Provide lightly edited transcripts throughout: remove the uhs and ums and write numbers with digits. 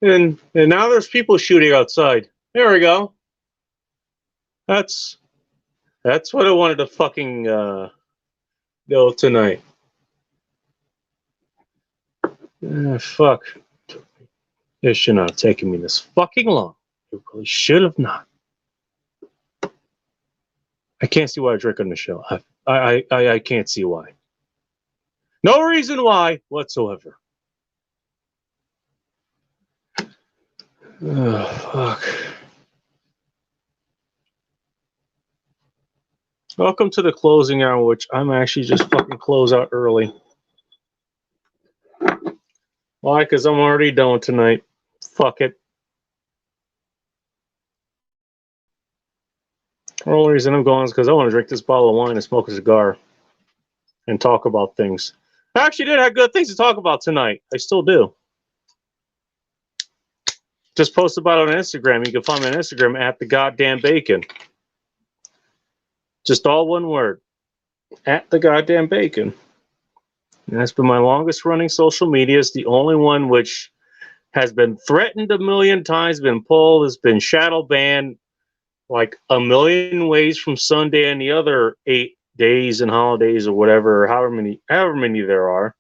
And now there's people shooting outside. There we go. That's what I wanted to fucking do tonight. Fuck. It should not have taken me this fucking long. It really should have not. I can't see why I drink on the show. I can't see why. No reason why whatsoever. Oh, fuck. Welcome to the closing hour, which I'm actually just fucking close out early. Why? Because I'm already done tonight. Fuck it. The only reason I'm going is because I want to drink this bottle of wine and smoke a cigar and talk about things. I actually did have good things to talk about tonight. I still do. Just posted about it on Instagram. You can find me on Instagram at the goddamn bacon. Just all one word. At the goddamn bacon. And that's been my longest running social media. It's the only one which has been threatened a million times, been pulled, has been shadow banned like a million ways from Sunday and the other 8 days and holidays or whatever, however many there are.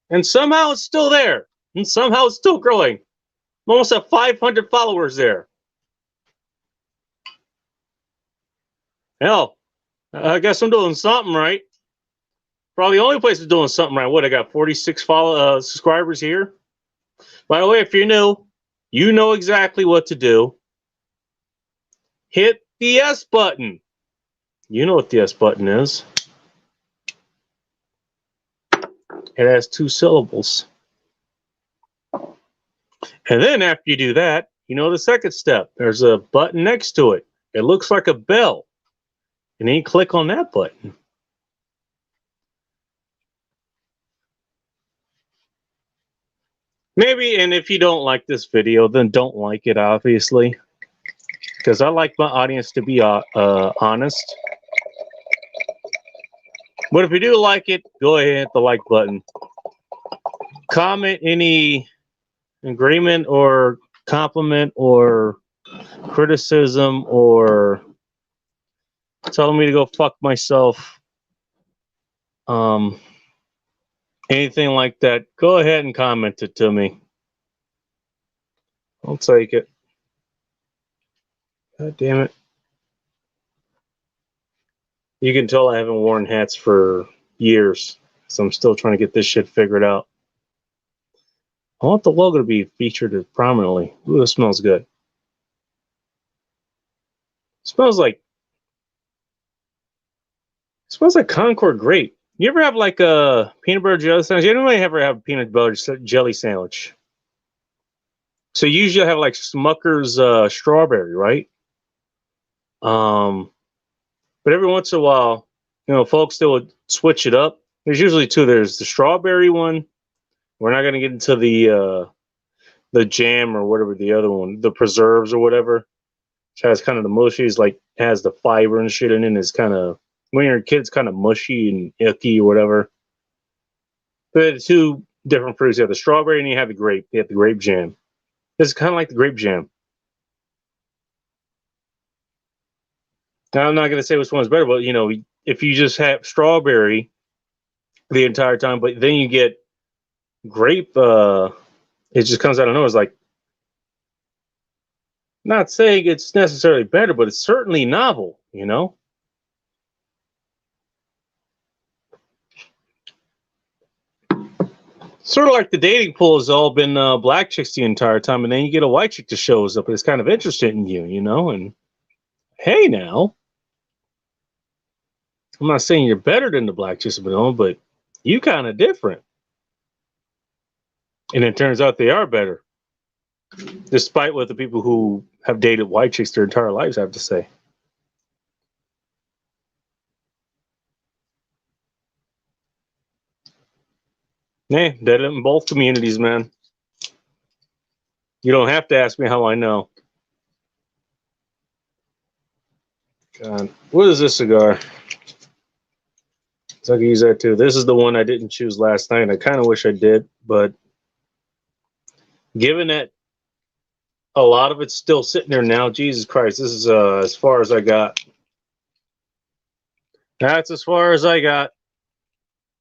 And somehow it's still there. And somehow it's still growing. I'm almost at 500 followers there. Hell, I guess I'm doing something right. Probably the only place that's doing something right. What, I got 46 subscribers here? By the way, if you're new, you know exactly what to do. Hit the S button. You know what the S button is. It has 2 syllables. And then after you do that, you know the second step. There's a button next to it. It looks like a bell. And then you click on that button. Maybe, and if you don't like this video, then don't like it, obviously. Because I like my audience to be honest. But if you do like it, go ahead and hit the like button. Comment any agreement or compliment or criticism or telling me to go fuck myself. Anything like that, go ahead and comment it to me. I'll take it. God damn it. You can tell I haven't worn hats for years, so I'm still trying to get this shit figured out. I want the logo to be featured prominently. Ooh, this smells good. It smells like Concord grape. You ever have like a peanut butter jelly sandwich? Anybody ever have a peanut butter jelly sandwich? So you usually have like Smucker's strawberry, right? But every once in a while, you know, folks, they would switch it up. There's usually 2. There's the strawberry one. We're not going to get into the jam or whatever the other one, the preserves or whatever. Which has kind of the mushies, like has the fiber and shit in it. It's kind of, when you're a kid, it's kind of mushy and icky or whatever. But the 2 different fruits. You have the strawberry and you have the grape. You have the grape jam. It's kind of like the grape jam. Now, I'm not going to say which one's better, but, you know, if you just have strawberry the entire time, but then you get grape, it just comes out of nowhere. It's like, not saying it's necessarily better, but it's certainly novel, you know? Sort of like the dating pool has all been black chicks the entire time, and then you get a white chick that shows up and is kind of interested in you, you know? And hey, now, I'm not saying you're better than the black chicks, but you kind of different. And it turns out they are better, despite what the people who have dated white chicks their entire lives have to say. Hey, dead in both communities, man. You don't have to ask me how I know. God, what is this cigar? Is So I can use that too. This is the one I didn't choose last night. I kind of wish I did, but given that a lot of it's still sitting there now, Jesus Christ, this is as far as I got. That's as far as I got.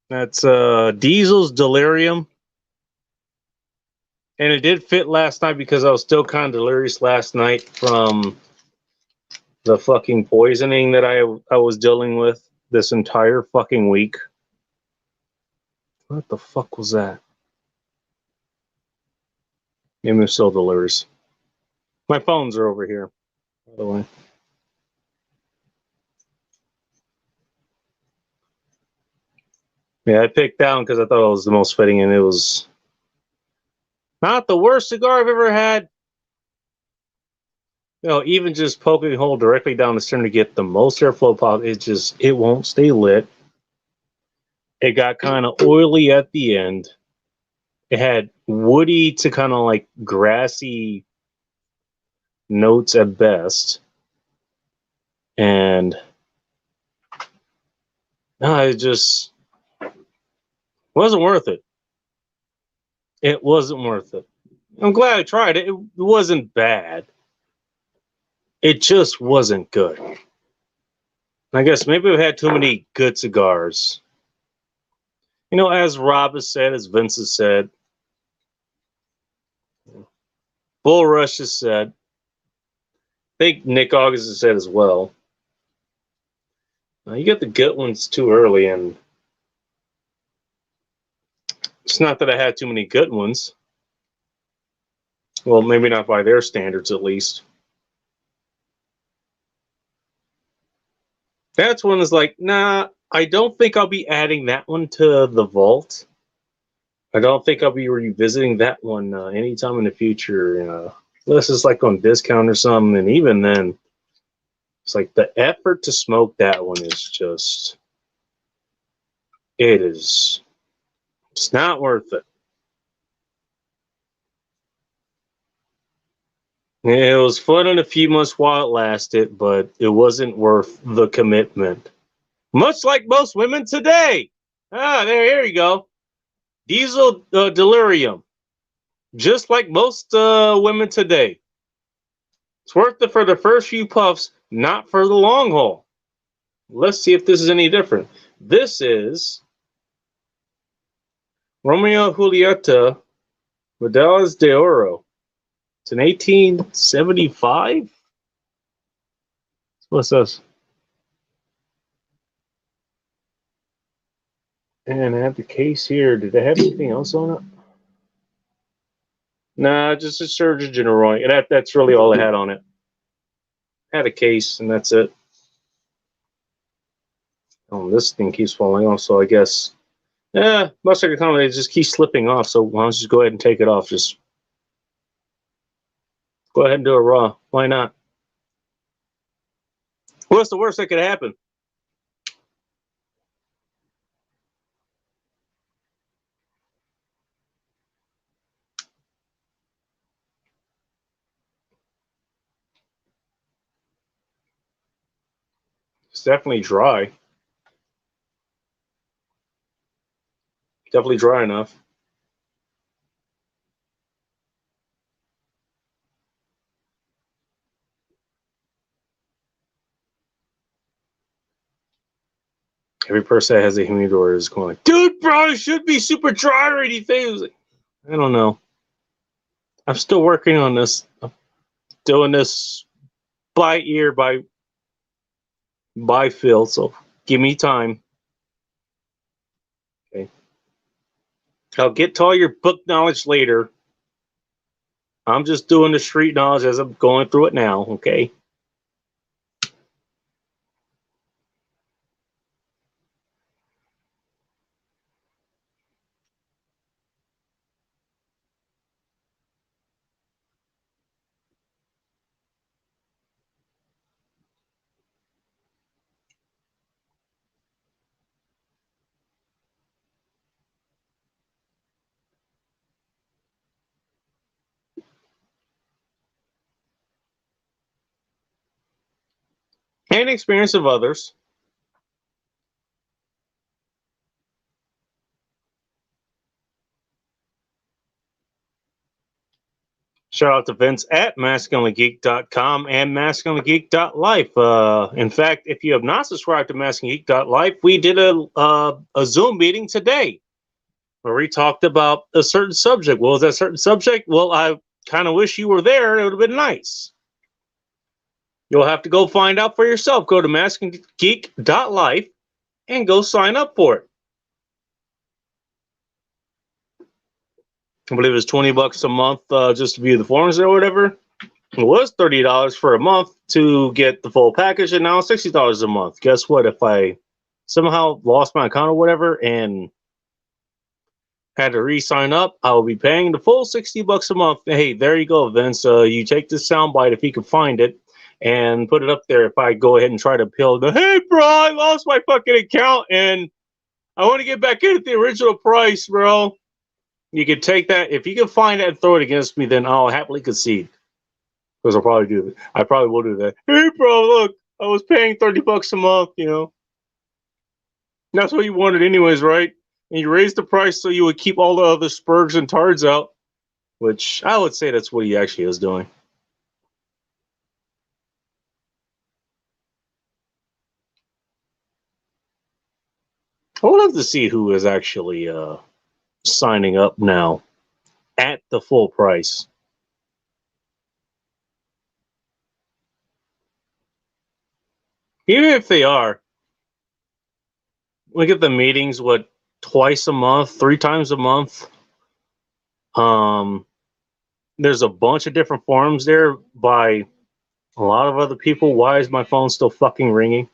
That's Diesel's Delirium. And it did fit last night because I was still kind of delirious last night from the fucking poisoning that I was dealing with this entire fucking week. What the fuck was that? I'm still delirious. My phones are over here, by the way. Yeah, I picked that one because I thought it was the most fitting, and it was not the worst cigar I've ever had. You know, even just poking a hole directly down the center to get the most airflow pop, it won't stay lit. It got kind of oily at the end. It had woody to kind of like grassy notes at best. And no, it just wasn't worth it. It wasn't worth it. I'm glad I tried it. It wasn't bad. It just wasn't good. I guess maybe I've had too many good cigars. You know, as Rob has said, as Vince has said, Bull Rush has said, I think Nick August has said as well. You get the good ones too early, and it's not that I had too many good ones. Well, maybe not by their standards, at least. That's one is like, nah, I don't think I'll be adding that one to the vault. I don't think I'll be revisiting that one anytime in the future. Unless it's like on discount or something. And even then, it's like the effort to smoke that one is just, it's not worth it. It was fun in a few months while it lasted, but it wasn't worth the commitment. Much like most women today. Here you go. Diesel Delirium. Just like most women today. It's worth it for the first few puffs, not for the long haul. Let's see if this is any different. This is Romeo Julieta Madelis de Oro. It's an 1875? What's this? And I have the case here. Did they have anything else on it? Nah, just a Surgeon General. That's really all I had on it. Had a case, and that's it. Oh, this thing keeps falling off, so I guess... much like a comment, it just keeps slipping off, so why don't you just go ahead and take it off. Just go ahead and do it raw. Why not? What's the worst that could happen? It's definitely dry. Definitely dry enough. Every person that has a humidor is going like, dude, bro, it should be super dry or anything. Like, I don't know. I'm still working on this. I'm doing this by ear, by feel. So give me time. Okay. I'll get to all your book knowledge later. I'm just doing the street knowledge as I'm going through it now. Okay. And experience of others. Shout out to Vince at masculinegeek.com and masculinegeek.life. In fact, if you have not subscribed to masculinegeek.life, we did a Zoom meeting today where we talked about a certain subject. What was that certain subject? Well, I kind of wish you were there. It would have been nice. You'll have to go find out for yourself. Go to masculinegeek.life and go sign up for it. I believe it was $20 a month just to view the forums or whatever. It was $30 for a month to get the full package, and now it's $60 a month. Guess what? If I somehow lost my account or whatever and had to re-sign up, I will be paying the full $60 a month. Hey, there you go, Vince. You take this soundbite if you can find it and put it up there. If I go ahead and try to appeal the, hey, bro, I lost my fucking account and I want to get back in at the original price, bro. You can take that. If you can find that and throw it against me, then I'll happily concede. Because I'll probably do that. I probably will do that. Hey, bro, look, I was paying $30 a month, you know. That's what you wanted anyways, right? And you raised the price so you would keep all the other spurgs and tards out, which I would say that's what he actually is doing. I would love to see who is actually signing up now at the full price. Even if they are, look at the meetings, what, twice a month, 3 times a month. There's a bunch of different forums there by a lot of other people. Why is my phone still fucking ringing?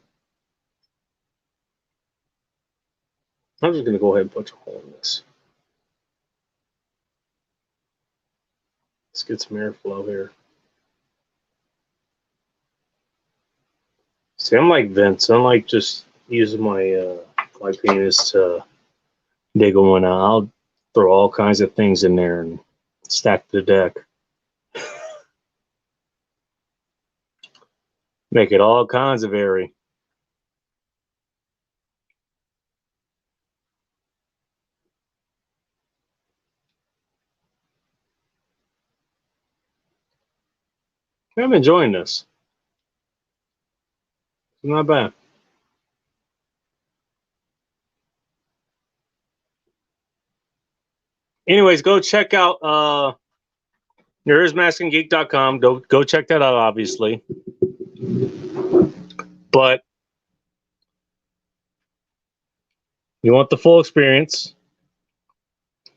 I'm just going to go ahead and put a hole in this. Let's get some airflow here. See, I'm like Vince. I'm like just using my penis to dig one out. I'll throw all kinds of things in there and stack the deck. Make it all kinds of airy. I'm enjoying this. It's not bad. Anyways, go check out there is masculinegeek.com. Go check that out, obviously. But you want the full experience.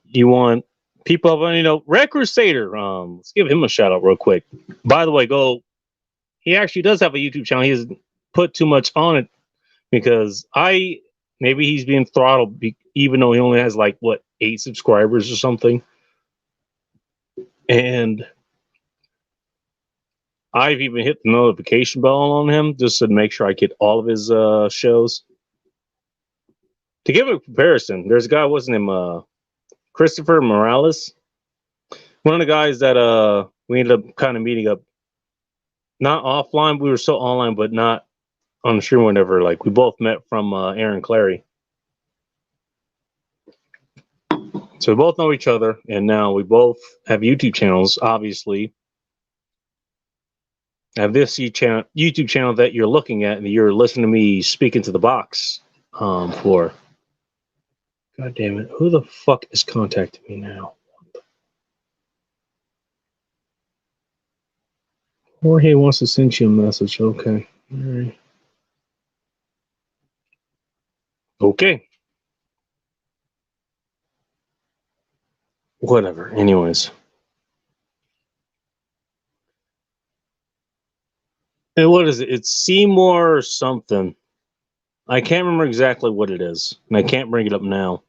You want people, you know, Red Crusader. Let's give him a shout out real quick. By the way, he actually does have a YouTube channel. He hasn't put too much on it because maybe he's being throttled even though he only has like 8 subscribers or something. And I've even hit the notification bell on him just to make sure I get all of his shows. To give a comparison, there's a guy, what's his name, Christopher Morales. One of the guys that we ended up kind of meeting up, not offline, we were still online, but not on the stream or whatever. Like, we both met from Aaron Clary. So we both know each other, and now we both have YouTube channels, obviously. I have this YouTube channel that you're looking at, and you're listening to me speak into the box for. God damn it. Who the fuck is contacting me now? Jorge wants to send you a message. Okay. All right. Okay. Whatever. Anyways. And what is it? It's Seymour something. I can't remember exactly what it is. And I can't bring it up now.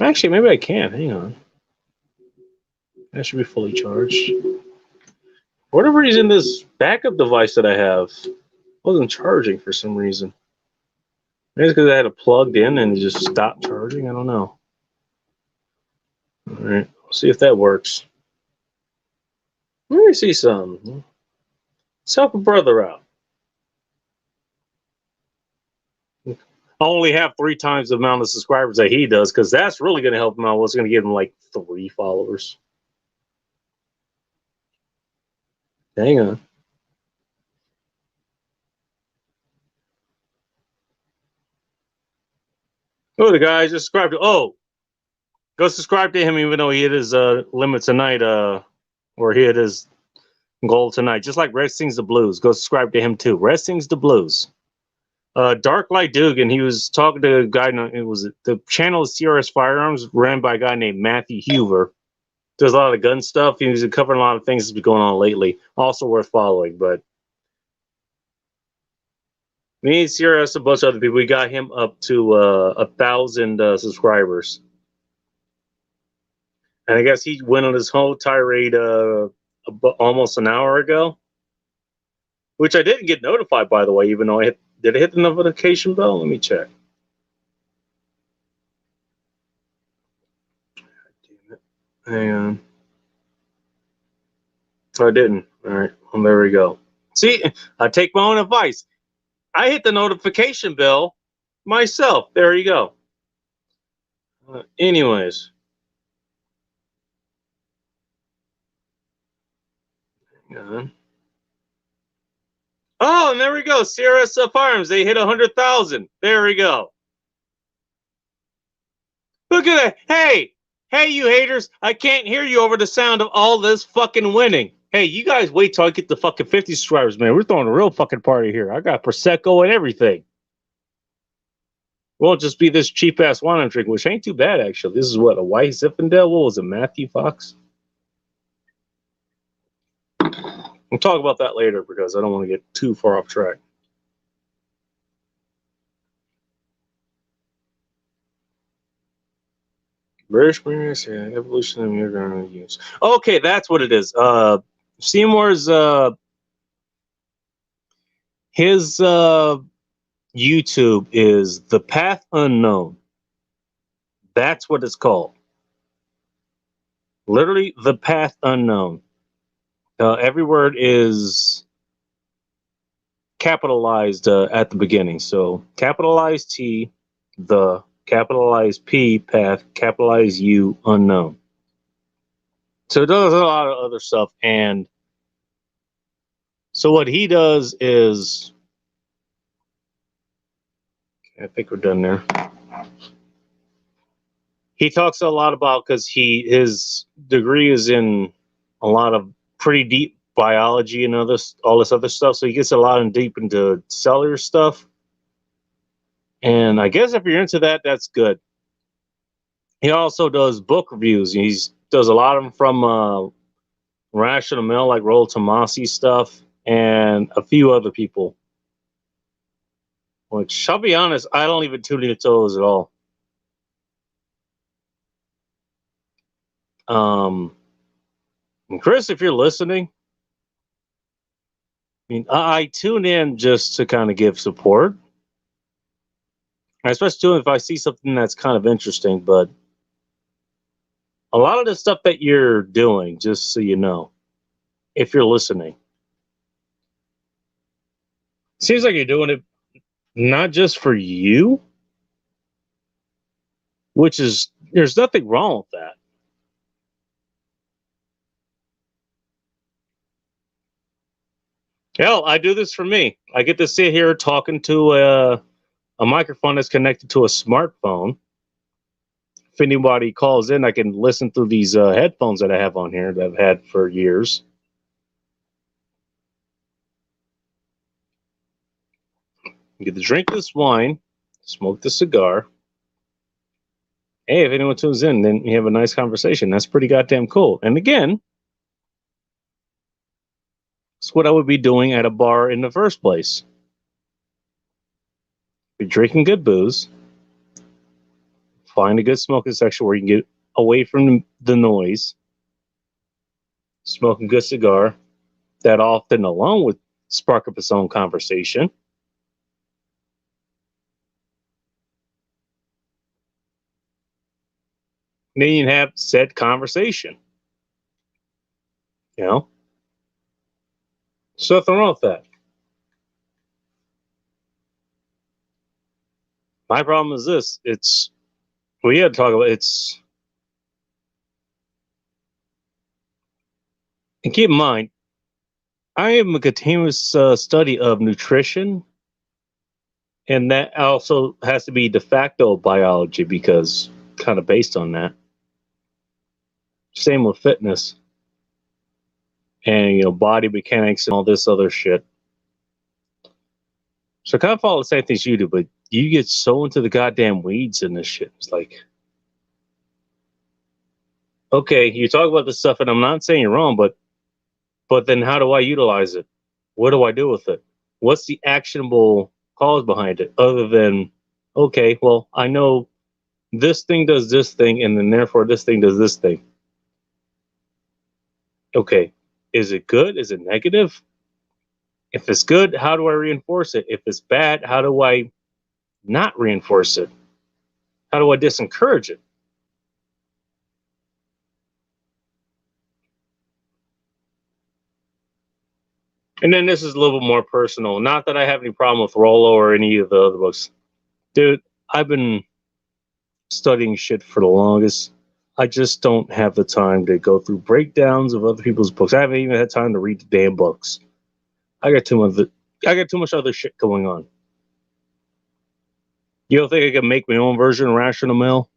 Actually, maybe I can. Hang on. That should be fully charged. For whatever reason, this backup device that I have wasn't charging for some reason. Maybe it's because I had it plugged in and it just stopped charging. I don't know. All right. Let's see if that works. Let me see some. Let's help a brother out. I only have 3 times the amount of subscribers that he does, because that's really going to help him out. It's going to give him like 3 followers. Hang on. Oh, the guy just subscribed to. Oh, go subscribe to him, even though he hit his limit tonight. Or he hit his goal tonight. Just like Red Sings the Blues. Go subscribe to him too. Red Sings the Blues. Dark Light Dugan. He was talking to a guy. It was the channel is CRS Firearms, ran by a guy named Matthew Huver. Does a lot of gun stuff. He was covering a lot of things that's been going on lately. Also worth following. But me and CRS, a bunch of other people, we got him up to 1,000 subscribers. And I guess he went on his whole tirade almost an hour ago, which I didn't get notified, by the way, even though did I hit the notification bell? Let me check. Damn it. Hang on. I didn't. All right. Well, there we go. See, I take my own advice. I hit the notification bell myself. There you go. Anyways. Hang on. Oh, and there we go. CRS Firearms. They hit 100,000. There we go. Look at that. Hey, you haters. I can't hear you over the sound of all this fucking winning. Hey, you guys wait till I get the fucking 50 subscribers, man. We're throwing a real fucking party here. I got Prosecco and everything. Won't just be this cheap ass wine I'm drinking, which ain't too bad, actually. This is what, a white Zinfandel? What was it, Matthew Fox? We'll talk about that later because I don't want to get too far off track. British Marines, yeah, evolution of your going to use. Okay, that's what it is. Seymour's his YouTube is The Path Unknown. That's what it's called. Literally, The Path Unknown. Every word is capitalized at the beginning. So capitalized T, the capitalized P, path, capitalized U, unknown. So it does a lot of other stuff. And so what he does is, I think we're done there. He talks a lot about, because his degree is in a lot of pretty deep biology and all this other stuff. So he gets a lot in deep into cellular stuff. And I guess if you're into that, that's good. He also does book reviews. He does a lot of them from Rational Mail, like Roll Tomasi stuff, and a few other people. Which, I'll be honest, I don't even tune into those at all. Chris, if you're listening, I mean, I tune in just to kind of give support. Especially too if I see something that's kind of interesting, but a lot of the stuff that you're doing, just so you know, if you're listening, seems like you're doing it not just for you, which is, there's nothing wrong with that. Hell, I do this for me. I get to sit here talking to a microphone that's connected to a smartphone. If anybody calls in, I can listen through these headphones that I have on here that I've had for years. You get to drink this wine, smoke the cigar. Hey, if anyone tunes in, then you have a nice conversation. That's pretty goddamn cool. And again, it's what I would be doing at a bar in the first place. You're drinking good booze. Find a good smoking section where you can get away from the noise. Smoking good cigar. That often alone would spark up its own conversation. Then you have said conversation. You know? There's nothing wrong with that. My problem is this. It's, we had to talk about, it's, and keep in mind, I am a continuous study of nutrition, and that also has to be de facto biology because kind of based on that. Same with fitness and body mechanics and all this other shit. So I kind of follow the same things you do, but you get so into the goddamn weeds in this shit. It's like, okay, you talk about this stuff, and I'm not saying you're wrong, but then how do I utilize it? What do I do with it? What's the actionable cause behind it other than, okay, well, I know this thing does this thing, and then therefore this thing does this thing. Okay, is it good? Is it negative? If it's good, how do I reinforce it? If it's bad, how do I not reinforce it? How do I disencourage it? And then this is a little bit more personal. Not that I have any problem with Rollo or any of the other books. Dude, I've been studying shit for the longest. I just don't have the time to go through breakdowns of other people's books. I haven't even had time to read the damn books. I got too much other shit going on. You don't think I could make my own version of Rational Mail?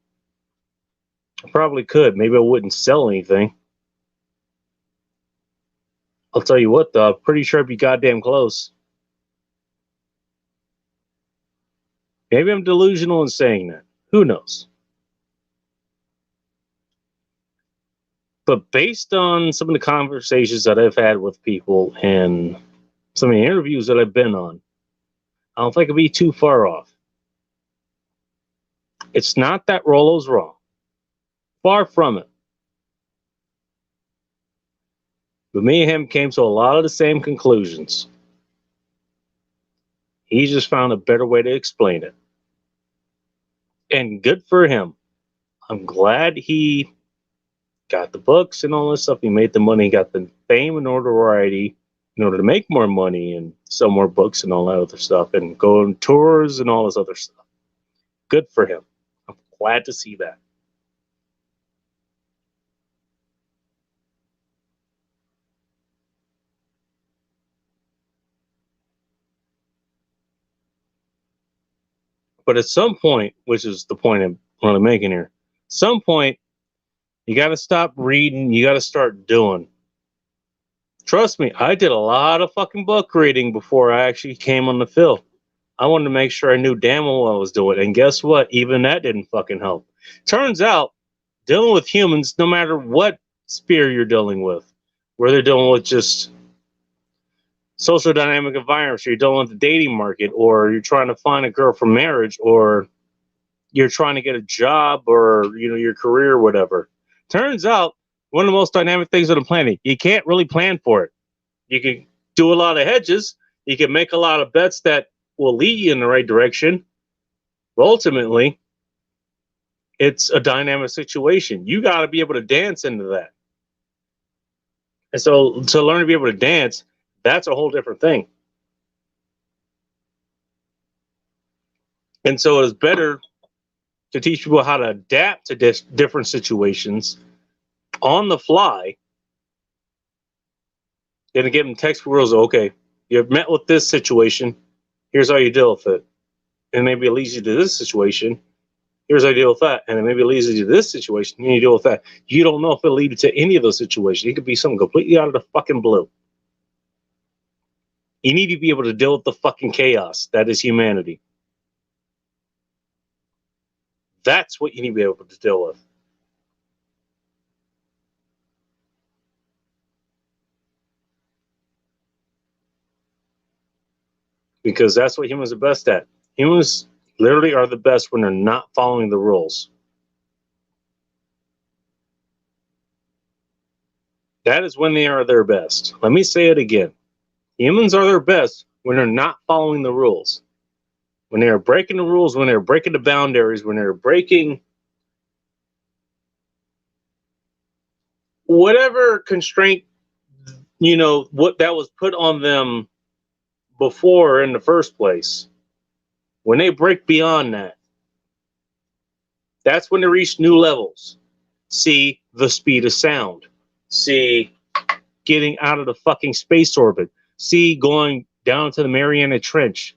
I probably could. Maybe I wouldn't sell anything. I'll tell you what, though, I'm pretty sure I'd be goddamn close. Maybe I'm delusional in saying that. Who knows? But based on some of the conversations that I've had with people and some of the interviews that I've been on, I don't think I'd be too far off. It's not that Rollo's wrong. Far from it. But me and him came to a lot of the same conclusions. He just found a better way to explain it. And good for him. I'm glad he got the books and all this stuff. He made the money, got the fame and notoriety in order to make more money and sell more books and all that other stuff and go on tours and all this other stuff. Good for him. I'm glad to see that. But at some point, which is the point I'm really making here, some point you got to stop reading. You got to start doing. Trust me, I did a lot of fucking book reading before I actually came on the field. I wanted to make sure I knew damn well what I was doing. And guess what? Even that didn't fucking help. Turns out, dealing with humans, no matter what sphere you're dealing with, whether they're dealing with just social dynamic environments, or you're dealing with the dating market, or you're trying to find a girl for marriage, or you're trying to get a job, or your career, or whatever. Turns out, one of the most dynamic things on the planet, you can't really plan for it. You can do a lot of hedges. You can make a lot of bets that will lead you in the right direction. But ultimately, it's a dynamic situation. You got to be able to dance into that. And so to learn to be able to dance, that's a whole different thing. And so it's better to teach people how to adapt to different situations on the fly than to give them textbook rules. Okay, you've met with this situation. Here's how you deal with it. And maybe it leads you to this situation. Here's how you deal with that. And then maybe it leads you to this situation. And you deal with that. You don't know if it'll lead you to any of those situations. It could be something completely out of the fucking blue. You need to be able to deal with the fucking chaos that is humanity. That's what you need to be able to deal with. Because that's what humans are best at. Humans literally are the best when they're not following the rules. That is when they are their best. Let me say it again. Humans are their best when they're not following the rules. When they are breaking the rules, when they're breaking the boundaries, when they're breaking whatever constraint, what that was put on them before in the first place. When they break beyond that, that's when they reach new levels. See the speed of sound. See getting out of the fucking space orbit. C going down to the Mariana Trench.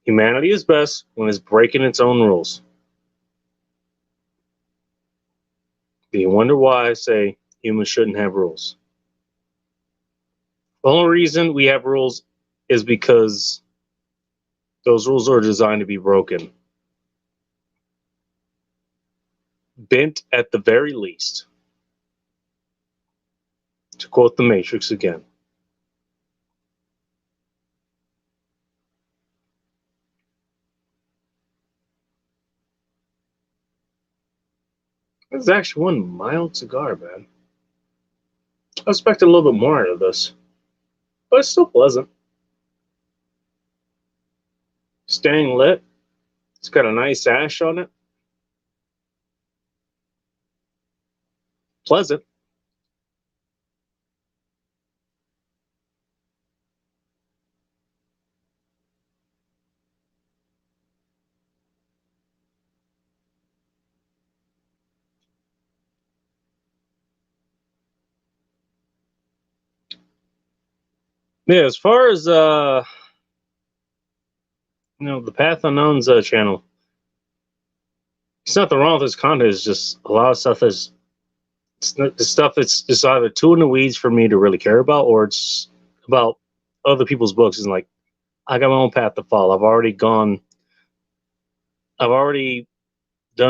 Humanity is best when it's breaking its own rules. Do you wonder why I say humans shouldn't have rules? The only reason we have rules is because those rules are designed to be broken. Bent at the very least. To quote the Matrix again. This is actually one mild cigar, man. I expected a little bit more out of this. But it's still pleasant. Staying lit. It's got a nice ash on it. Pleasant. Yeah, as far as the Path Unknown's channel, it's nothing wrong with this content. It's just a lot of stuff that's the stuff that's just either too in the weeds for me to really care about, or it's about other people's books. And like, I got my own path to follow. I've already done a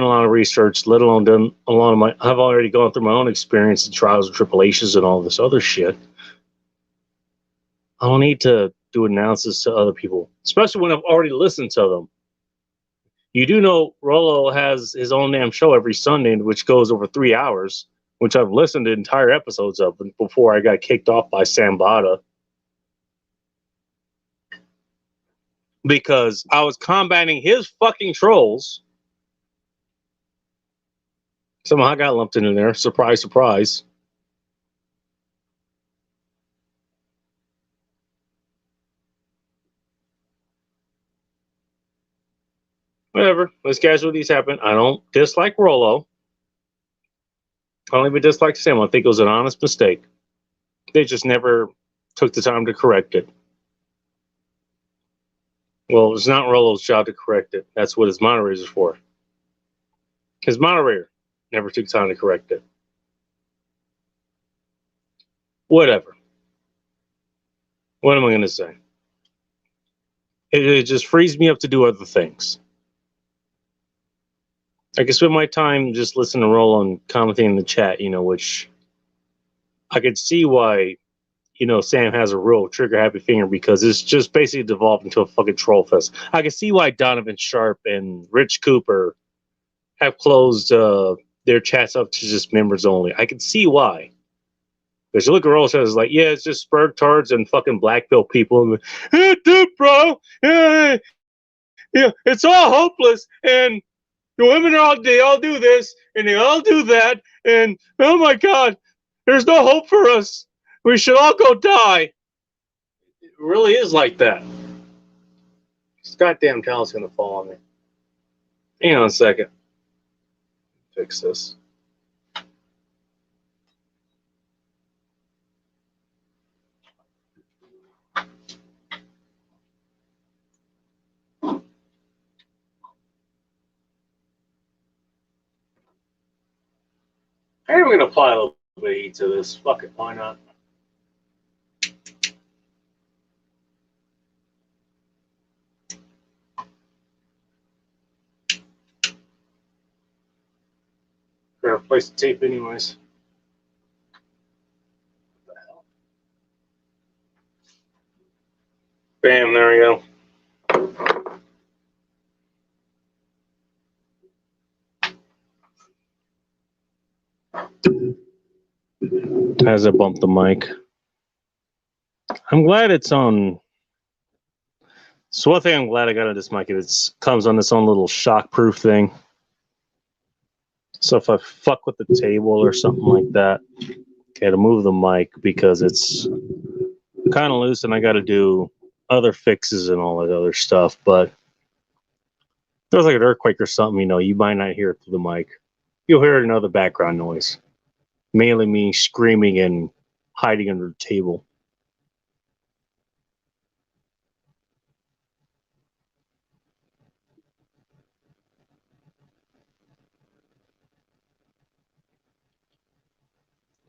lot of research, let alone done a lot of I've already gone through my own experience and trials and tribulations and all this other shit. I don't need to do analysis to other people, especially when I've already listened to them. You do know Rollo has his own damn show every Sunday, which goes over 3 hours, which I've listened to entire episodes of before I got kicked off by Sambada. Because I was combating his fucking trolls. Somehow I got lumped in there. Surprise, surprise. Whatever. As casualties happen. I don't dislike Rollo. I don't even dislike Sam. I think it was an honest mistake. They just never took the time to correct it. Well, it's not Rollo's job to correct it. That's what his moderators are for. His moderator never took time to correct it. Whatever. What am I going to say? It just frees me up to do other things. I can spend my time just listening to Rollo and commenting in the chat, which I could see why, Sam has a real trigger-happy finger, because it's just basically devolved into a fucking troll fest. I can see why Donovan Sharp and Rich Cooper have closed their chats up to just members only. I can see why. Because you look at Rollo and it's like, yeah, it's just spurg tards and fucking black pill people. Hey, dude, bro. Yeah, it's all hopeless. And the women they all do this and they all do that. And oh my God, there's no hope for us. We should all go die. It really is like that. This goddamn towel's gonna fall on me. Hang on a second. Fix this. I think I'm gonna apply a little bit of heat to this. Fuck it, why not? Gotta replace the tape anyways. What the hell? Bam, there we go. As I bump the mic. I'm glad it's on. So one thing I'm glad I got on this mic is it comes on its own little shock-proof thing. So if I fuck with the table or something like that, okay, to move the mic because it's kind of loose and I got to do other fixes and all that other stuff. But if there's like an earthquake or something, you might not hear it through the mic. You'll hear another background noise, mainly me screaming and hiding under the table.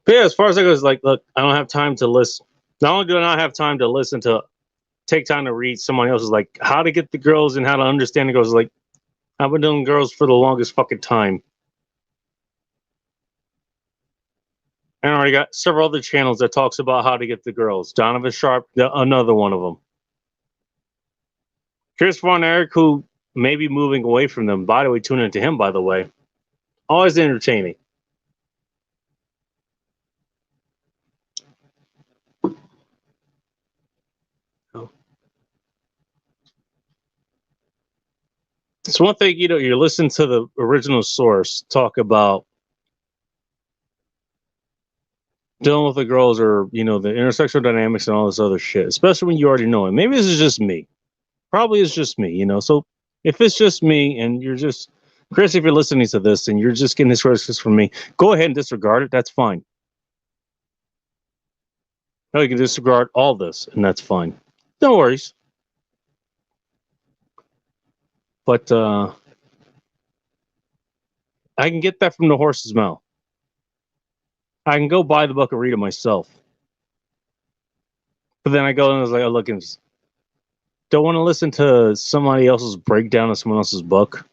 But yeah, as far as I goes, like, look, I don't have time to listen. Not only do I not have time to listen to, take time to read someone else's, like, how to get the girls and how to understand the girls. Like, I've been doing girls for the longest fucking time. And I already got several other channels that talks about how to get the girls. Donovan Sharp, another one of them. Chris Von Erich, who may be moving away from them. By the way, tune into him, by the way. Always entertaining. It's one thing, you're listening to the original source talk about dealing with the girls, or the intersexual dynamics and all this other shit, especially when you already know it. Maybe this is just me. Probably it's just me, so if it's just me and you're just Chris, if you're listening to this and you're just getting this just from me, go ahead and disregard it. That's fine. No, you can disregard all this and that's fine. No worries. But I can get that from the horse's mouth. I can go buy the book and read it myself. But then I go and I was like, oh, look, and don't want to listen to somebody else's breakdown of someone else's book.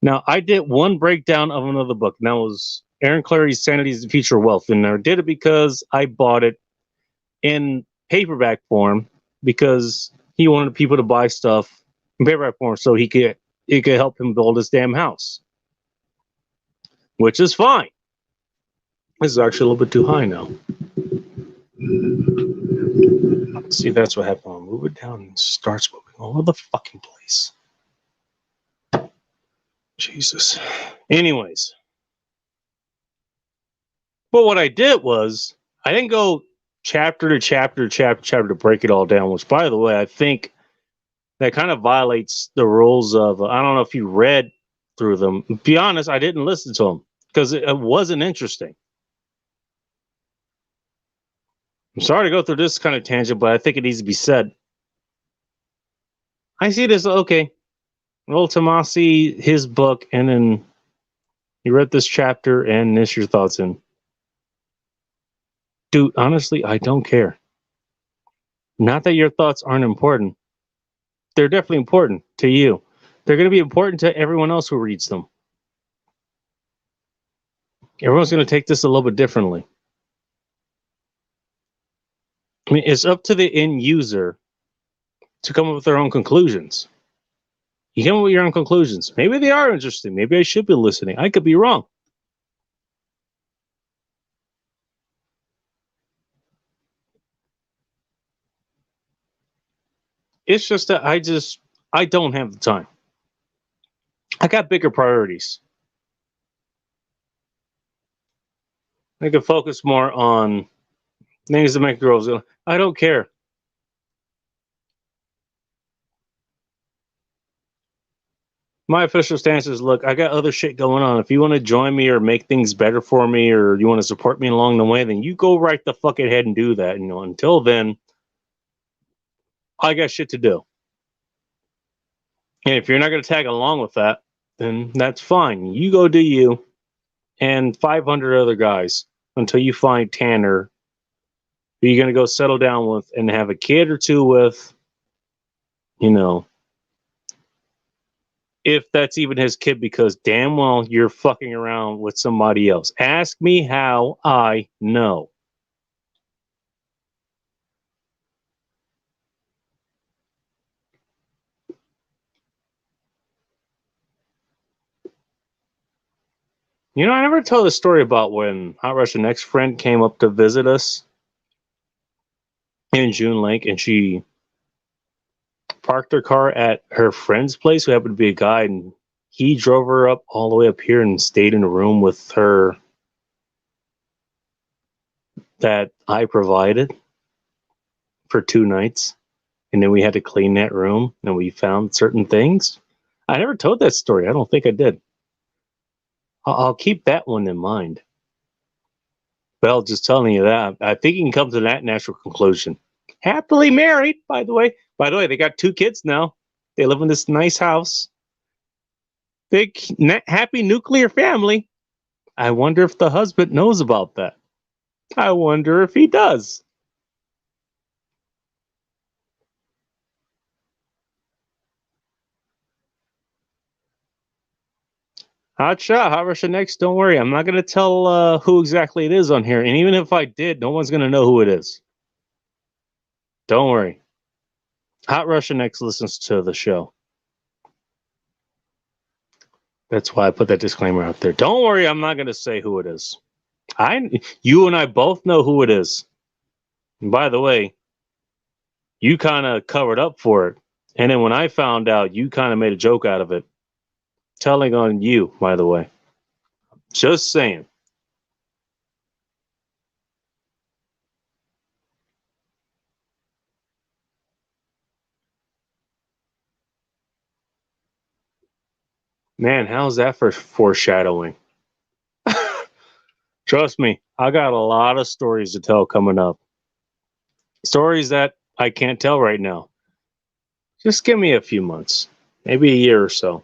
Now, I did one breakdown of another book, and that was Aaron Clary's Sanity's the Future of Wealth. And I did it because I bought it in paperback form because he wanted people to buy stuff in paperback form so it could help him build his damn house. Which is fine. This is actually a little bit too high now. See, that's what happened. I'll move it down and it starts moving all over the fucking place. Jesus. Anyways. But what I did was, I didn't go chapter to chapter to break it all down, which, by the way, I think that kind of violates the rules of, I don't know if you read through them. To be honest, I didn't listen to them because it wasn't interesting. I'm sorry to go through this kind of tangent, but I think it needs to be said. I see this, okay. Well, Tomasi, his book, and then you read this chapter, and this your thoughts in. Dude, honestly, I don't care. Not that your thoughts aren't important. They're definitely important to you. They're going to be important to everyone else who reads them. Everyone's going to take this a little bit differently. I mean, it's up to the end user to come up with their own conclusions. You come up with your own conclusions. Maybe they are interesting. Maybe I should be listening. I could be wrong. It's just that I don't have the time. I got bigger priorities. I can focus more on things that make girls go, I don't care. My official stance is, look, I got other shit going on. If you want to join me or make things better for me, or you want to support me along the way, then you go right the fuck ahead and do that. Until then, I got shit to do. And if you're not going to tag along with that, then that's fine. You go do you and 500 other guys until you find Tanner who you're going to go settle down with and have a kid or two with, if that's even his kid, because damn well you're fucking around with somebody else. Ask me how I know. I never tell the story about when Hot Russian ex friend came up to visit us in June Lake, and she parked her car at her friend's place, who happened to be a guy, and he drove her up all the way up here and stayed in a room with her that I provided for 2 nights. and then we had to clean that room, and we found certain things. I never told that story. I don't think I did. I'll keep that one in mind. Well, just telling you that, I think you can come to that natural conclusion. Happily married, by the way. By the way, they got 2 kids now. They live in this nice house. Big, happy nuclear family. I wonder if the husband knows about that. I wonder if he does. Hot shot, hot Russia next. Don't worry, I'm not going to tell who exactly it is on here. And even if I did, no one's going to know who it is. Don't worry. Hot Russia next listens to the show. That's why I put that disclaimer out there. Don't worry, I'm not going to say who it is. You and I both know who it is. And by the way, you kind of covered up for it. And then when I found out, you kind of made a joke out of it. Telling on you, by the way. Just saying. Man, how's that for foreshadowing? Trust me, I got a lot of stories to tell coming up. Stories that I can't tell right now. Just give me a few months, maybe a year or so.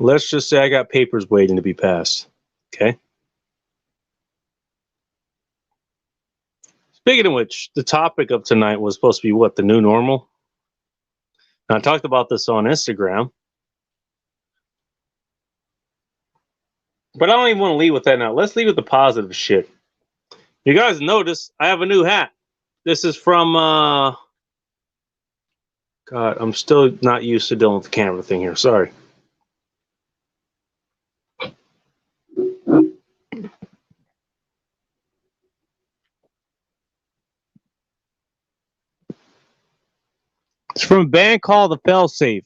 Let's just say I got papers waiting to be passed. Okay? Speaking of which, the topic of tonight was supposed to be what? The new normal? Now, I talked about this on Instagram. But I don't even want to leave with that now. Let's leave with the positive shit. You guys notice I have a new hat. This is from God, I'm still not used to dealing with the camera thing here. Sorry. It's from a band called the Failsafe.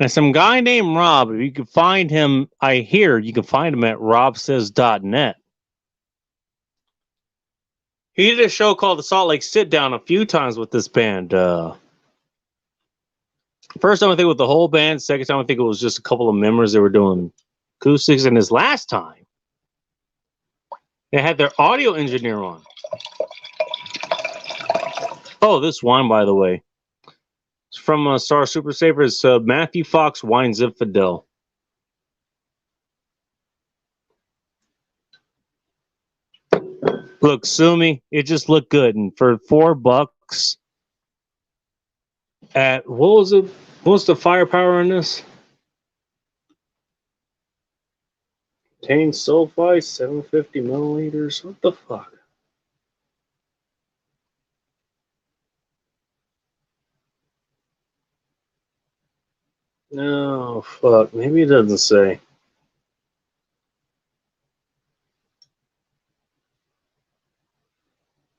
And some guy named Rob, if you can find him, I hear you can find him at robsays.net. He did a show called the Salt Lake Sit Down a few times with this band. First time I think with the whole band. Second time I think it was just a couple of members that were doing acoustics. And his last time, they had their audio engineer on. Oh, this wine, by the way. It's from Star Super Saver. It's Matthew Fox Wine Zinfandel. Look, sue me. It just looked good. And for $4 at, what was it? What's the firepower on this? Contains sulfite, 750 milliliters. What the fuck? No, fuck. Maybe it doesn't say.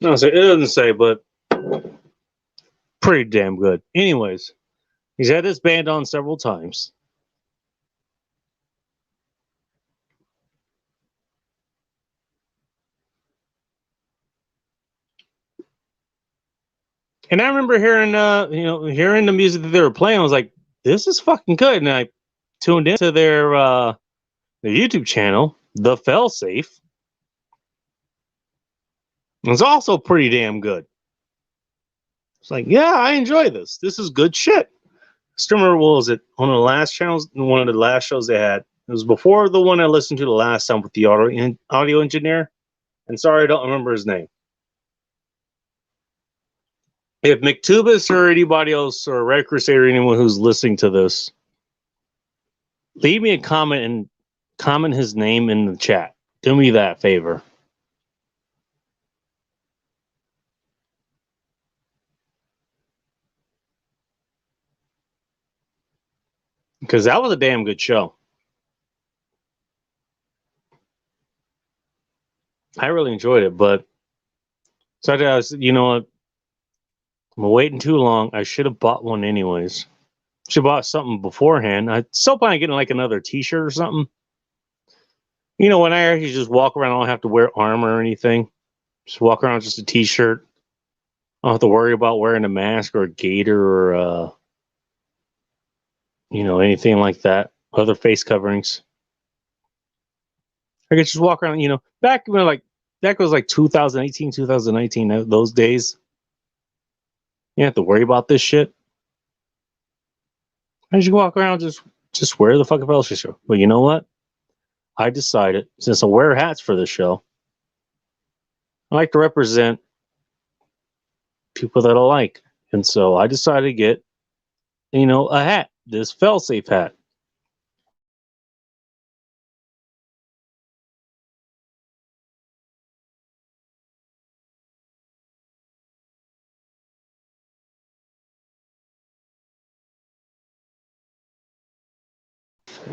No, it doesn't say, but pretty damn good. Anyways, he's had this band on several times. And I remember hearing, hearing the music that they were playing. I was like, this is fucking good. And I tuned into their YouTube channel, The Failsafe. It's also pretty damn good. It's like, yeah, I enjoy this. This is good shit. I still remember, what was it? One of the last channels, one of the last shows they had. It was before the one I listened to the last time with the audio engineer. And sorry, I don't remember his name. If McTubis or anybody else or Red Crusader, anyone who's listening to this, leave me a comment and comment his name in the chat. Do me that favor. Because that was a damn good show. I really enjoyed it, but so I was, you know what? I'm waiting too long. I should have bought one anyways. Should have bought something beforehand. I still plan on getting like another t-shirt or something. You know, when I actually just walk around, I don't have to wear armor or anything. Just walk around with just a t-shirt. I don't have to worry about wearing a mask or a gaiter or anything like that. Other face coverings. I could just walk around, back when that was like 2018, 2019, those days. You don't have to worry about this shit. I just walk around, just wear the fucking Failsafe show. But you know what? I decided, since I wear hats for this show, I like to represent people that I like. And so I decided to get, a hat, this Failsafe hat.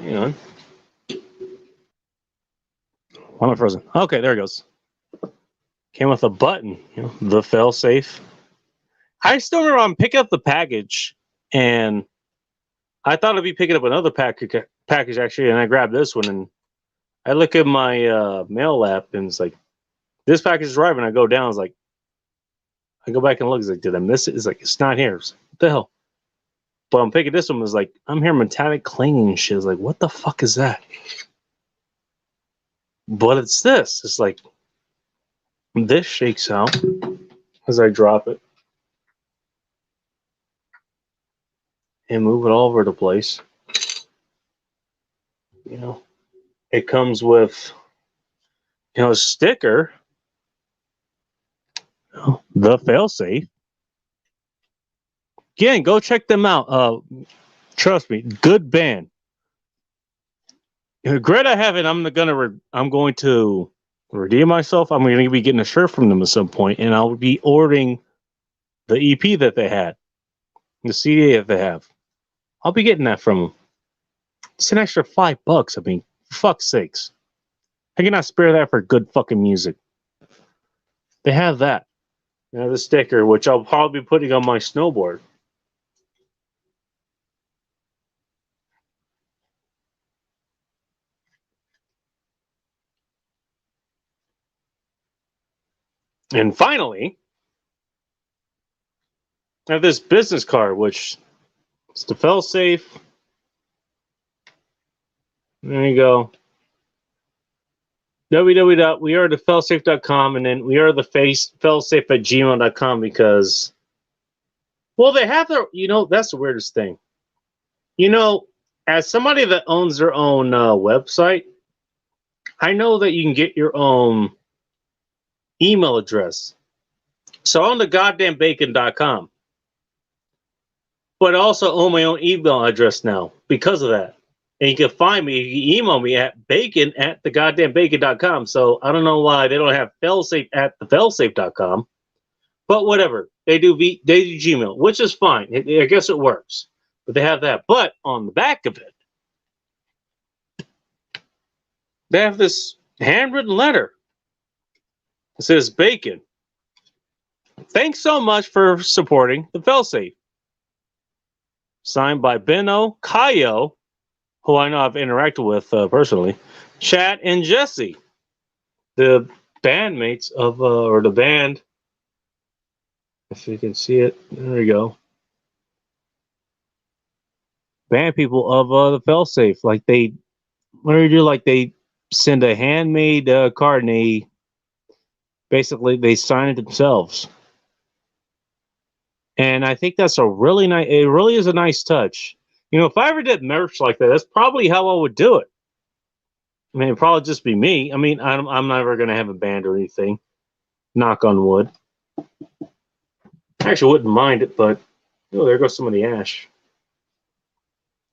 Hang on. Why am I frozen? Okay, there it goes. Came with a button, the Failsafe. I still remember I'm picking up the package, and I thought I'd be picking up another package actually, and I grabbed this one, and I look at my mail app, and it's like, this package is arriving. I go down, it's like, I go back and look, it's like, did I miss it? It's like, it's not here. It's like, what the hell? But I'm picking this one, it's like, I'm hearing metallic clanging and shit. It's like, what the fuck is that? But it's this. It's like, this shakes out as I drop it and move it all over the place. It comes with, a sticker, the Failsafe. Again, go check them out. Trust me, good band. Regret I haven't. I'm going to redeem myself. I'm going to be getting a shirt from them at some point, and I'll be ordering the EP that they had, the CD that they have. I'll be getting that from them. It's an extra $5. I mean, for fuck's sakes. I cannot spare that for good fucking music. They have that. They have the sticker, which I'll probably be putting on my snowboard. And finally, I have this business card, which is the Failsafe. There you go. www.wearethefailsafe.com, and then we are the failsafe at gmail.com, because, well, they have their, that's the weirdest thing. As somebody that owns their own website, I know that you can get your own email address. So I own the goddamnbacon.com, but I also own my own email address now because of that. And you can find me, you can email me at bacon@thegoddamnbacon.com. So I don't know why they don't have Failsafe at thefailsafe.com, but whatever. They do Gmail, which is fine. I guess it works. But they have that. But on the back of it, they have this handwritten letter. It says, Bacon, thanks so much for supporting the Failsafe. Signed by Benno, Kayo, who I know I've interacted with personally, Chad, and Jesse, the bandmates of, or the band. If you can see it, there you go. Band people of the Failsafe. Like they, what do you do? Like they send a handmade card, and they basically they sign it themselves. And I think that's a really nice. It really is a nice touch. If I ever did merch like that, that's probably how I would do it. I mean, it'd probably just be me. I mean, I'm never going to have a band or anything. Knock on wood. I actually wouldn't mind it, but there goes some of the ash.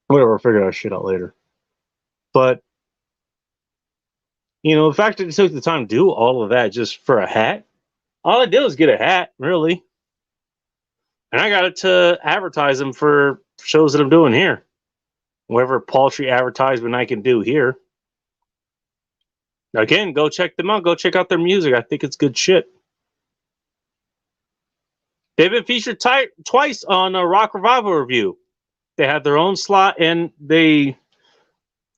Whatever, I'll figure that shit out later. But the fact that it took the time to do all of that just for a hat, all I did was get a hat, really. And I got it to advertise them for shows that I'm doing here. Whatever paltry advertisement I can do here. Again, go check them out. Go check out their music. I think it's good shit. They've been featured twice on a Rock Revival Review. They had their own slot, and they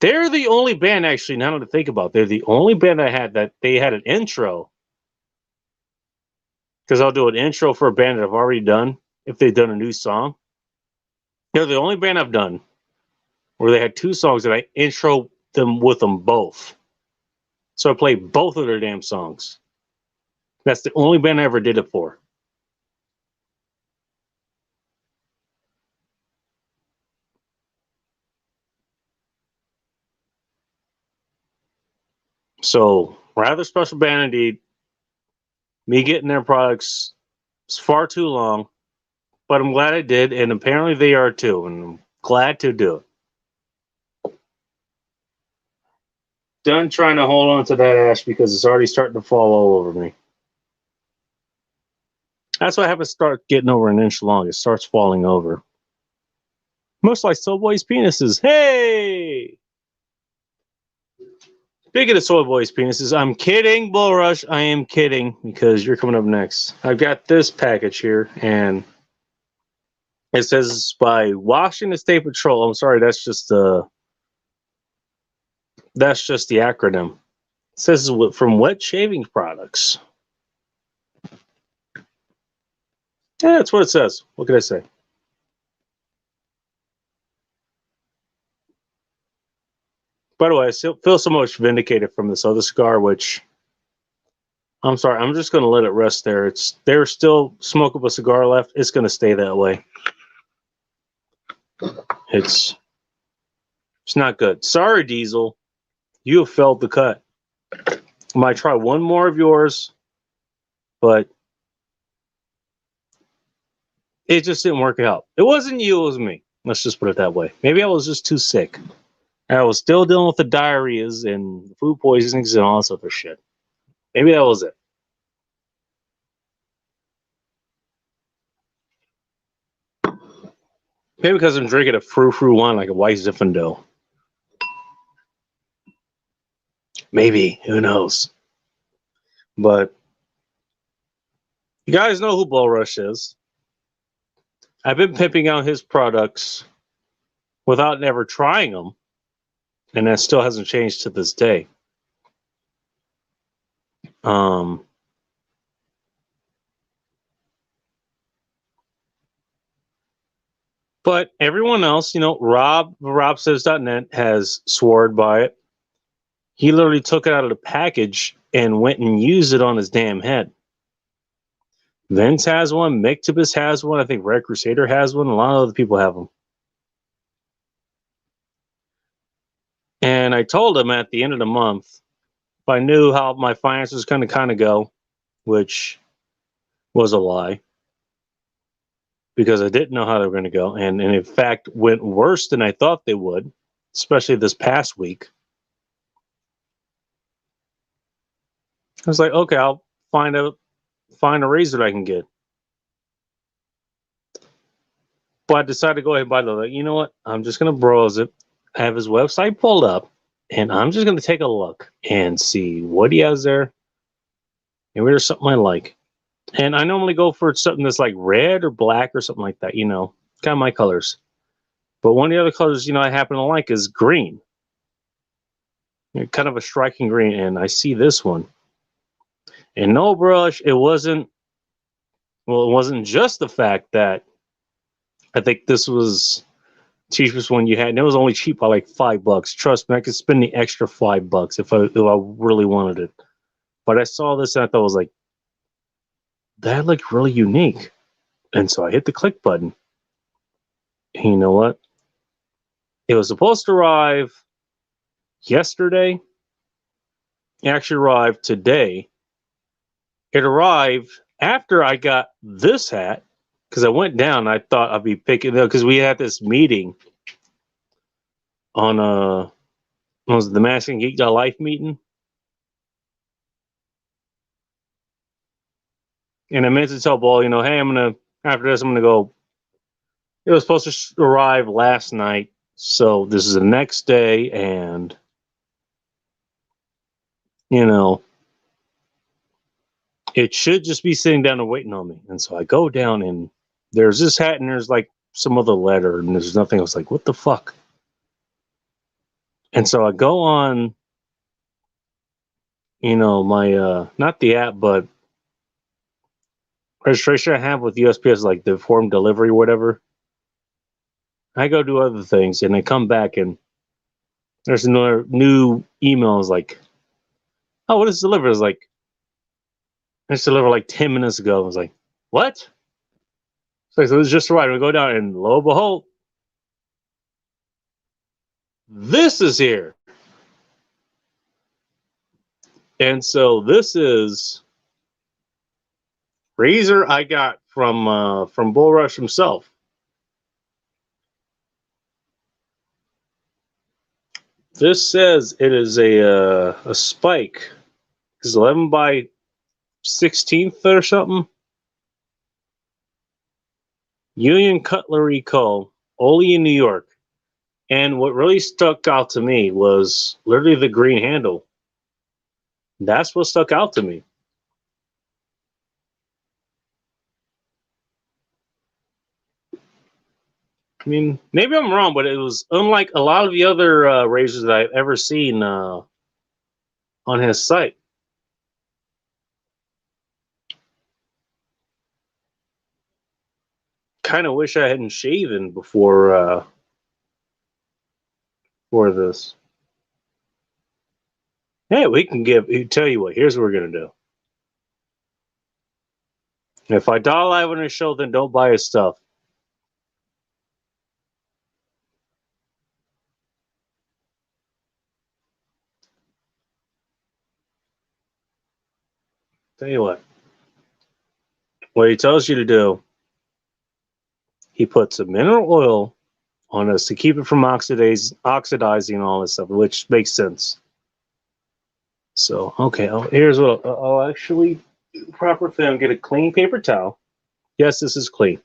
They're the only band, actually, now to think about, they're the only band I had that they had an intro. Because I'll do an intro for a band that I've already done if they've done a new song. They're the only band I've done where they had two songs that I intro them with them both. So I played both of their damn songs. That's the only band I ever did it for. So, rather special band indeed. Me getting their products is far too long, but I'm glad I did, and apparently they are too, and I'm glad to do it. Done trying to hold on to that ash because it's already starting to fall all over me. That's why I have to start getting over an inch long. It starts falling over. Most like Soul Boys' penises. Hey! Speaking of Soul Boys' penises, I'm kidding, Bull Rush. I am kidding because you're coming up next. I've got this package here, and it says by Washington State Patrol. I'm sorry, that's just the acronym. It says from Wet Shaving Products. Yeah, that's what it says. What can I say? By the way, I still feel so much vindicated from this other cigar, which I'm sorry, I'm just going to let it rest there. There's still smokable cigar left. It's going to stay that way. It's not good. Sorry, Diesel. You have failed the cut. I might try one more of yours, but it just didn't work out. It wasn't you, it was me. Let's just put it that way. Maybe I was just too sick. I was still dealing with the diarrheas and food poisonings and all this other shit. Maybe that was it. Maybe because I'm drinking a frou-frou wine like a white Zinfandel. Maybe. Who knows? But you guys know who Bull Rush is. I've been pimping out his products without never trying them. And that still hasn't changed to this day. But everyone else, RobSays.net has sworn by it. He literally took it out of the package and went and used it on his damn head. Vince has one. Mictibus has one. I think Red Crusader has one. A lot of other people have them. And I told him at the end of the month, if I knew how my finances kind of go, which was a lie, because I didn't know how they were going to go, and in fact went worse than I thought they would, especially this past week. I was like, okay, I'll find a raise that I can get. But I decided to go ahead and buy the. You know what? I'm just going to browse it. I have his website pulled up, and I'm just going to take a look and see what he has there. Maybe there's something I like. And I normally go for something that's like red or black or something like that, kind of my colors. But one of the other colors, I happen to like is green. Kind of a striking green, and I see this one. And no brush, it wasn't just the fact that I think this was cheapest one you had, and it was only cheap by like $5. Trust me, I could spend the extra $5 if I really wanted it. But I saw this and I thought it was like, that looked really unique. And so I hit the click button. And you know what? It was supposed to arrive yesterday. It actually arrived today. It arrived after I got this hat, because I went down. I thought I'd be picking it up because we had this meeting on was it the Mask and Geek Life meeting? And I meant to tell Ball, hey, after this, I'm gonna go. It was supposed to arrive last night, so this is the next day, and it should just be sitting down and waiting on me. And so I go down, and there's this hat, and there's like some other letter, and there's nothing. I was like, what the fuck? And so I go on, my not the app, but registration I have with USPS, like the form delivery or whatever. I go do other things, and I come back, and there's another new email. Is like, oh, what is delivered? It's like, it's delivered like 10 minutes ago. I was like, what? So it's just right. We go down, and lo and behold, this is here. And so this is razor I got from Bull Rush himself. This says it is a spike. It's 11 by 16th or something. Union Cutlery Co. Only in New York. And what really stuck out to me was literally the green handle. That's what stuck out to me. I mean, maybe I'm wrong, but it was unlike a lot of the other razors that I've ever seen on his site. Kind of wish I hadn't shaven before for this. Hey, we can tell you what, here's what we're going to do. If I die live on his show, then don't buy his stuff. Tell you what he tells you to do, he puts a mineral oil on us to keep it from oxidizing and all this stuff, which makes sense. So, okay, here's what I'll actually do proper thing. Get a clean paper towel. Yes, this is clean.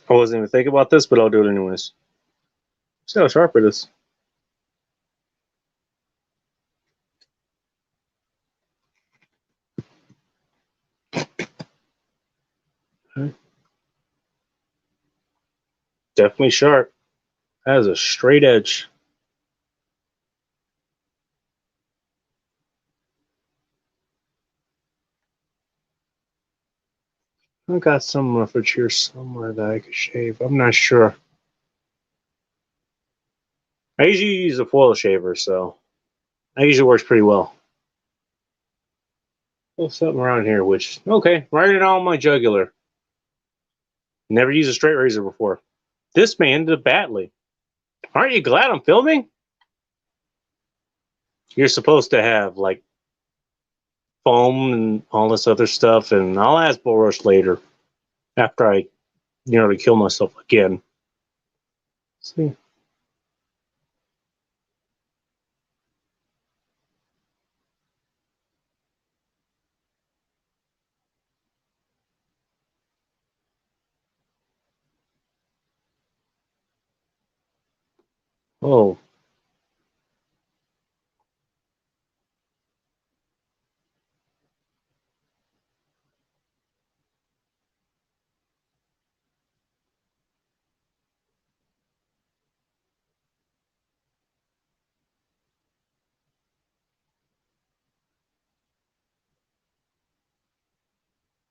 I wasn't even thinking about this, but I'll do it anyways. See how sharp it is. Okay. Definitely sharp. That has a straight edge. I got some rough here somewhere that I could shave. I'm not sure. I usually use a foil shaver, so that usually works pretty well. Oh, something around here, which, okay, right it on my jugular. Never used a straight razor before. This may end up badly. Aren't you glad I'm filming? You're supposed to have, like, foam and all this other stuff, and I'll ask Bull Rush later after I, to kill myself again. Let's see. Oh.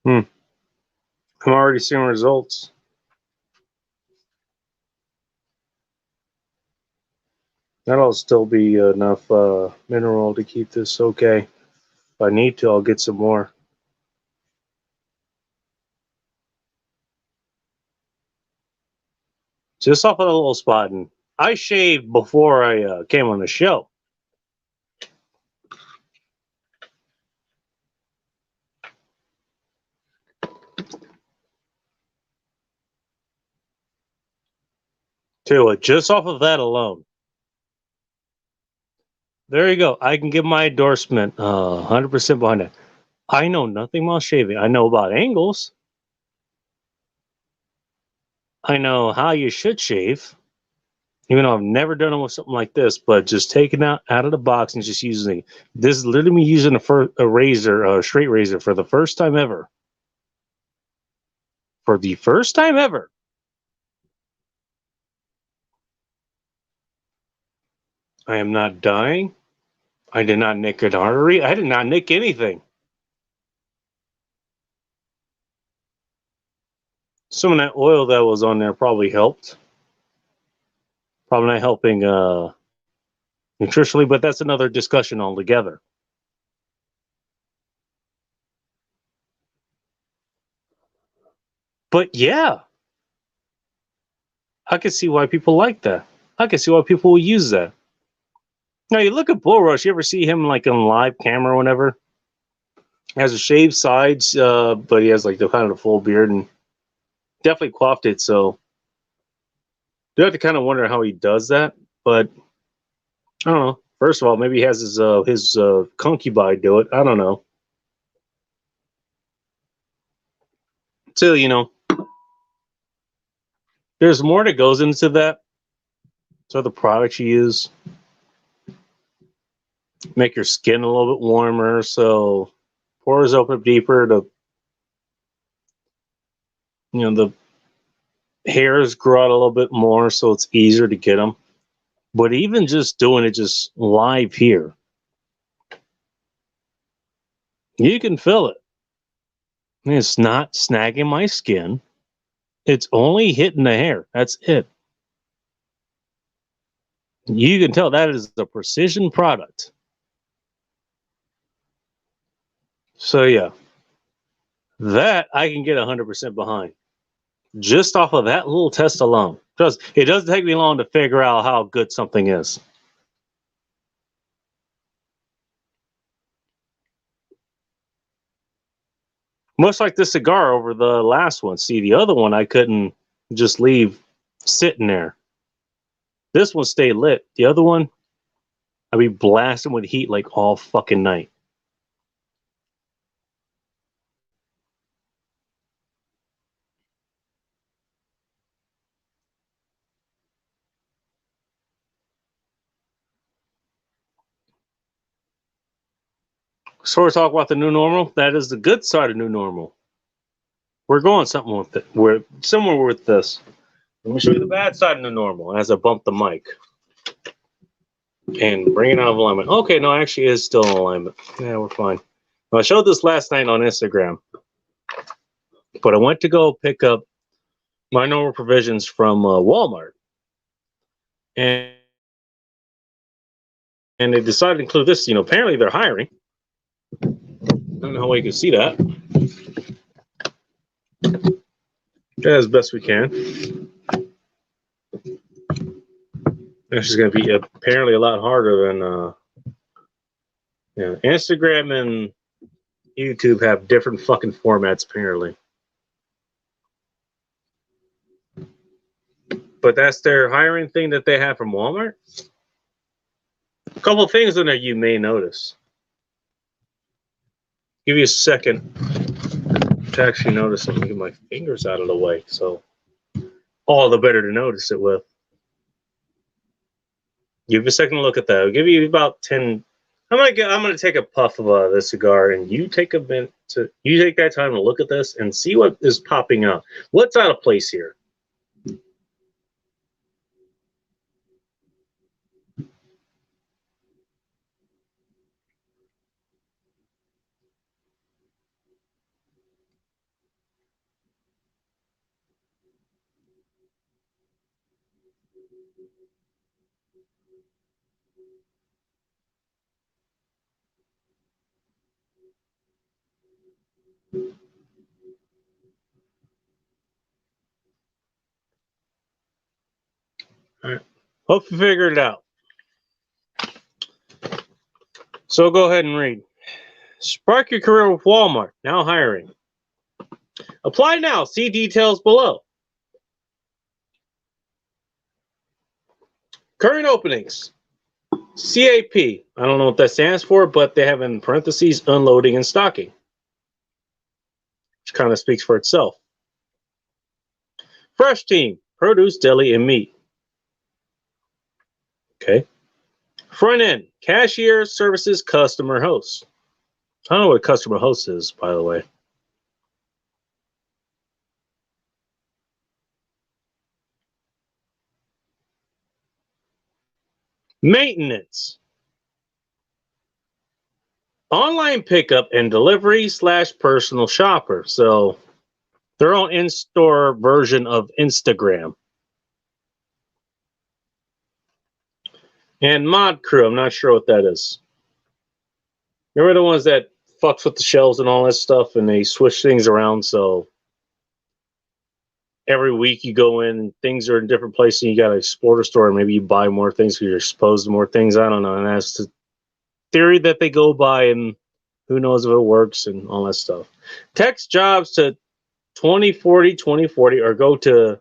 I'm already seeing results. That'll still be enough mineral to keep this okay. If I need to, I'll get some more. Just off of the little spot, and I shaved before I came on the show. Tell you what, just off of that alone, there you go. I can give my endorsement 100% behind it. I know nothing about shaving. I know about angles. I know how you should shave. Even though I've never done it with something like this, but just taking it out of the box and just using it. This is literally me using a razor, a straight razor, for the first time ever. For the first time ever. I am not dying. I did not nick an artery. I did not nick anything. Some of that oil that was on there probably helped. Probably not helping nutritionally, but that's another discussion altogether. But yeah, I can see why people like that. I can see why people will use that. Now you look at Bull Rush. You ever see him like on live camera or whatever? He has a shaved sides, but he has like the kind of the full beard and definitely coiffed it. So you have to kind of wonder how he does that. But I don't know. First of all, maybe he has his concubine do it. I don't know. So there's more that goes into that. So the products you use make your skin a little bit warmer, so pores open up deeper. The hairs grow out a little bit more, so it's easier to get them. But even just doing it just live here, you can feel it. It's not snagging my skin. It's only hitting the hair. That's it. You can tell that is a precision product. So yeah, that I can get 100% behind. Just off of that little test alone. Because it doesn't take me long to figure out how good something is. Much like the cigar over the last one. See, the other one I couldn't just leave sitting there. This one stayed lit. The other one, I'd be blasting with heat like all fucking night. So we're talking about the new normal. That is the good side of new normal. We're going something with it. We're somewhere with this. Let me show you the bad side of new normal as I bump the mic and bring it out of alignment. Okay, no, actually, it is still in alignment. Yeah, we're fine. Well, I showed this last night on Instagram, but I went to go pick up my normal provisions from Walmart, and they decided to include this. Apparently they're hiring. I don't know how you can see that. As best we can. This is going to be apparently a lot harder than Instagram and YouTube have different fucking formats apparently. But that's their hiring thing that they have from Walmart. A couple of things in there you may notice. Give you a second to actually notice. Let me get my fingers out of the way, so all the better to notice it with. Give you a second to look at that. I'll give you about 10. I'm gonna take a puff of this cigar, and you take that time to look at this and see what is popping up. What's out of place here? All right. Hope you figured it out. So go ahead and read. Spark your career with Walmart. Now hiring. Apply now. See details below. Current openings. CAP. I don't know what that stands for, but they have in parentheses unloading and stocking, which kind of speaks for itself. Fresh team. Produce, deli, and meat. Okay. Front end, cashier, services, customer host. I don't know what customer host is, by the way. Maintenance. Online pickup and delivery / personal shopper. So their own in-store version of Instagram. And mod crew, I'm not sure what that is. Remember the ones that fucks with the shelves and all that stuff, and they switch things around, so every week you go in and things are in different places and you got to explore the store and maybe you buy more things because you're exposed to more things. I don't know. And that's the theory that they go by, and who knows if it works and all that stuff. Text jobs to 2040 or go to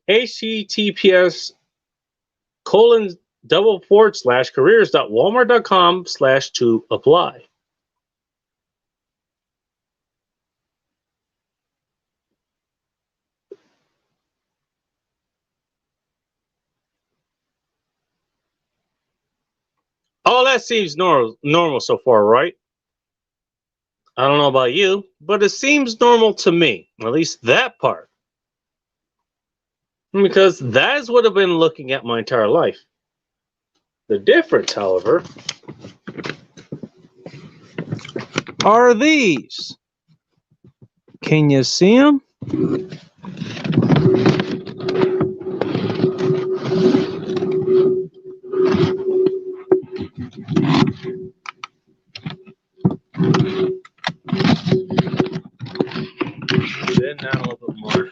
https://careers.walmart.com/ to apply. All that seems normal so far, right? I don't know about you, but it seems normal to me. At least that part. Because that is what I've been looking at my entire life. The difference, however, are these. Can you see them? Then down a little bit more.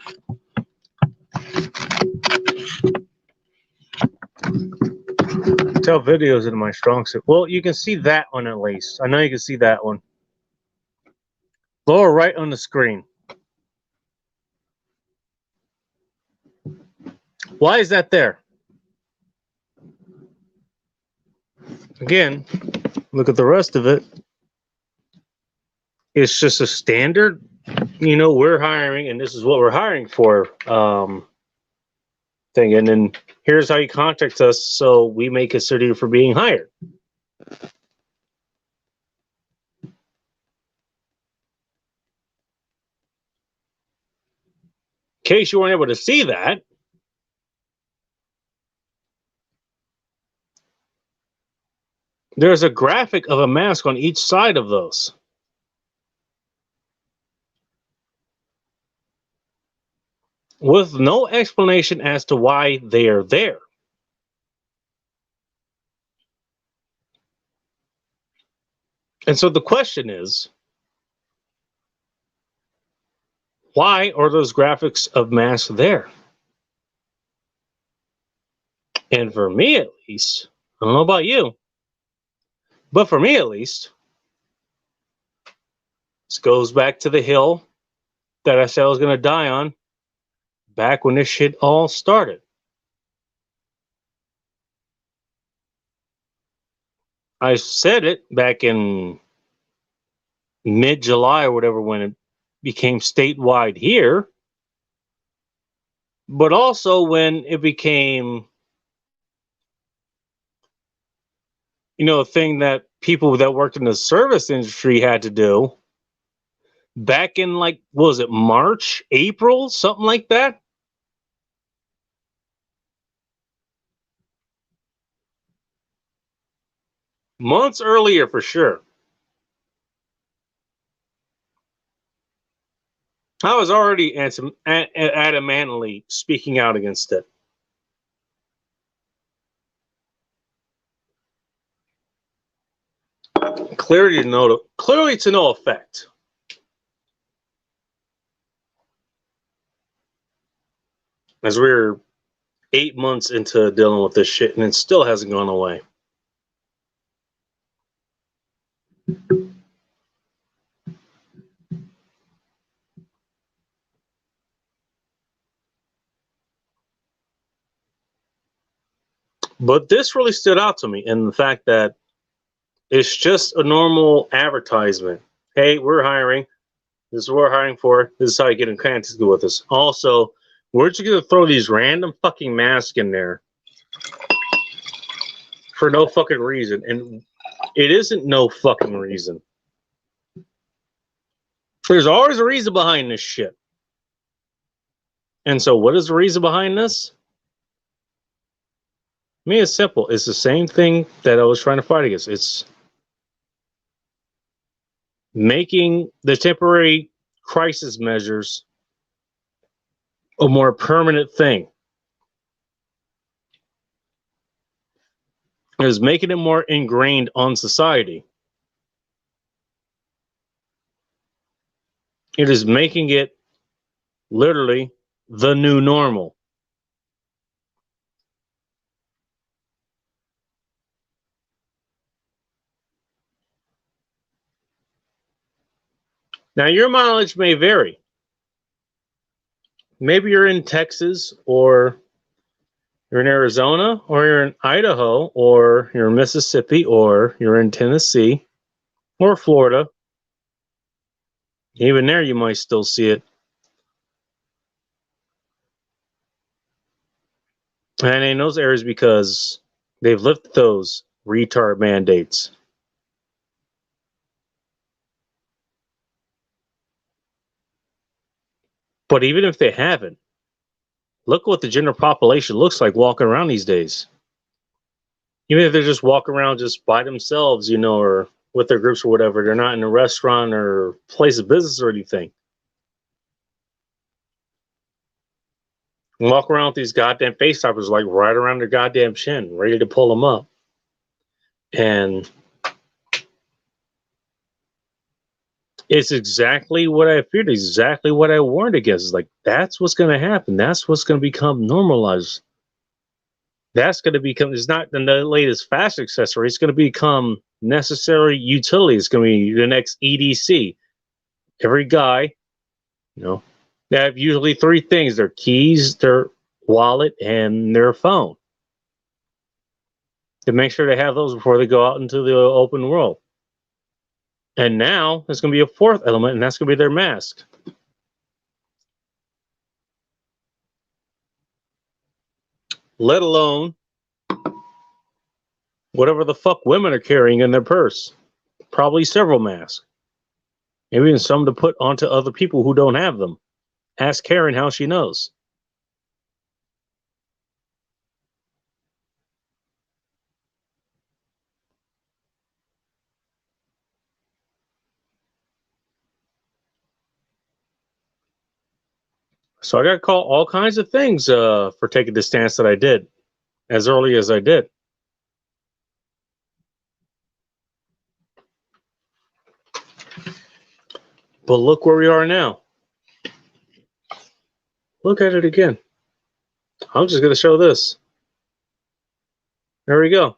Tell videos in my strong suit. Well, you can see that one at least. I know you can see that one. Lower right on the screen. Why is that there? Again, look at the rest of it. It's just a standard, we're hiring and this is what we're hiring for thing. And then here's how you contact us so we may consider you for being hired. In case you weren't able to see that, there's a graphic of a mask on each side of those. With no explanation as to why they are there. And so the question is, why are those graphics of masks there? And for me at least, I don't know about you, but for me at least, this goes back to the hill that I said I was going to die on back when this shit all started. I said it back in mid-July or whatever when it became statewide here, but also when it became, a thing that people that worked in the service industry had to do back in what was it, March, April, something like that? Months earlier for sure. I was already adamantly speaking out against it. Clearly to no effect. As we're 8 months into dealing with this shit and it still hasn't gone away. But this really stood out to me in the fact that it's just a normal advertisement. Hey, we're hiring. This is what we're hiring for. This is how you get in contact with us. Also, we're just going to throw these random fucking masks in there for no fucking reason. And it isn't no fucking reason. There's always a reason behind this shit. And so what is the reason behind this? I mean, it's simple. It's the same thing that I was trying to fight against. It's making the temporary crisis measures a more permanent thing. It is making it more ingrained on society. It is making it literally the new normal. Now, your mileage may vary. Maybe you're in Texas, or you're in Arizona, or you're in Idaho, or you're in Mississippi, or you're in Tennessee, or Florida. Even there, you might still see it. And in those areas, because they've lifted those retard mandates. But even if they haven't, look what the general population looks like walking around these days. Even if they're just walking around just by themselves, you know, or with their groups or whatever, they're not in a restaurant or place of business or anything. Walk around with these goddamn face toppers like right around their goddamn chin, ready to pull them up. And it's exactly what I feared, exactly what I warned against. It's like, that's what's going to happen. That's what's going to become normalized. That's going to become, it's not the latest fast accessory. It's going to become necessary utility. It's going to be the next EDC. Every guy, you know, they have usually three things: their keys, their wallet, and their phone. To make sure they have those before they go out into the open world. And now there's going to be a fourth element, and that's going to be their mask. Let alone whatever the fuck women are carrying in their purse. Probably several masks. Maybe even some to put onto other people who don't have them. Ask Karen how she knows. So I got called all kinds of things for taking the stance that I did as early as I did. But look where we are now. Look at it again. I'm just going to show this. There we go.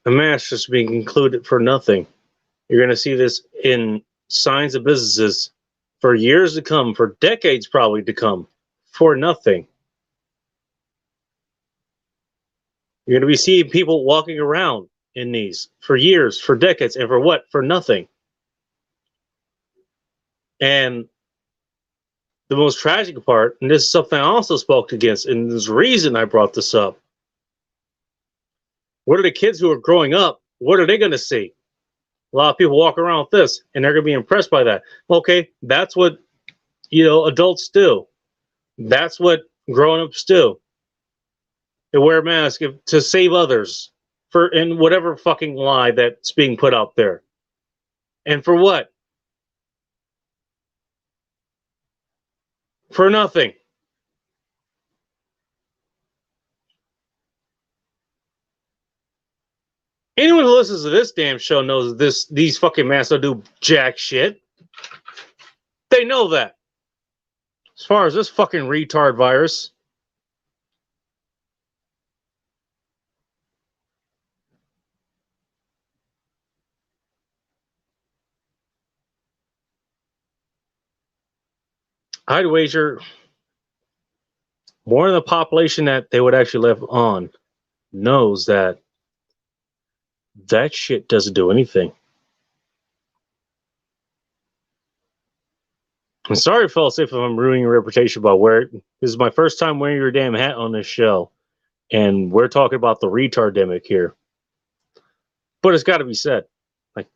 A mask just being included for nothing. You're going to see this in signs of businesses for years to come, for decades probably to come, for nothing. You're going to be seeing people walking around in these for years, for decades, and for what? For nothing. And the most tragic part, and this is something I also spoke against, and there's a reason I brought this up. What are the kids who are growing up, what are they going to see? A lot of people walk around with this, and they're going to be impressed by that. Okay, that's what, you know, adults do. That's what grown-ups do. They wear a mask to save others for in whatever fucking lie that's being put out there. And for what? For nothing. Anyone who listens to this damn show knows these fucking masks don't do jack shit. They know that. As far as this fucking retard virus. I'd wager more of the population that they would actually live on knows that that shit doesn't do anything. I'm sorry, Failsafe, if I'm ruining your reputation by wearing. This is my first time wearing your damn hat on this show. And we're talking about the retardemic here. But it's got to be said. Like,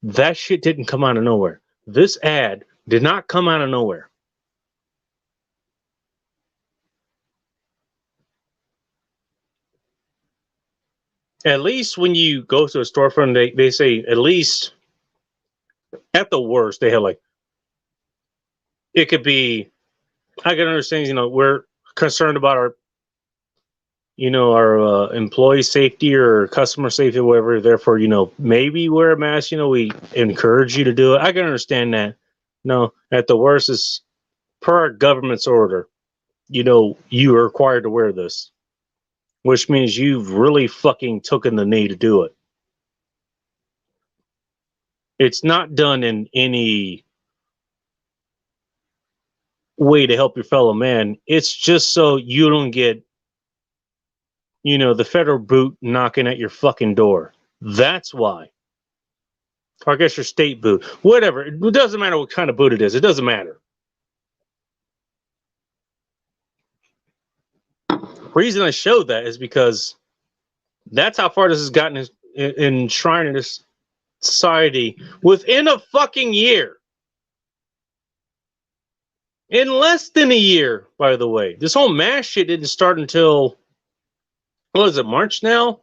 that shit didn't come out of nowhere. This ad did not come out of nowhere. At least when you go to a storefront, they say, at least at the worst, they have like, it could be, I can understand, we're concerned about our, our employee safety or customer safety or whatever. Therefore, maybe wear a mask, we encourage you to do it. I can understand that. No, at the worst, is per our government's order, you are required to wear this, which means you've really fucking taken the knee to do it. It's not done in any way to help your fellow man. It's just so you don't get, the federal boot knocking at your fucking door. That's why. Or I guess your state boot. Whatever. It doesn't matter what kind of boot it is. It doesn't matter. Reason I showed that is because that's how far this has gotten enshrined in this society within a fucking year. In less than a year, by the way. This whole mask shit didn't start until, what is it, March now?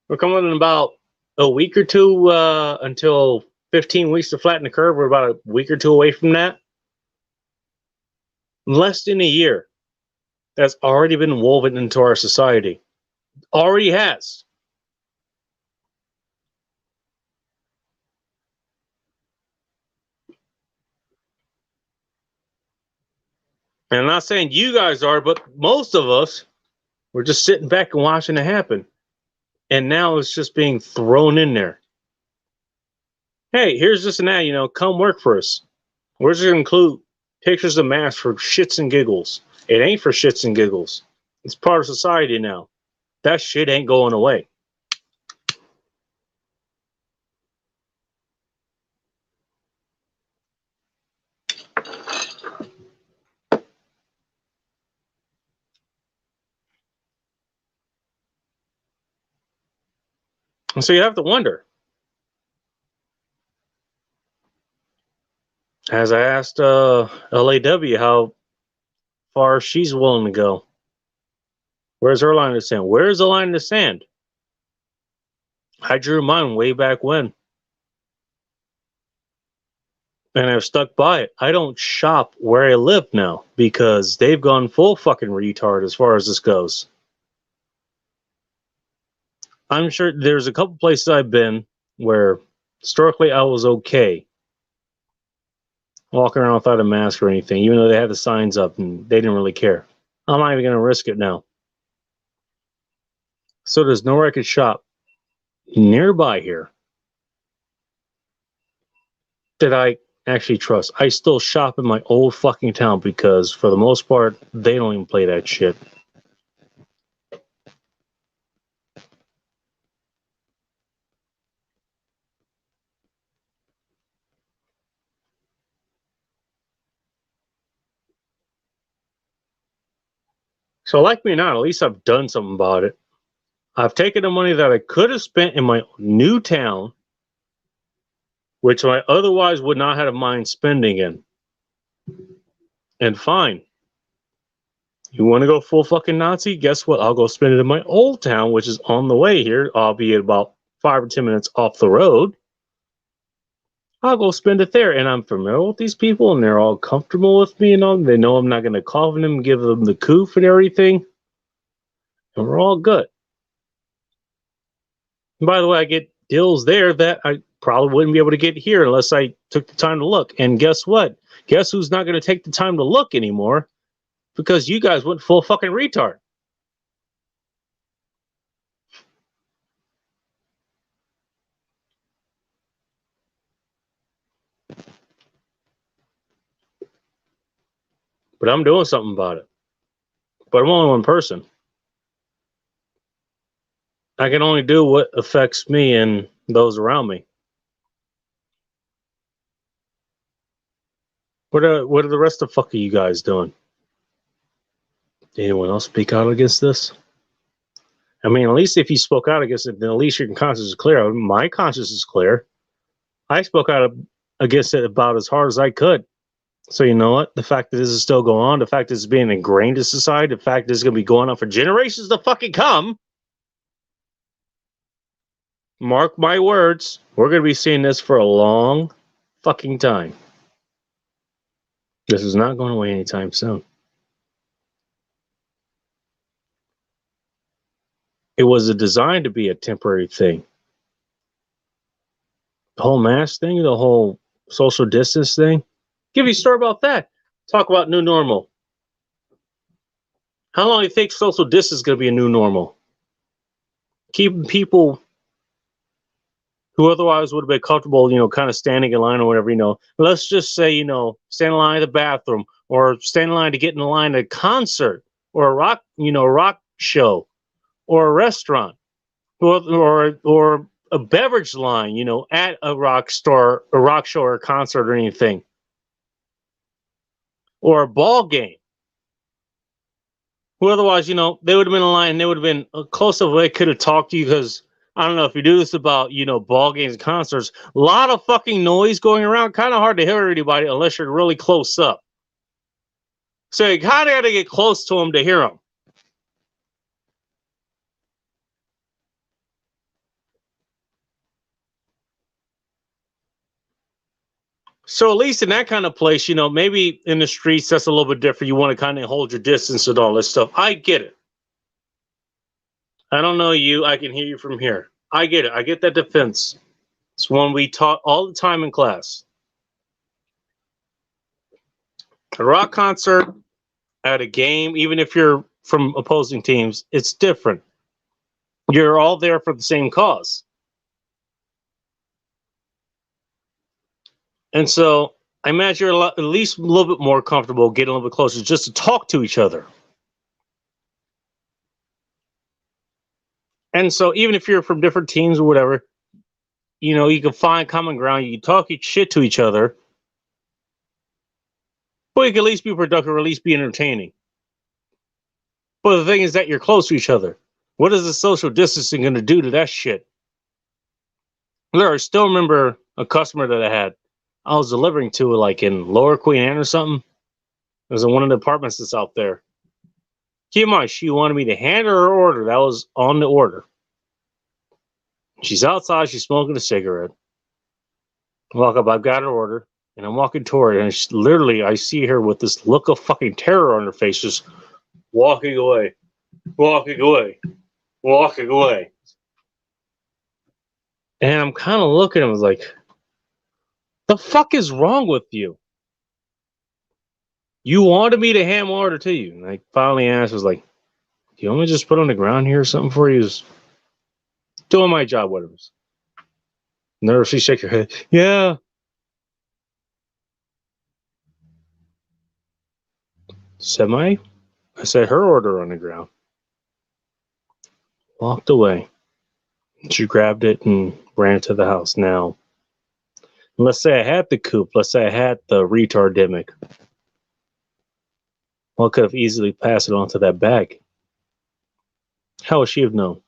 We're coming in about a week or two until 15 weeks to flatten the curve. We're about a week or two away from that. Less than a year. That's already been woven into our society. Already has. And I'm not saying you guys are, but most of us were just sitting back and watching it happen. And now it's just being thrown in there. Hey, here's just an ad, come work for us. We're just going to include pictures of masks for shits and giggles. It ain't for shits and giggles. It's part of society now. That shit ain't going away. And so you have to wonder. As I asked LAW how far she's willing to go. Where's her line in the sand? Where's the line in the sand? I drew mine way back when. And I've stuck by it. I don't shop where I live now because they've gone full fucking retard as far as this goes. I'm sure there's a couple places I've been where historically I was okay walking around without a mask or anything, even though they had the signs up and they didn't really care. I'm not even going to risk it now. So there's nowhere I could shop nearby here that I actually trust. I still shop in my old fucking town because for the most part, they don't even play that shit. So like me or not, at least I've done something about it. I've taken the money that I could have spent in my new town, which I otherwise would not have mind spending in. And fine. You want to go full fucking Nazi? Guess what? I'll go spend it in my old town, which is on the way here, albeit about 5 or 10 minutes off the road. I'll go spend it there. And I'm familiar with these people, and they're all comfortable with me and all. They know I'm not going to call them and give them the coof and everything. And we're all good. And by the way, I get deals there that I probably wouldn't be able to get here unless I took the time to look. And guess what? Guess who's not going to take the time to look anymore? Because you guys went full fucking retard. But I'm doing something about it. But I'm only one person. I can only do what affects me and those around me. What are the rest of the fuck are you guys doing? Anyone else speak out against this? I mean, at least if you spoke out against it, then at least your conscience is clear. My conscience is clear. I spoke out against it about as hard as I could. So you know what? The fact that this is still going on, the fact that it's being ingrained in society, the fact that it's going to be going on for generations to fucking come. Mark my words, we're going to be seeing this for a long fucking time. This is not going away anytime soon. It was designed to be a temporary thing. The whole mask thing, the whole social distance thing. Give you a story about that. Talk about new normal. How long do you think social distance is going to be a new normal? Keeping people who otherwise would have been comfortable, kind of standing in line or whatever, let's just say, stand in line at the bathroom or stand in line to get in the line at a concert or a rock show or a restaurant or a beverage line, at a rock store, a rock show or a concert or anything. Or a ball game. Who otherwise, they would have been in line and they would have been close enough they could have talked to you because I don't know if you do this about, ball games and concerts. A lot of fucking noise going around. Kind of hard to hear anybody unless you're really close up. So you kind of got to get close to them to hear them. So at least in that kind of place, maybe in the streets, that's a little bit different. You want to kind of hold your distance and all this stuff. I get it. I don't know you. I can hear you from here. I get it. I get that defense. It's one we taught all the time in class. A rock concert, at a game, even if you're from opposing teams, it's different. You're all there for the same cause. And so I imagine you're at least a little bit more comfortable getting a little bit closer just to talk to each other. And so even if you're from different teams or whatever, you can find common ground. You can talk shit to each other. But you can at least be productive or at least be entertaining. But the thing is that you're close to each other. What is the social distancing going to do to that shit? I still remember a customer that I was delivering to, like in Lower Queen Anne or something. It was in one of the apartments that's out there. Keep in mind, she wanted me to hand her order. That was on the order. She's outside. She's smoking a cigarette. I walk up. I've got her order. And I'm walking toward her. And literally, I see her with this look of fucking terror on her face, just walking away. Walking away. Walking away. And I'm kind of looking at him like, the fuck is wrong with you? You wanted me to hand order to you. And I finally asked, was like, do you want me to just put on the ground here or something for you? Just doing my job, whatever. Nervous, she shake her head. Yeah. I set her order on the ground. Walked away. She grabbed it and ran to the house. Now, let's say I had the coupe. Let's say I had the retardemic. Well, I could have easily passed it on to that bag. How would she have known?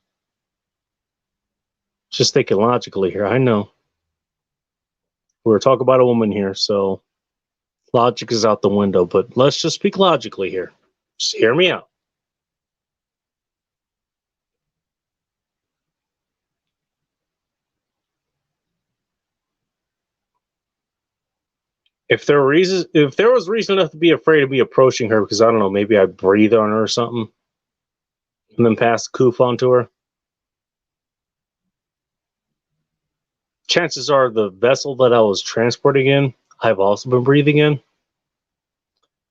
Just thinking logically here. I know. We're talking about a woman here, so logic is out the window. But let's just speak logically here. Just hear me out. If there was reason enough to be afraid of me approaching her because I don't know, maybe I breathe on her or something, and then pass the coupe on to her, chances are the vessel that I was transporting in, I've also been breathing in,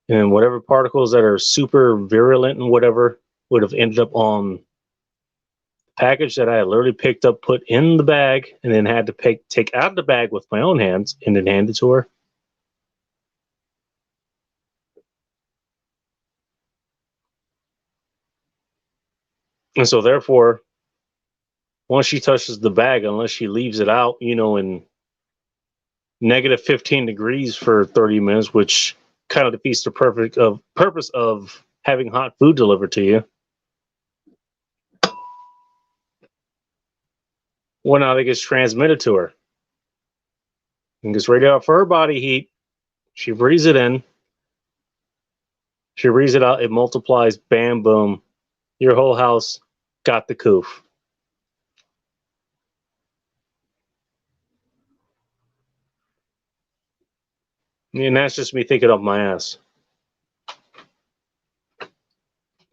and whatever particles that are super virulent and whatever would have ended up on the package that I had literally picked up, put in the bag, and then had to take out of the bag with my own hands and then hand it to her. And so therefore, once she touches the bag, unless she leaves it out, in negative 15 degrees for 30 minutes, which kind of defeats the purpose of having hot food delivered to you. Well, now it gets transmitted to her. And gets radio out for her body heat. She breathes it in. She breathes it out. It multiplies. Bam, boom. Your whole house got the coof. And that's just me thinking up my ass.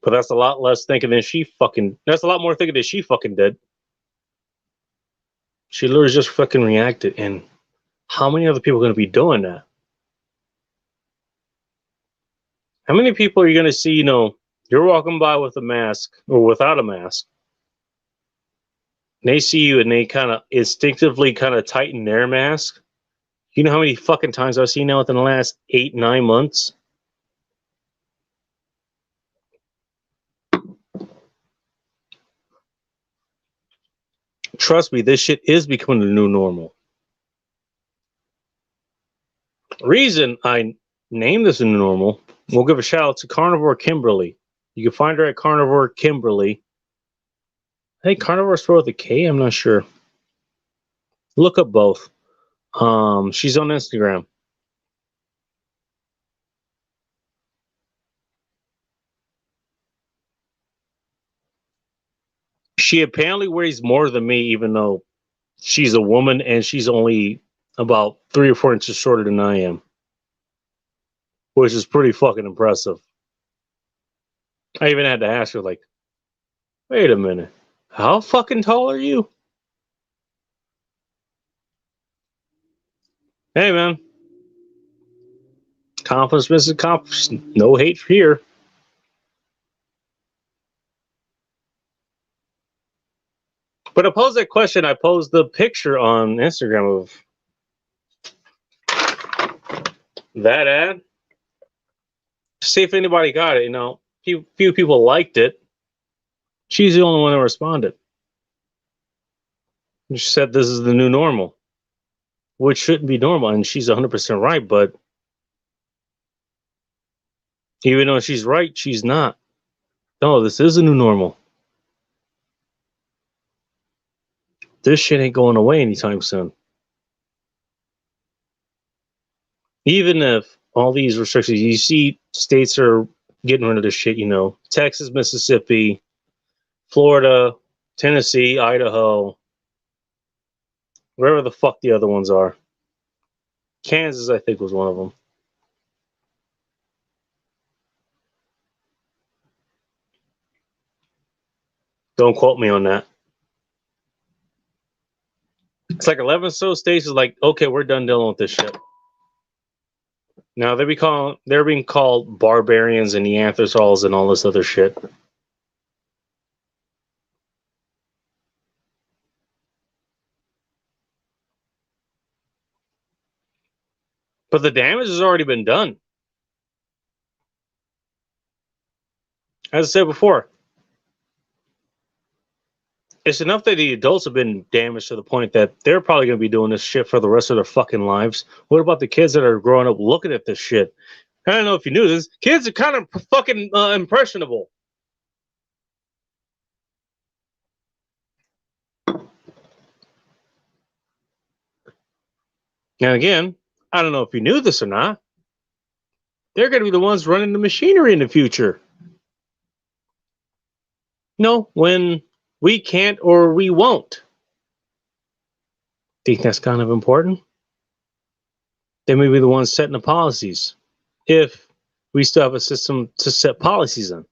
But that's a lot less thinking than she fucking. That's a lot more thinking than she fucking did. She literally just fucking reacted. And how many other people are going to be doing that? How many people are you going to see, you're walking by with a mask or without a mask? And they see you and they kind of instinctively kind of tighten their mask. You know how many fucking times I've seen that within the last 8-9 months? Trust me, this shit is becoming the new normal. Reason I named this a new normal, we'll give a shout out to Carnivore Kimberly. You can find her at Carnivore Kimberly. I think Carnivore spelled with a K, I'm not sure. Look up both. She's on Instagram. She apparently weighs more than me, even though she's a woman and she's only about 3 or 4 inches shorter than I am, which is pretty fucking impressive. I even had to ask her, like, wait a minute, how fucking tall are you? Hey, man. Accomplishments accomplished. No hate here. But I posed that question. I posed the picture on Instagram of that ad. See if anybody got it. Few people liked it. She's the only one that responded. She said this is the new normal, which shouldn't be normal. And she's 100% right. But even though she's right, she's not. No, this is a new normal. This shit ain't going away anytime soon. Even if all these restrictions, you see states are getting rid of this shit, Texas, Mississippi, Florida, Tennessee, Idaho, wherever the fuck the other ones are. Kansas, I think, was one of them. Don't quote me on that. It's like 11 so states is like, okay, we're done dealing with this shit. Now they're being called barbarians and Neanderthals and all this other shit. But the damage has already been done. As I said before, it's enough that the adults have been damaged to the point that they're probably going to be doing this shit for the rest of their fucking lives. What about the kids that are growing up looking at this shit? I don't know if you knew this. Kids are kind of fucking impressionable. And again, I don't know if you knew this or not. They're going to be the ones running the machinery in the future. No, when we can't or we won't. Think that's kind of important? They may be the ones setting the policies if we still have a system to set policies in.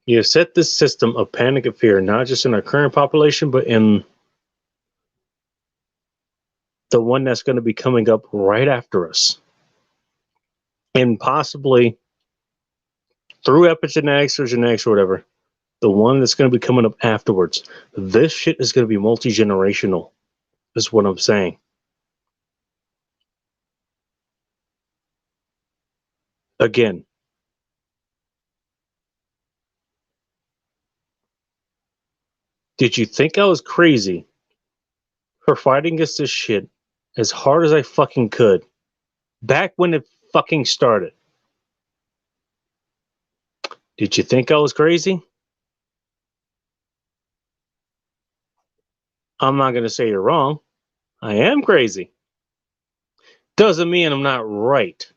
You have set this system of panic and fear, not just in our current population, but in the one that's going to be coming up right after us. And possibly through epigenetics or genetics or whatever, the one that's going to be coming up afterwards. This shit is going to be multi-generational, is what I'm saying. Again, did you think I was crazy for fighting against this shit as hard as I fucking could back when it fucking started. Did you think I was crazy? I'm not going to say you're wrong. I am crazy. Doesn't mean I'm not right.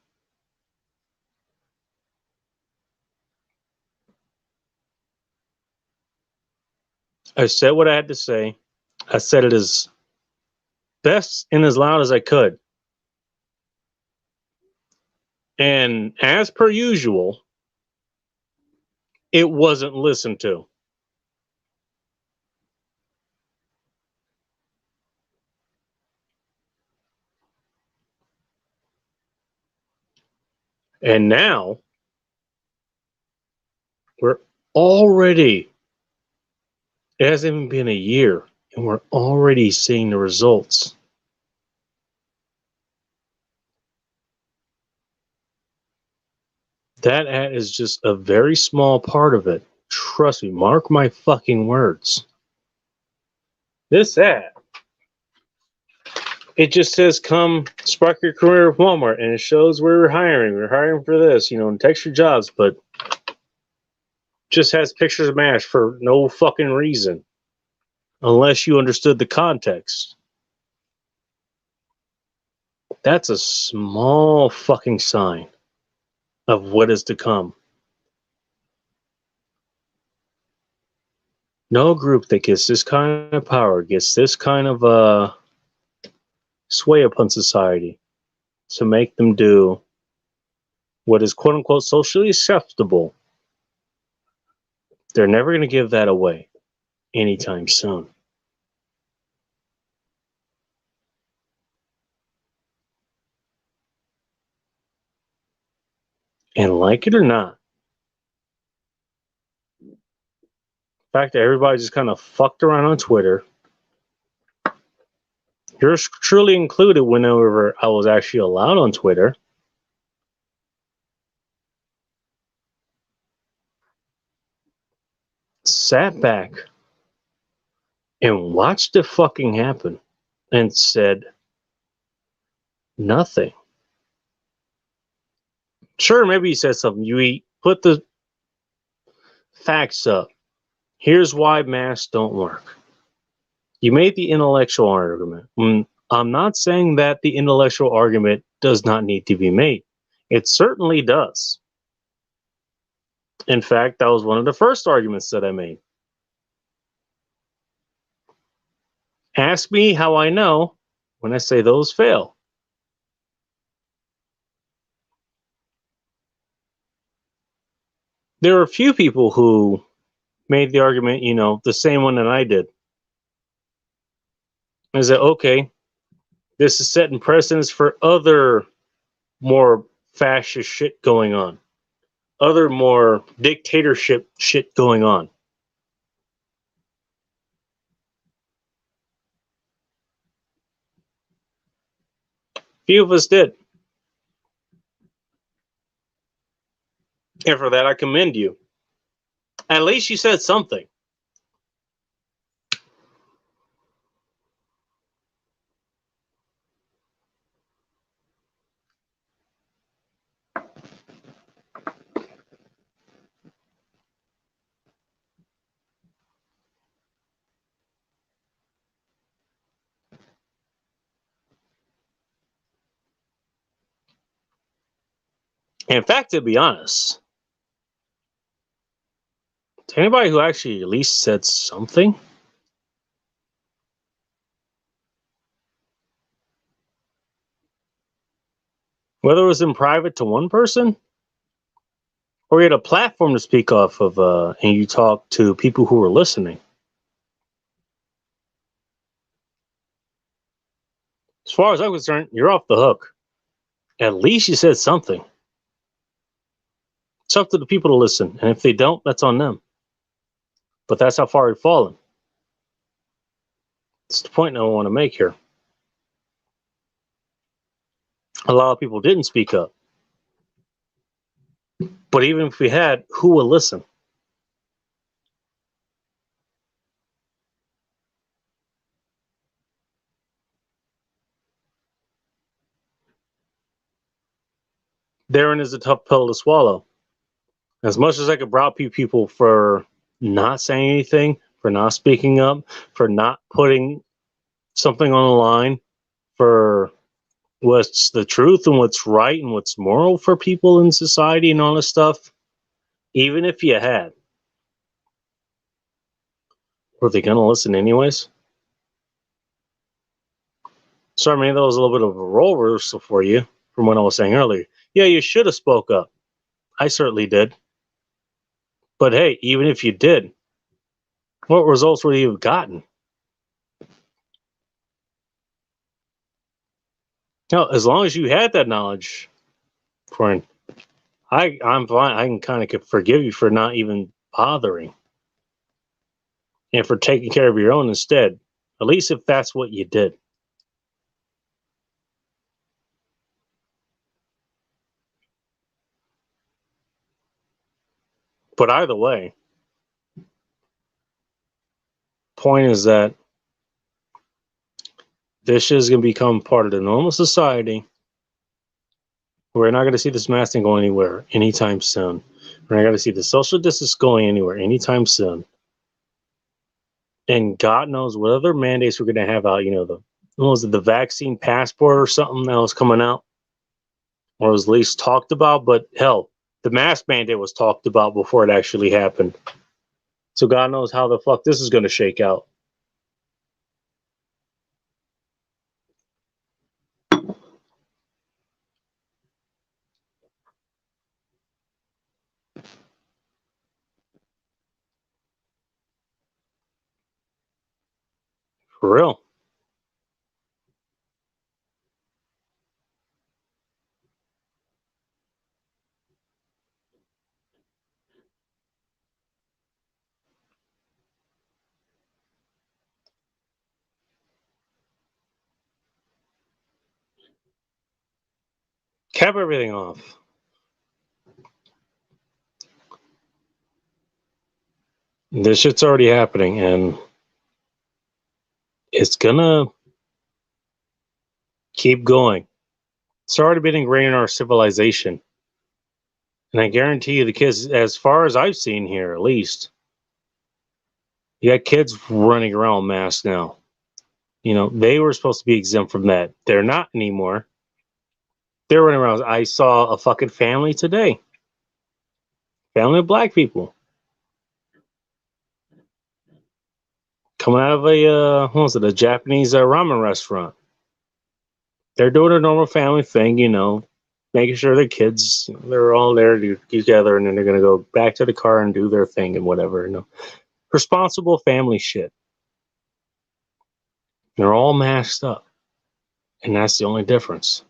I said what I had to say. I said it as best and as loud as I could. And as per usual, it wasn't listened to. And now we're already, it hasn't even been a year, and we're already seeing the results. That ad is just a very small part of it. Trust me, mark my fucking words. This ad, it just says, come spark your career at Walmart, and it shows where we're hiring. We're hiring for this, and text your jobs, but just has pictures of MASH for no fucking reason. Unless you understood the context. That's a small fucking sign of what is to come. No group that gets this kind of power, gets this kind of sway upon society to make them do what is quote unquote socially acceptable. They're never going to give that away anytime soon. And like it or not, the fact that everybody just kind of fucked around on Twitter, yours truly included whenever I was actually allowed on Twitter, sat back and watched it fucking happen and said nothing. Sure, maybe he said something. You put the facts up. Here's why masks don't work. You made the intellectual argument. I'm not saying that the intellectual argument does not need to be made. It certainly does. In fact, that was one of the first arguments that I made. Ask me how I know when I say those fail. There are a few people who made the argument, the same one that I did. I said, okay, this is setting precedents for other more fascist shit going on, other more dictatorship shit going on. Few of us did. And for that, I commend you. At least you said something. In fact, to be honest, to anybody who actually at least said something, whether it was in private to one person or you had a platform to speak off of and you talked to people who were listening, as far as I'm concerned, you're off the hook. At least you said something. It's up to the people to listen. And if they don't, that's on them. But that's how far you've fallen. It's the point I want to make here. A lot of people didn't speak up. But even if we had, who will listen? therein is a tough pill to swallow. As much as I could browbeat people for not saying anything, for not speaking up, for not putting something on the line, for what's the truth and what's right and what's moral for people in society and all this stuff, even if you had, were they going to listen anyways? So, I mean, that was a little bit of a role reversal for you from what I was saying earlier. Yeah, you should have spoke up. I certainly did. But hey, even if you did, what results would you have gotten? No, as long as you had that knowledge, friend, I'm fine. I can kind of forgive you for not even bothering and for taking care of your own instead. At least if that's what you did. But either way, point is that this is going to become part of the normal society. We're not going to see this masking going anywhere anytime soon. We're not going to see the social distance going anywhere anytime soon. And God knows what other mandates we're going to have out. You know, what was it, the vaccine passport or something that was coming out, or was at least talked about? But hell, the mask mandate was talked about before it actually happened. So God knows how the fuck this is going to shake out. For real. Cap everything off. This shit's already happening, and it's gonna keep going. It's already been ingrained in our civilization. And I guarantee you, the kids, as far as I've seen here, at least, you got kids running around with masks now. You know, they were supposed to be exempt from that. They're not anymore. They're running around. I saw a fucking family today. Family of black people coming out of what was it, a Japanese ramen restaurant. They're doing a normal family thing, you know, making sure their kids, they're all there together, and then they're going to go back to the car and do their thing and whatever, you know. Responsible family shit. They're all masked up. And that's the only difference.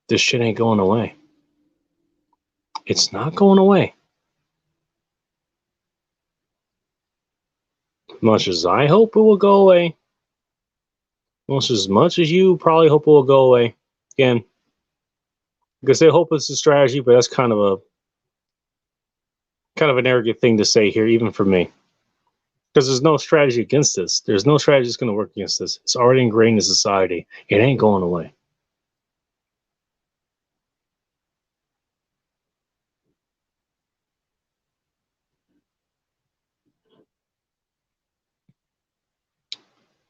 This shit ain't going away. It's not going away. Much as I hope it will go away, much as you probably hope it will go away. Again, because they hope it's a strategy, but that's kind of an arrogant thing to say here, even for me. Because there's no strategy against this. There's no strategy that's going to work against this. It's already ingrained in society. It ain't going away.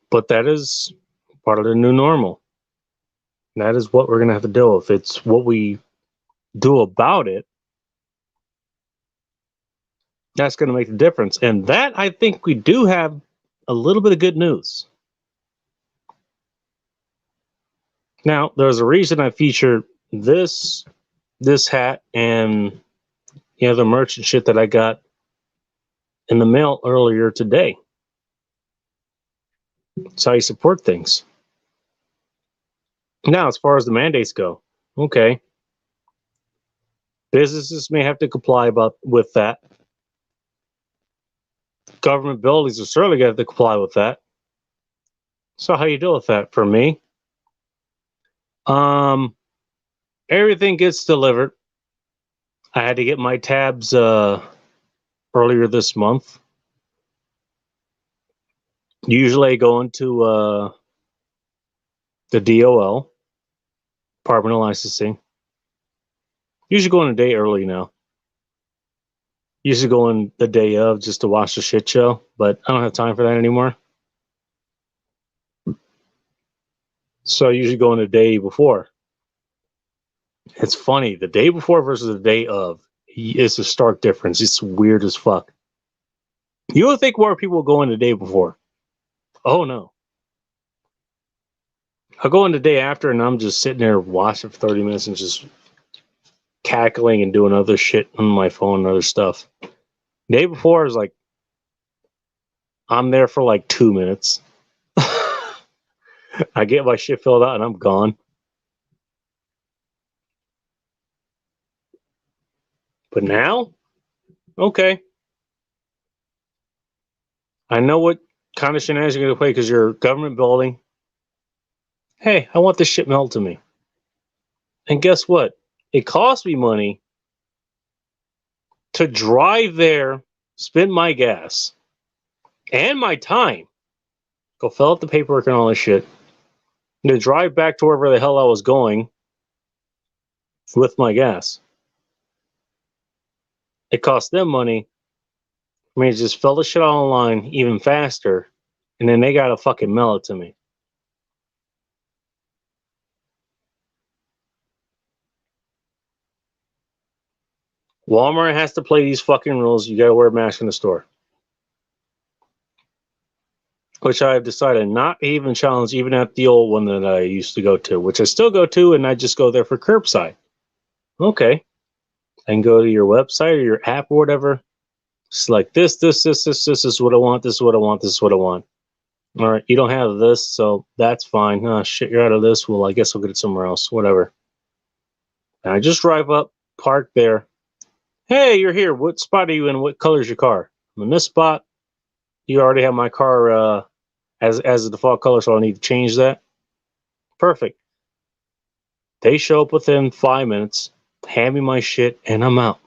But that is part of the new normal. That is what we're going to have to deal with. It's what we do about it that's going to make the difference. And that, I think, we do have a little bit of good news. Now, there's a reason I featured this hat and the merchant shit that I got in the mail earlier today. It's how you support things. Now, as far as the mandates go, okay, businesses may have to comply with that. Government buildings are certainly going to have to comply with that. So how you deal with that? For me, everything gets delivered. I had to get my tabs earlier this month. Usually I go into the DOL, Department of Licensing. Usually going a day early now. Usually going the day of just to watch the shit show, but I don't have time for that anymore. So I usually go in the day before. It's funny, the day before versus the day of is a stark difference. It's weird as fuck. You would think more people go in the day before. Oh no. I'll go in the day after and I'm just sitting there watching for 30 minutes and just cackling and doing other shit on my phone and other stuff. The day before is like, I'm there for like 2 minutes. I get my shit filled out and I'm gone. But now, okay. I know what kind of shenanigans you're going to play because you're a government building. Hey, I want this shit mailed to me. And guess what? It costs me money to drive there, spend my gas and my time, go fill out the paperwork and all this shit, and to drive back to wherever the hell I was going with my gas. It costs them money for me to just fill the shit out online even faster, and then they gotta fucking mail it to me. Walmart has to play these fucking rules. You gotta wear a mask in the store. Which I have decided not to even challenge, even at the old one that I used to go to, which I still go to, and I just go there for curbside. Okay. And go to your website or your app or whatever. It's like this is what I want, this is what I want, this is what I want. All right, you don't have this, so that's fine. Oh, shit, you're out of this. Well, I guess I'll get it somewhere else, whatever. And I just drive up, park there. Hey, you're here. What spot are you in? What color's your car? I'm in this spot. You already have my car as a default color, so I need to change that. Perfect. They show up within 5 minutes, hand me my shit, and I'm out.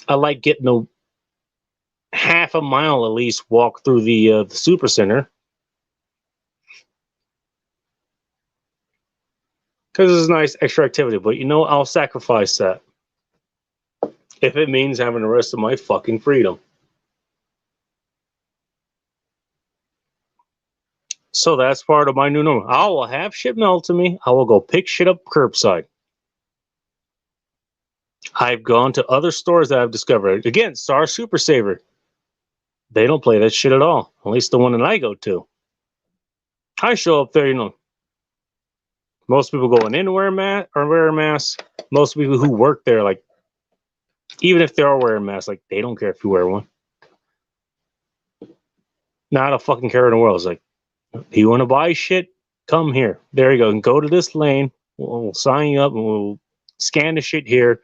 I like getting a half a mile at least walk through the super center because it's a nice extra activity. But you know, I'll sacrifice that if it means having the rest of my fucking freedom. So that's part of my new normal. I will have shit mailed to me. I will go pick shit up curbside. I've gone to other stores that I've discovered. Again, Star Super Saver. They don't play that shit at all. At least the one that I go to. I show up there, you know. Most people going in to wear a mask. Most people who work there, like, even if they are wearing masks, like, they don't care if you wear one. Not a fucking care in the world. It's like, do you want to buy shit? Come here. There you go. And go to this lane. We'll sign you up and we'll scan the shit here.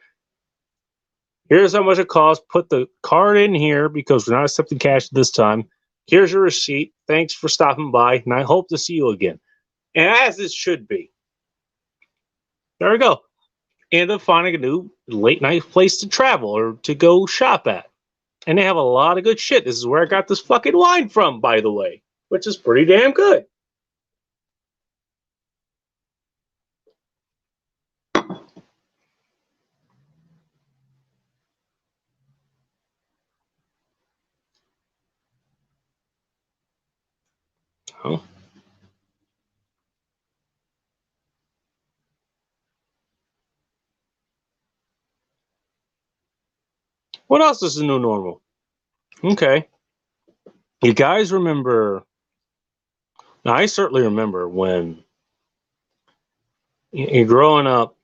Here's how much it costs. Put the card in here because we're not accepting cash this time. Here's your receipt. Thanks for stopping by, and I hope to see you again. And as it should be. There we go. And then finding a new late night place to travel or to go shop at. And they have a lot of good shit. This is where I got this fucking wine from, by the way, which is pretty damn good. Oh. What else is the new normal? Okay. You guys remember? Now, I certainly remember when you're growing up,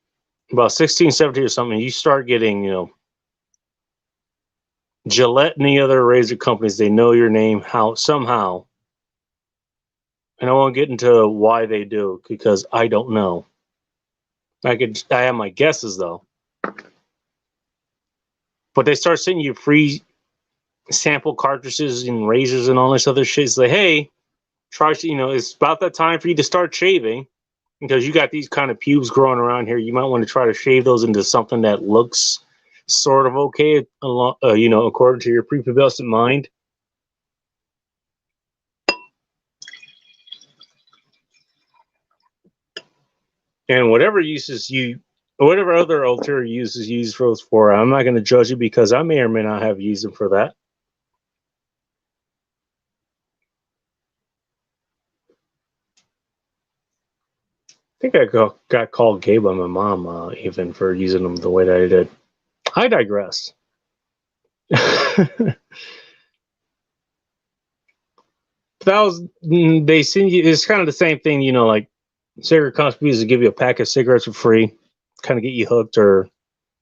about 16, 17 or something, you start getting, you know, Gillette and the other razor companies, they know your name how somehow. And I won't get into why they do because I don't know. I have my guesses though. But they start sending you free sample cartridges and razors and all this other shit. It's like, hey, try, you know, it's about that time for you to start shaving because you got these kind of pubes growing around here. You might want to try to shave those into something that looks sort of okay, you know, according to your prepubescent mind. And whatever uses you, whatever other ulterior uses you use those for, I'm not going to judge you because I may or may not have used them for that. I think I got called gay by my mom, even for using them the way that I did. I digress. That was they send you. It's kind of the same thing, you know, like cigarette companies give you a pack of cigarettes for free, kind of get you hooked, or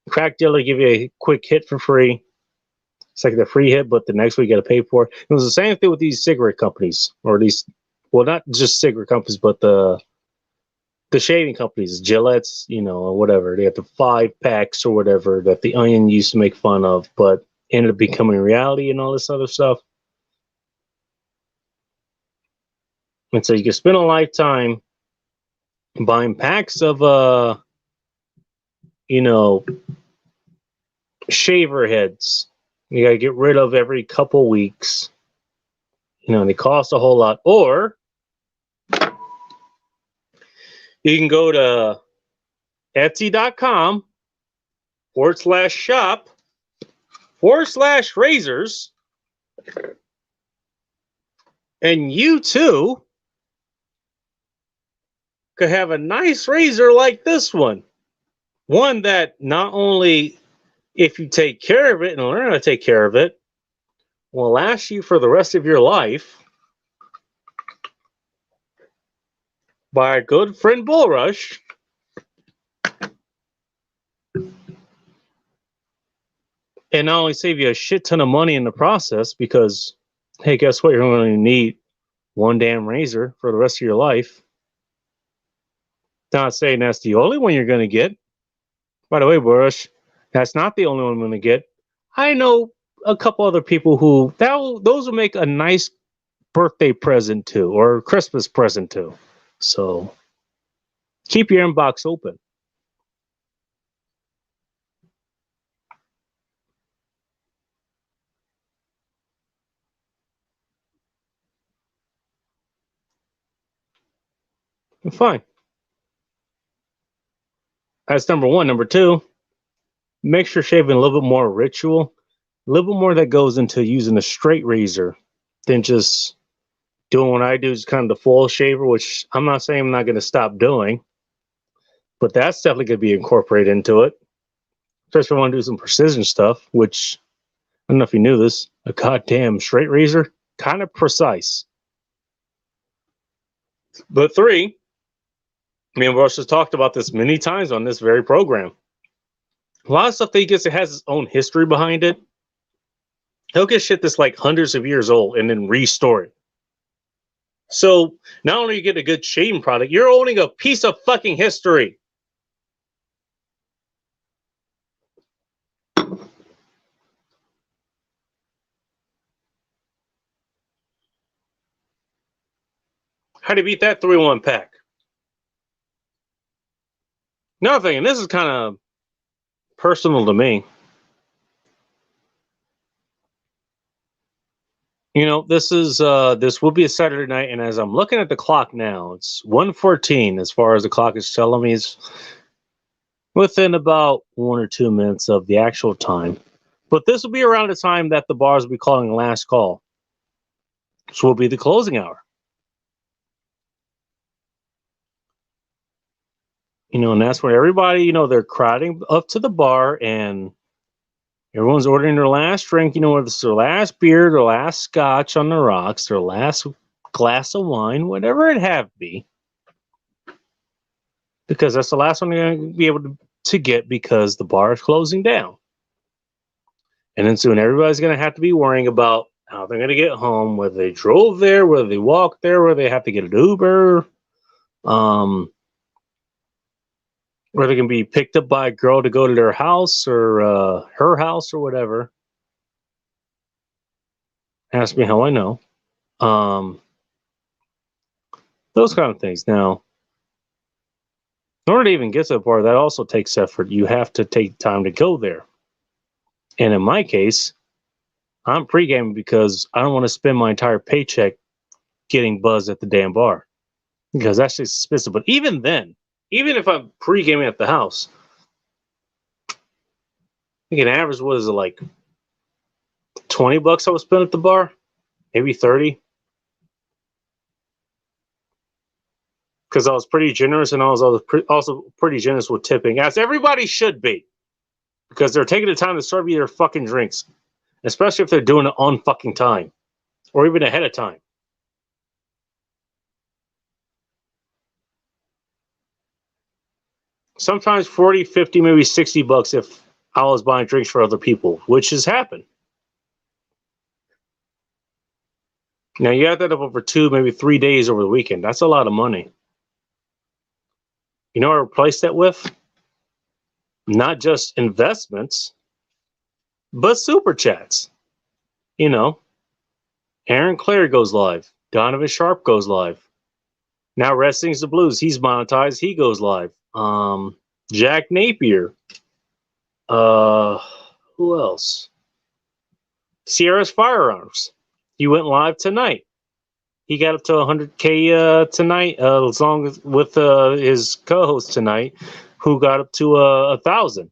crack dealer give you a quick hit for free. It's like the free hit, but the next week you got to pay for it. It was the same thing with these cigarette companies, or these, well, not just cigarette companies, but the shaving companies, Gillette's, you know, or whatever. They have the 5 packs or whatever that the Onion used to make fun of, but ended up becoming reality and all this other stuff. And so you can spend a lifetime buying packs of you know, shaver heads. You gotta get rid of every couple weeks. You know, and they cost a whole lot. Or you can go to Etsy.com/shop/razors, and you too could have a nice razor like this one. One that not only, if you take care of it and learn how to take care of it, will last you for the rest of your life, by our good friend Bullrush. And not only save you a shit ton of money in the process, because, hey, guess what? You're going to need one damn razor for the rest of your life. Not saying that's the only one you're going to get. By the way, Bullrush, that's not the only one I'm going to get. I know a couple other people who those will make a nice birthday present too, or Christmas present too. So keep your inbox open. Fine. That's number one. Number two, make sure shaving a little bit more ritual, a little bit more that goes into using a straight razor than just doing what I do, is kind of the full shaver, which I'm not saying I'm not going to stop doing, but that's definitely going to be incorporated into it. Especially if I want to do some precision stuff, which I don't know if you knew this, a goddamn straight razor, kind of precise. But three, me and Rush has talked about this many times on this very program. A lot of stuff that he gets, it has its own history behind it. He'll get shit that's like hundreds of years old and then restore it. So not only you get a good shaving product, you're owning a piece of fucking history. How do you beat that 3-1 pack? Another thing, and this is kind of personal to me. You know, this will be a Saturday night, and as I'm looking at the clock now, it's 1:14 as far as the clock is telling me. It's within about 1 or 2 minutes of the actual time. But this will be around the time that the bars will be calling last call. This will be the closing hour. You know, and that's where everybody, you know, they're crowding up to the bar and everyone's ordering their last drink, you know, whether it's their last beer, their last scotch on the rocks, their last glass of wine, whatever it have be. Because that's the last one you're going to be able to get because the bar is closing down. And then soon everybody's going to have to be worrying about how they're going to get home, whether they drove there, whether they walked there, whether they have to get an Uber, where they can be picked up by a girl to go to their house or her house or whatever. Ask me how I know. Those kind of things. Now, in order to even get to the bar, that also takes effort. You have to take time to go there. And in my case, I'm pre-gaming because I don't want to spend my entire paycheck getting buzzed at the damn bar. Because that's just expensive. But even then, even if I'm pre-gaming at the house, I think an average was like $20 I would spend at the bar, maybe 30. Because I was pretty generous, and I was also pretty generous with tipping, as everybody should be, because they're taking the time to serve you their fucking drinks, especially if they're doing it on fucking time, or even ahead of time. Sometimes 40, 50, maybe $60 if I was buying drinks for other people, which has happened. Now you add that up over 2, maybe 3 days over the weekend. That's a lot of money. You know what I replaced that with? Not just investments, but super chats. You know, Aaron Clare goes live. Donovan Sharp goes live. Now Red Sings the Blues. He's monetized. He goes live. Jack Napier. Who else? Sierra's Firearms. He went live tonight. He got up to 100K tonight, along with his co-host tonight, who got up to 1,000.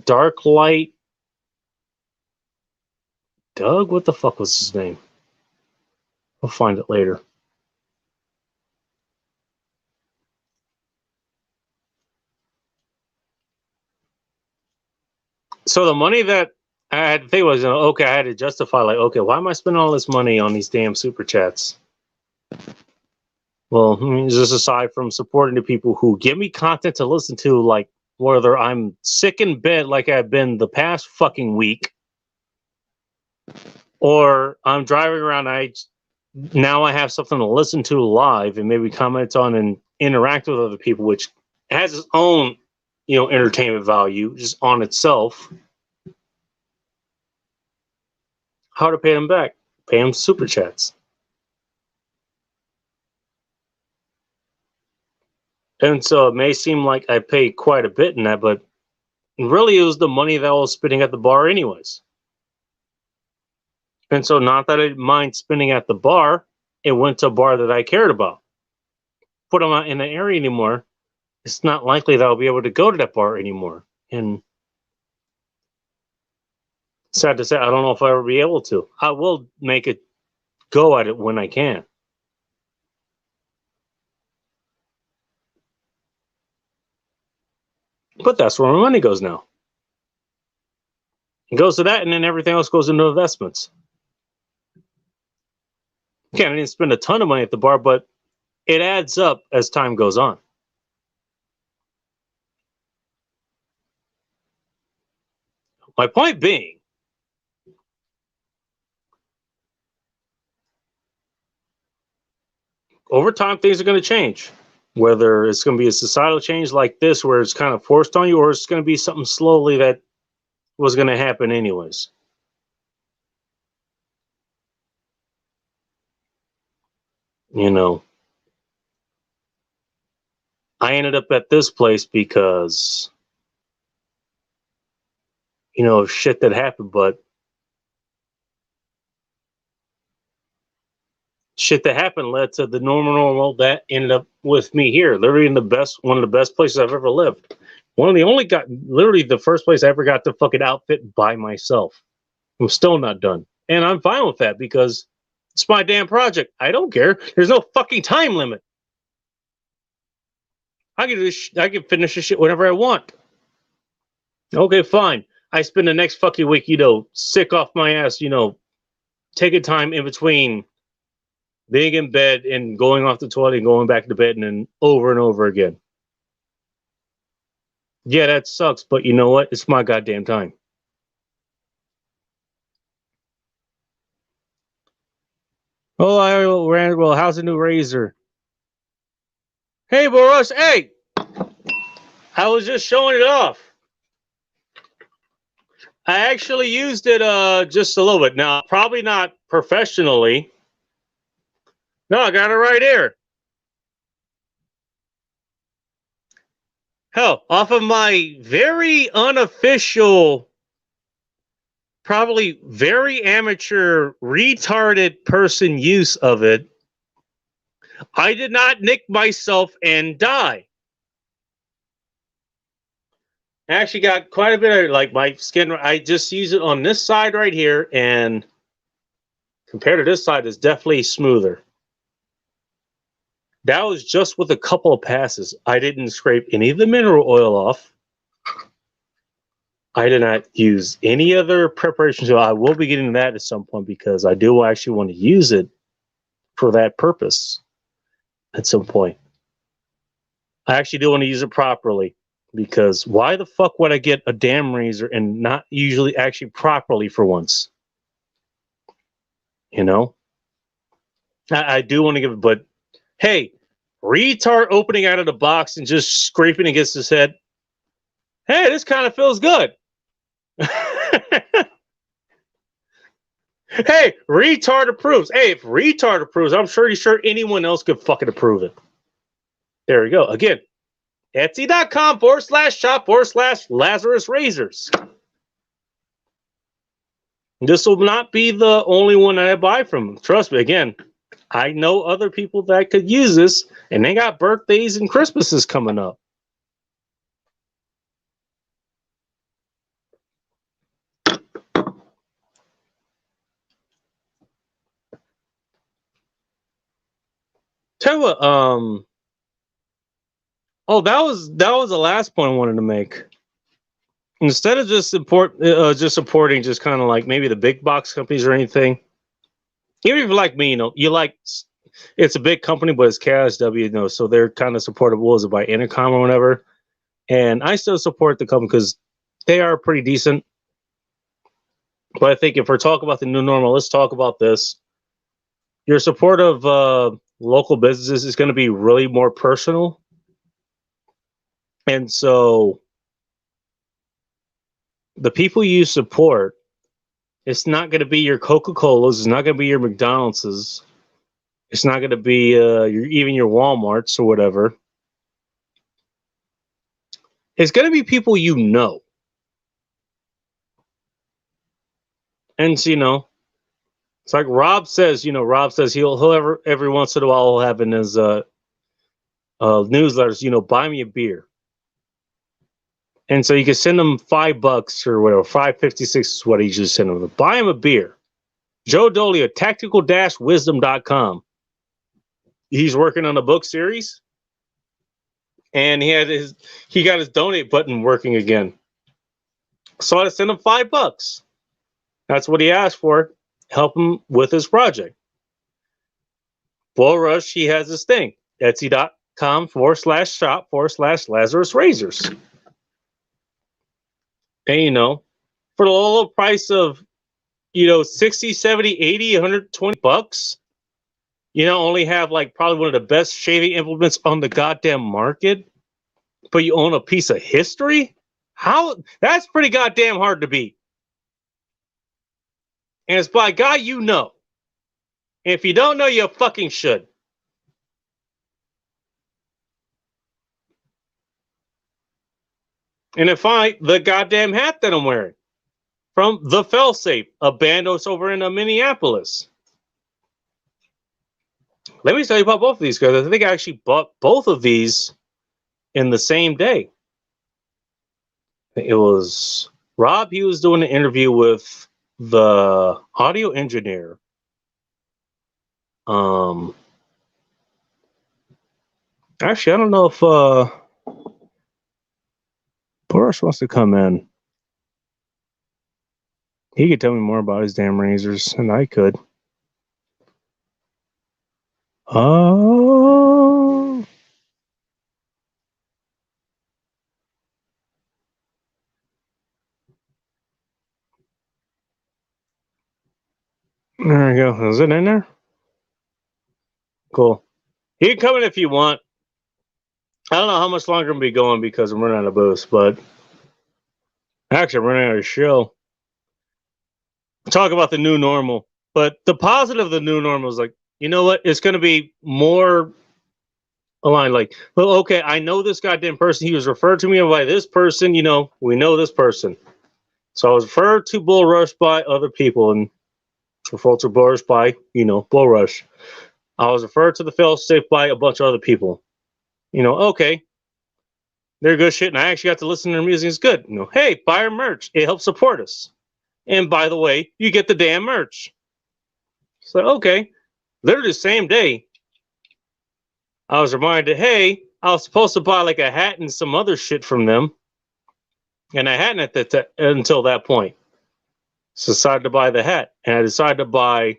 Dark Light. Doug? What the fuck was his name? I'll find it later. So the money that I had to think was, okay, I had to justify, like, okay, why am I spending all this money on these damn super chats? Well, just aside from supporting the people who give me content to listen to, like whether I'm sick in bed like I've been the past fucking week, or I'm driving around, now I have something to listen to live and maybe comment on and interact with other people, which has its own, entertainment value just on itself. How to pay them back? Pay them super chats. And so it may seem like I paid quite a bit in that, but really it was the money that I was spending at the bar anyways. And so not that I mind spending at the bar, it went to a bar that I cared about. But I'm not in the area anymore. It's not likely that I'll be able to go to that bar anymore. And sad to say, I don't know if I'll ever be able to. I will make a go at it when I can. But that's where my money goes now. It goes to that, and then everything else goes into investments. Again, I didn't spend a ton of money at the bar, but it adds up as time goes on. My point being, over time, things are going to change. Whether it's going to be a societal change like this, where it's kind of forced on you, or it's going to be something slowly that was going to happen anyways. I ended up at this place because, shit that happened, but shit that happened led to the normal that ended up with me here, literally in one of the best places I've ever lived. Literally the first place I ever got to fucking outfit by myself. I'm still not done. And I'm fine with that because it's my damn project. I don't care. There's no fucking time limit. I can finish this shit whenever I want. Okay, fine. I spend the next fucking week, sick off my ass, taking time in between being in bed and going off the toilet and going back to bed and over again. Yeah, that sucks, but you know what? It's my goddamn time. Oh, well, how's the new razor? Hey, Boros, hey! I was just showing it off. I actually used it just a little bit. Now, probably not professionally. No, I got it right here. Hell, off of my very unofficial, probably very amateur, retarded person use of it, I did not nick myself and die. I actually got quite a bit of like my skin. I just use it on this side right here, and compared to this side, it's definitely smoother. That was just with a couple of passes. I didn't scrape any of the mineral oil off. I did not use any other preparation. So I will be getting that at some point because I do actually want to use it for that purpose at some point. I actually do want to use it properly because why the fuck would I get a damn razor and not usually actually properly for once? You know? I do want to give it, but hey, retard opening out of the box and just scraping against his head. Hey, this kind of feels good. Hey, retard approves. Hey, if retard approves, I'm pretty sure anyone else could fucking approve it. There we go. Again, Etsy.com/shop/Lazarus Razors. This will not be the only one that I buy from. Trust me, again, I know other people that could use this, and they got birthdays and Christmases coming up. Tell you what, oh, that was the last point I wanted to make. Instead of just supporting just kind of like maybe the big box companies or anything, even if you're like me, you like it's a big company, but it's KSW, so they're kind of supportable as by Intercom or whatever. And I still support the company because they are pretty decent. But I think if we're talking about the new normal, let's talk about this. Your support of local businesses is going to be really more personal. And so the people you support, it's not going to be your Coca-Colas, it's not going to be your McDonald's, it's not going to be even your Walmarts or whatever. It's going to be people you know. And so, it's like Rob says, he'll every once in a while he'll have in his newsletters, buy me a beer. And so you can send them $5 or whatever, $5.56 is what he usually send them. Buy him a beer. Joe Dolio, tactical-wisdom.com. He's working on a book series, and he got his donate button working again. So I sent him $5. That's what he asked for. Help him with his project. Bull Rush, he has this thing. Etsy.com/shop/Lazarus Razors. And for the low price of 60, 70, 80, $120, only have like probably one of the best shaving implements on the goddamn market, but you own a piece of history? That's pretty goddamn hard to beat. And it's by a guy you know. And if you don't know, you fucking should. And the goddamn hat that I'm wearing from the Failsafe, a band that's over in Minneapolis. Let me tell you about both of these guys. I think I actually bought both of these in the same day. It was Rob. He was doing an interview with the audio engineer. Actually, I don't know if Boris wants to come in. He could tell me more about his damn razors than I could. Oh. There we go. Is it in there? Cool. You can come in if you want. I don't know how much longer I'm going to be going because I'm running out of booze, but actually, I'm running out of show. Talk about the new normal. But the positive of the new normal is like, you know what? It's going to be more aligned. Like, well, okay, I know this goddamn person. He was referred to me by this person. We know this person. So I was referred to Bull Rush by other people and referred to Bull Rush by, Bull Rush. I was referred to the Failsafe by a bunch of other people. Okay. They're good shit, and I actually got to listen to their music. It's good. Hey, buy our merch. It helps support us. And by the way, you get the damn merch. So, okay. Literally the same day, I was reminded, hey, I was supposed to buy like a hat and some other shit from them. And I hadn't until that point. So I decided to buy the hat. And I decided to buy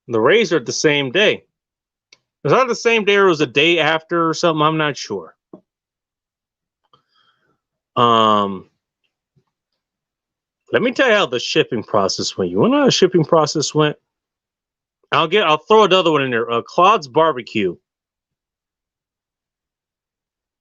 the razor the same day. Was that the same day or was it a day after or something? I'm not sure. Let me tell you how the shipping process went. You want to know how the shipping process went? I'll throw another one in there. Claude's Barbecue.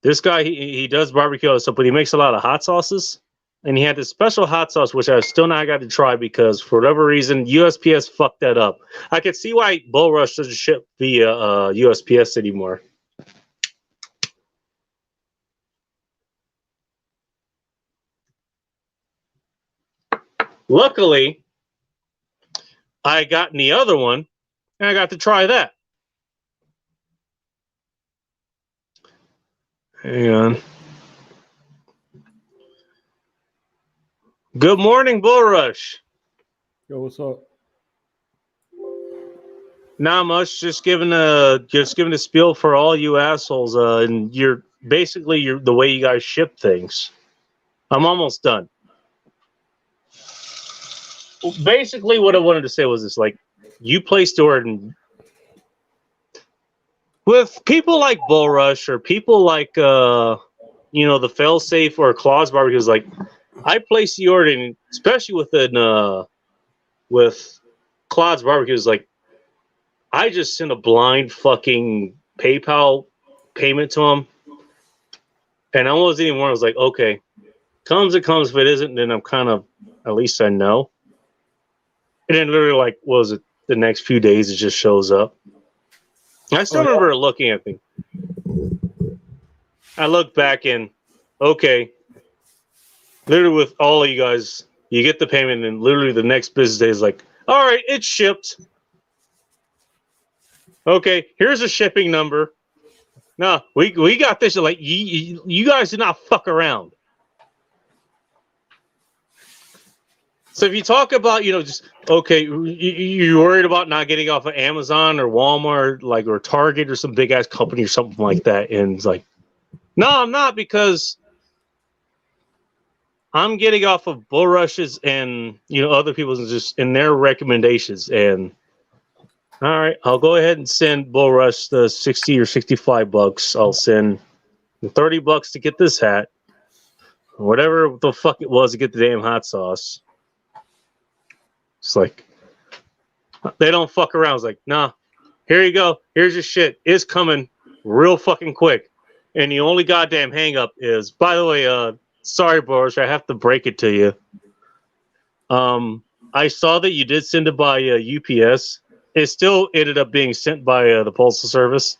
This guy, he does barbecue and stuff, but he makes a lot of hot sauces. And he had this special hot sauce, which I still not got to try because for whatever reason, USPS fucked that up. I could see why Bull Rush doesn't ship via USPS anymore. Luckily, I got in the other one, and I got to try that. Hang on. Good morning, Bull Rush. Yo, what's up? Not much. Just giving a spiel for all you assholes. And you're basically the way you guys ship things. I'm almost done. Basically, what I wanted to say was this: like, you placed the order, and with people like Bull Rush or people like the Failsafe or Claus Barbecues, like I placed the order, and especially with Claude's Barbecues, like I just sent a blind fucking PayPal payment to him, and I wasn't even worried. I was like, okay, comes it comes. If it isn't, then I'm kind of, at least I know. And then literally, like, what was it? The next few days, it just shows up. I still remember looking at me. I looked back and, okay, literally with all of you guys, you get the payment, and literally the next business day is like, all right, it's shipped. Okay, here's a shipping number. No, we got this. Like, you guys do not fuck around. So if you talk about, just, okay, you're worried about not getting off of Amazon or Walmart, like, or Target or some big ass company or something like that, and it's like, no, I'm not, because I'm getting off of Bull Rushes and other people's just in their recommendations. And all right, I'll go ahead and send Bull Rush the $60 or $65. I'll send the $30 to get this hat, whatever the fuck it was to get the damn hot sauce. It's like, they don't fuck around. It's like, nah, here you go. Here's your shit. It's coming real fucking quick. And the only goddamn hang up is, by the way, sorry, Boris, I have to break it to you. I saw that you did send it by UPS. It still ended up being sent by the Postal Service.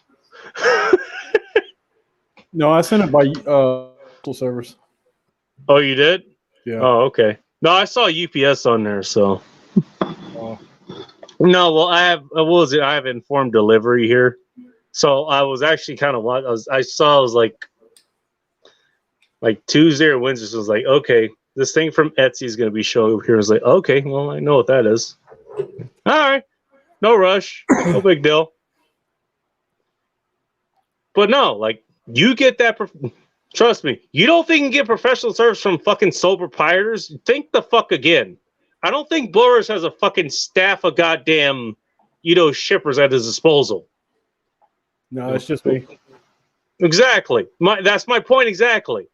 No, I sent it by Postal Service. Oh, you did? Yeah. Oh, okay. No, I saw UPS on there, so. No, well, I have informed delivery here, so I was actually kind of I was like Tuesday or Wednesday. So I was like, okay, this thing from Etsy is going to be showing up here. I was like, okay, well, I know what that is. All right, no rush, no big deal. But no, like, you get that. Trust me, you don't think you can get professional service from fucking sole proprietors? Think the fuck again. I don't think Boris has a fucking staff of goddamn, shippers at his disposal. No, it's just me. Exactly. That's my point exactly.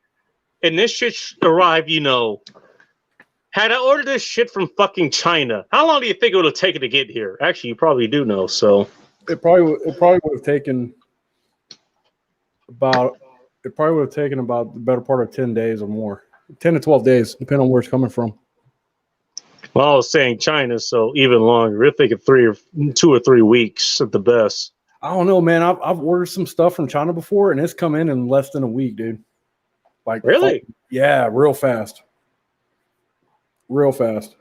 And this shit arrived, had I ordered this shit from fucking China, how long do you think it would have taken to get here? Actually, you probably do know, so. It probably would have taken about the better part of 10 days or more. 10 to 12 days, depending on where it's coming from. Well, I was saying China, so even longer. We're thinking 2 or 3 weeks at the best. I don't know, man. I've ordered some stuff from China before, and it's come in less than a week, dude. Like, really? Yeah, real fast. Real fast.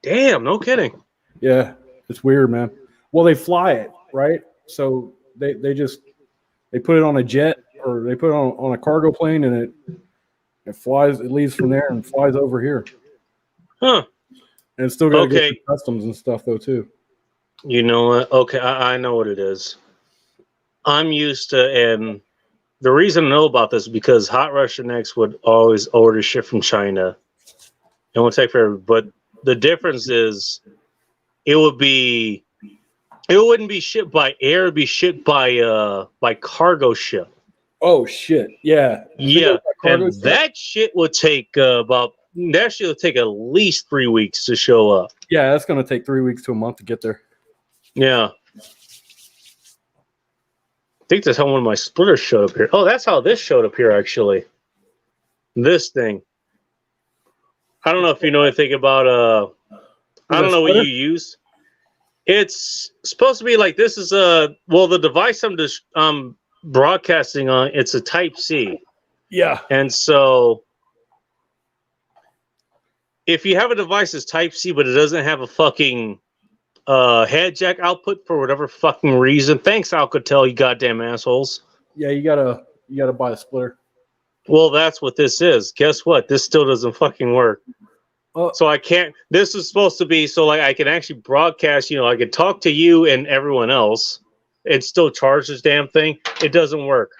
Damn, no kidding. Yeah, it's weird, man. Well, they fly it, right? So they put it on a jet or they put it on a cargo plane, and it flies. It leaves from there and flies over here. Huh. And it's still got to go Okay. through customs and stuff though too. You know what? Okay, I know what it is. I'm used to, and the reason I know about this is because Hot Russian X would always order shit from China. It won't take forever, but the difference is it wouldn't be shipped by air, it'd be shipped by cargo ship. Oh shit! Yeah, Yeah, cargo and ship? that shit would take that shit would take at least 3 weeks to show up. Yeah, that's gonna take 3 weeks to a month to get there. Yeah. I think that's how one of my splitters showed up here. Oh, that's how this showed up here, actually. This thing. I don't know if you know anything about I don't know what you use. It's supposed to be like this is the device I'm just broadcasting on, it's a Type C. Yeah. And so if you have a device that's Type C but it doesn't have a fucking head jack output for whatever fucking reason, thanks Alcatel, you goddamn assholes. Yeah, you gotta buy a splitter. Well, that's what this is. Guess what? This still doesn't fucking work. So I can't. This is supposed to be so like I can actually broadcast. You know, I can talk to you and everyone else, and still charge this damn thing. It doesn't work.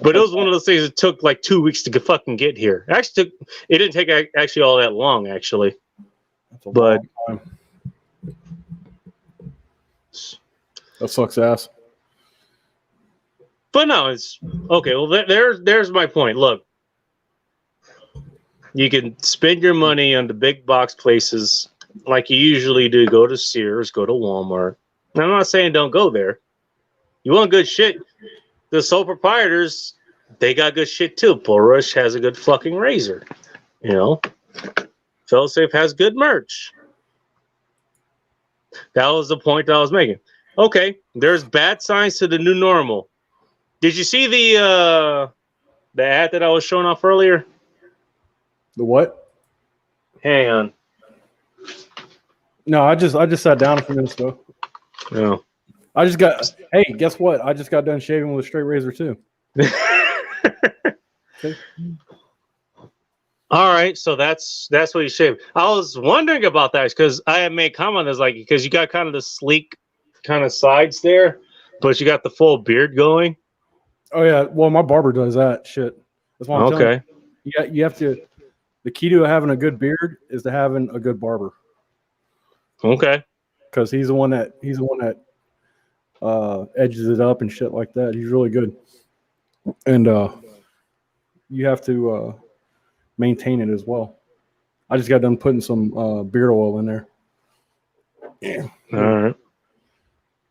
But it was one of those things that took like 2 weeks to fucking get here. It didn't take actually all that long, actually. That's a long time. That sucks ass. But no, it's okay. Well, there's my point. Look, you can spend your money on the big box places like you usually do. Go to Sears, go to Walmart. And I'm not saying don't go there. You want good shit. The sole proprietors, they got good shit too. Bullrush has a good fucking razor. You know, Failsafe has good merch. That was the point that I was making. Okay, there's bad signs to the new normal. Did you see the ad that I was showing off earlier? The what? Hang on. No, I just sat down a few minutes ago. No. Hey, guess what? I just got done shaving with a straight razor too. Okay. All right, so that's what you shaved. I was wondering about that because I had made comment as like because you got kind of the sleek kind of sides there, but you got the full beard going. Oh yeah, well my barber does that shit. That's why I'm telling you. You have to. The key to having a good beard is to having a good barber. Okay. Because he's the one that edges it up and shit like that. He's really good, and you have to maintain it as well. I just got done putting some beard oil in there. Yeah. All right.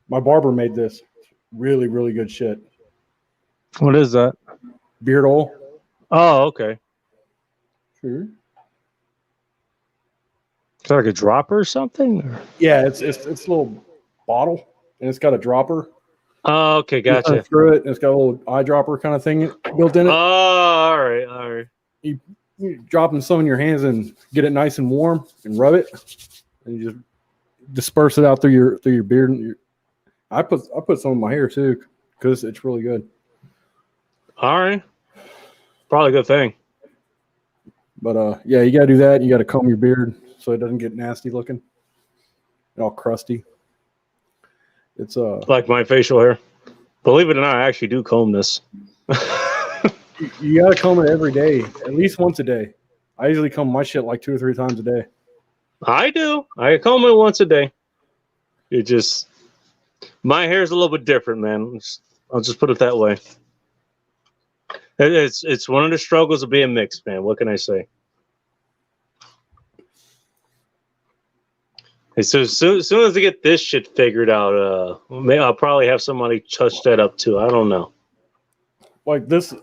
My barber made this really, really good shit. What is that? Beard oil. Oh, okay. Sure. Is that like a dropper or something? Or? Yeah, it's a little bottle and it's got a dropper. Oh, okay, gotcha. You through it, and it's got a little eyedropper kind of thing built in it. Oh, all right. You drop in some in your hands and get it nice and warm and rub it, and you just disperse it out through your beard. And I put some in my hair too because it's really good. All right, probably a good thing. But yeah, you gotta do that. You gotta comb your beard so it doesn't get nasty looking and all crusty. It's like my facial hair. Believe it or not, I actually do comb this. You gotta comb it every day, at least once a day. I usually comb my shit like 2 or 3 times a day. I do. I comb it once a day. It just my hair's a little bit different, man. I'll just put it that way. It's one of the struggles of being mixed, man. What can I say? So as soon as I get this shit figured out, maybe I'll probably have somebody touch that up too. I don't know. Like this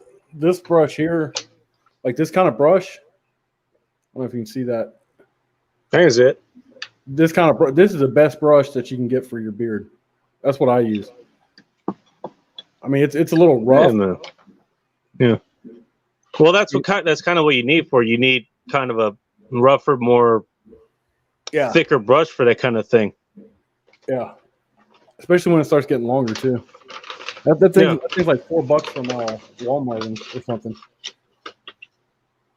brush here, like this kind of brush. I don't know if you can see that. That's it. This is the best brush that you can get for your beard. That's what I use. I mean, it's a little rough. Yeah. Well, that's kind of what you need for. You need kind of a rougher, more thicker brush for that kind of thing. Yeah. Especially when it starts getting longer too. That thing's like $4 from Walmart or something.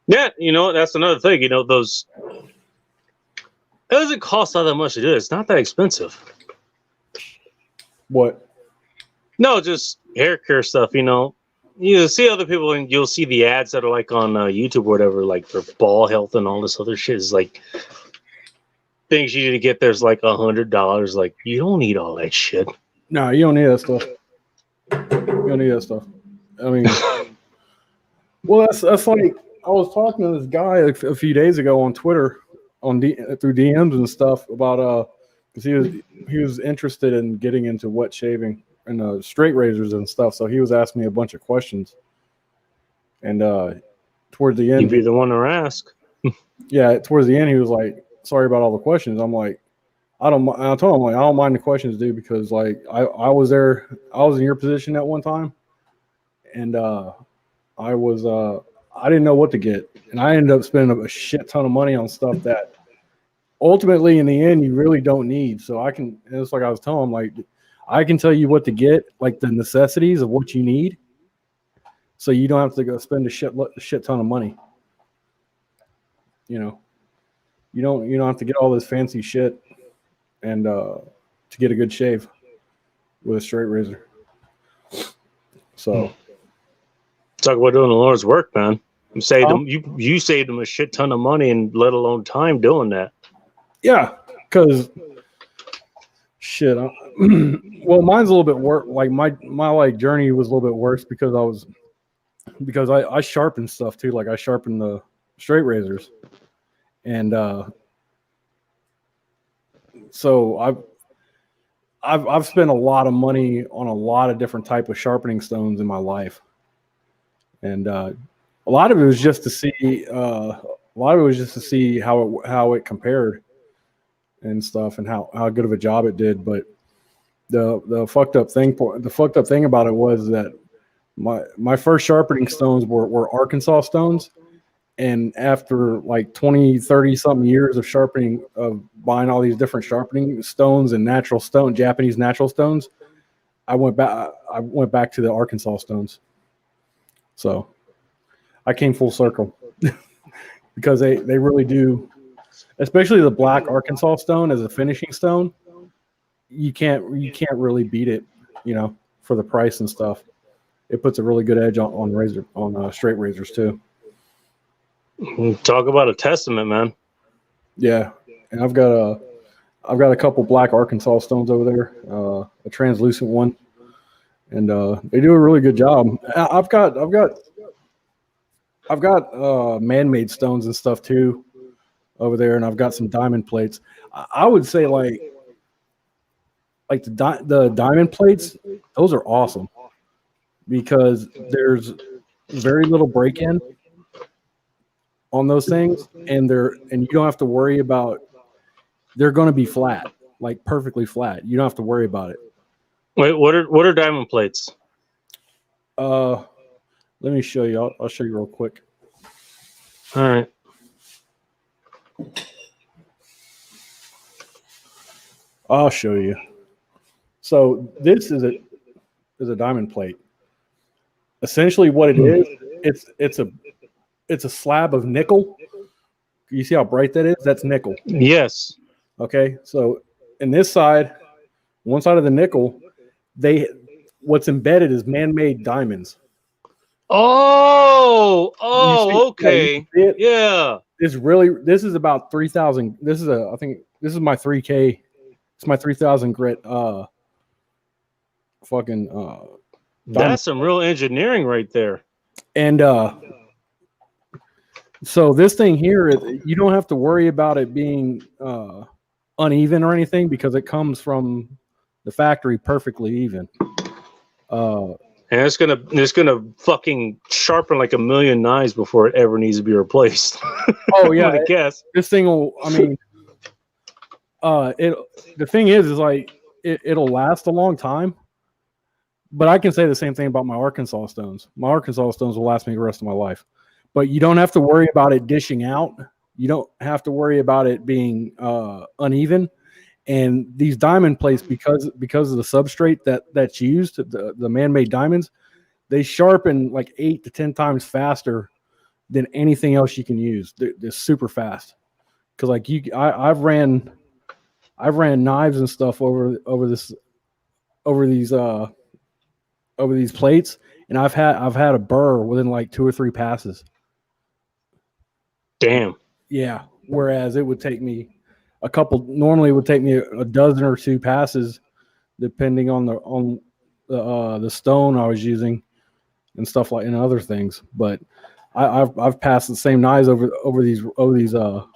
Yeah, that's another thing. Those it doesn't cost all that much to do. It's not that expensive. What? No, just hair care stuff. You see other people, and you'll see the ads that are like on YouTube or whatever, like for ball health and all this other shit. Is like things you need to get. There's like $100. Like you don't need all that shit. No, you don't need that stuff. You don't need that stuff. I mean, well, that's like I was talking to this guy a few days ago on Twitter, through DMs and stuff about because he was interested in getting into wet shaving and straight razors and stuff. So he was asking me a bunch of questions, and towards the end, You'd be the one to ask. Yeah, towards the end, he was like, "Sorry about all the questions." I'm like, I told him like I don't mind the questions, dude, because like I was there, I was in your position at one time, and I didn't know what to get, and I ended up spending a shit ton of money on stuff that ultimately in the end you really don't need. So it's like I was telling him, like I can tell you what to get, like the necessities of what you need, so you don't have to go spend a shit ton of money. You don't have to get all this fancy shit and to get a good shave with a straight razor. So talk about doing the Lord's work, man. You saved them a shit ton of money and let alone time doing that. Yeah, because shit. Well, mine's a little bit worse. Like my like journey was a little bit worse because I sharpen stuff too. Like I sharpen the straight razors, and so I've spent a lot of money on a lot of different type of sharpening stones in my life, and a lot of it was just to see how it compared and stuff, and how good of a job it did. But the fucked up thing about it was that my first sharpening stones were Arkansas stones. And after like 20, 30 something years of sharpening, of buying all these different sharpening stones and Japanese natural stones, I went back to the Arkansas stones. So I came full circle because they really do, especially the black Arkansas stone as a finishing stone. You can't really beat it, for the price and stuff. It puts a really good edge on straight razors too. Talk about a testament, man. Yeah, and I've got a couple black Arkansas stones over there, a translucent one, and they do a really good job. I've got man-made stones and stuff too over there, and I've got some diamond plates. I would say like the diamond plates, those are awesome because there's very little break-in on those things, and you don't have to worry about, they're going to be flat, like perfectly flat. You don't have to worry about it. Wait, what are diamond plates? Let me show you. I'll show you real quick. All right. I'll show you. So this is a diamond plate. Essentially what it is, it's a slab of nickel. You see how bright that is? That's nickel. Yes. Okay. So in this side, one side of the nickel, what's embedded is man-made diamonds. Oh, okay. Yeah. This is about 3,000. I think this is my 3K. It's my 3,000 grit that's some real engineering right there. And so this thing here, you don't have to worry about it being uneven or anything because it comes from the factory perfectly even. And it's gonna fucking sharpen like a million knives before it ever needs to be replaced. Oh yeah, I guess this thing will. I mean, the thing is like it'll last a long time. But I can say the same thing about my Arkansas stones. My Arkansas stones will last me the rest of my life. But you don't have to worry about it dishing out. You don't have to worry about it being uneven. And these diamond plates, because of the substrate that's used, the man-made diamonds, they sharpen like 8 to 10 times faster than anything else you can use. They're super fast. Because like I've ran knives and stuff over these plates, and I've had a burr within like 2 or 3 passes. Damn. Yeah. Whereas it would take me normally it would take me a dozen or 2 passes, depending on the stone I was using and stuff like and other things. But I've passed the same knives over these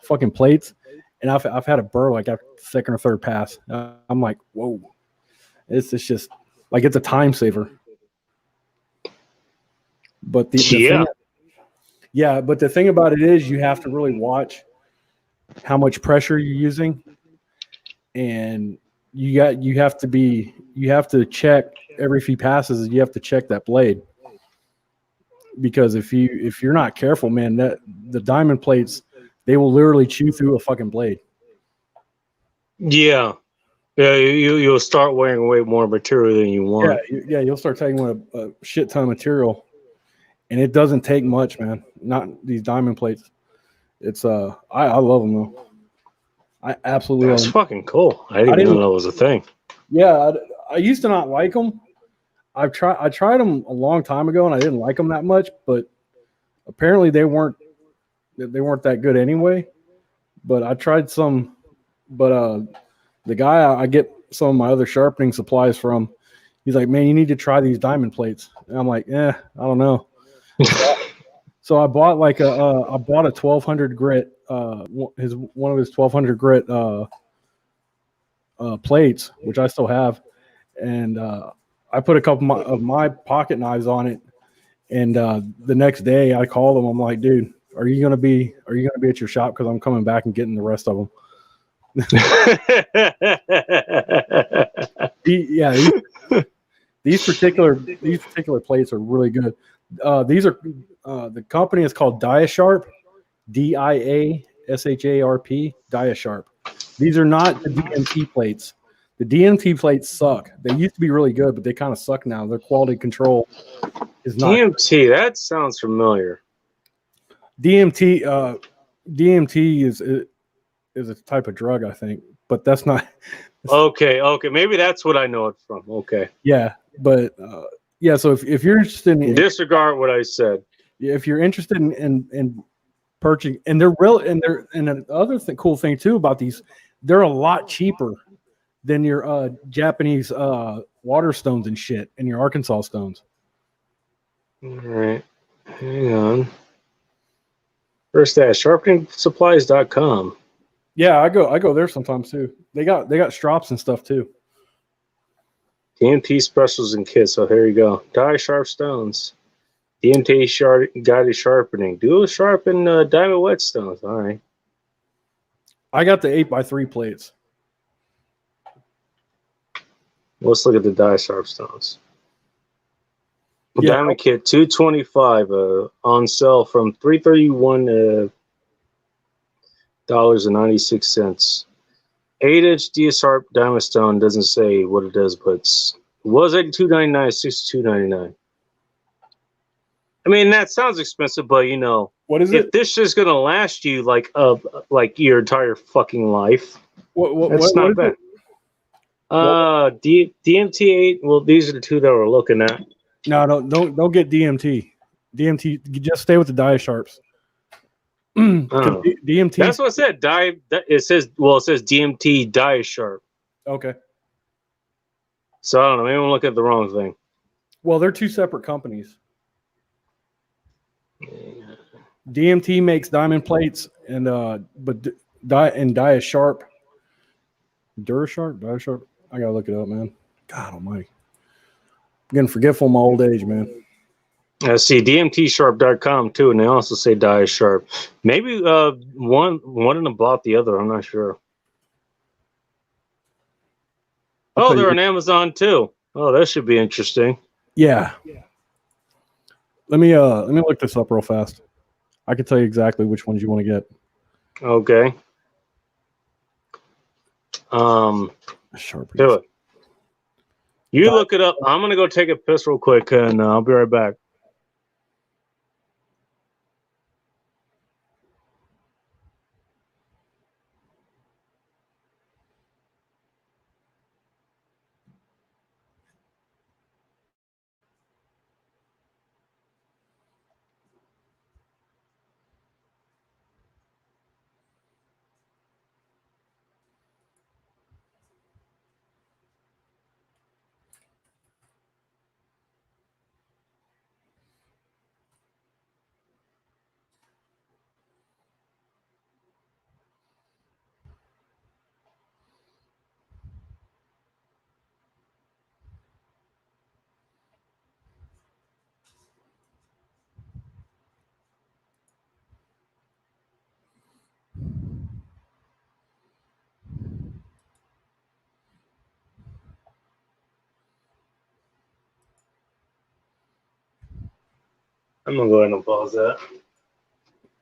fucking plates, and I've had a burr like after the second or third pass. I'm like, whoa, it's just like it's a time saver. But the thing, yeah, but the thing about it is you have to really watch how much pressure you're using, and you have to check every few passes. You have to check that blade, because if you're not careful, man, that the diamond plates, they will literally chew through a fucking blade. Yeah, you'll start wearing away more material than you want. Yeah, you'll start taking a shit ton of material, and it doesn't take much, man. Not these diamond plates. It's I love them though. I absolutely love them. That's fucking cool. I didn't even know that was a thing. Yeah, I used to not like them. I tried them a long time ago, and I didn't like them that much. But apparently they weren't that good anyway. But I tried some. But the guy I get some of my other sharpening supplies from, he's like, "Man, you need to try these diamond plates." And I'm like, I don't know. So I bought like a 1200 grit one of his 1200 grit plates, which I still have, and I put a couple of my pocket knives on it. And the next day I called him. I'm like, "Dude, are you gonna be at your shop? Because I'm coming back and getting the rest of them." These particular plates are really good. These are the company is called DiaSharp, DIASHARP, DiaSharp. These are not the DMT plates. The DMT plates suck. They used to be really good, but they kind of suck now. Their quality control is not. DMT, that sounds familiar. DMT is a type of drug, I think, but that's not. Okay, maybe that's what I know it from. Okay. Yeah, but yeah. So if you're interested in disregard what I said, if you're interested in purchasing, and they're real, and another cool thing too about these, they're a lot cheaper than your Japanese water stones and shit, and your Arkansas stones. All right, hang on. First at sharpeningsupplies.com. Yeah, I go there sometimes too. They got strops and stuff too. DMT specials and kits. So here you go. Die sharp stones. DMT guided sharpening. Dual sharpen diamond whetstones. All right. I got the 8x3 plates. Let's look at the die sharp stones. Yeah. Diamond kit $225 on sale from $331 $96. 8-inch DSR diamond stone doesn't say what it does, but it was $82.99, $62.99. I mean, that sounds expensive, but you know, what is if it? this is gonna last you like your entire fucking life, that's not bad. DMT 8. Well, these are the two that we're looking at. No, don't get DMT. DMT, just stay with the DiaSharps. DMT. That's what it said. It says DMT DiaSharp. Okay. So I don't know. Maybe I'm looking at the wrong thing. Well, they're two separate companies. DMT makes diamond plates, and DiaSharp. DuraSharp. I gotta look it up, man. God Almighty. I'm getting forgetful in my old age, man. I see DMTsharp.com too, and they also say DiaSharp. Maybe one of them bought the other. I'm not sure. Oh, they're on Amazon too. Oh, that should be interesting. Yeah. Let me look this up real fast. I can tell you exactly which ones you want to get. Okay. Sharpie. Do it. You look it up. I'm gonna go take a piss real quick, and I'll be right back. I'm gonna go ahead and pause that.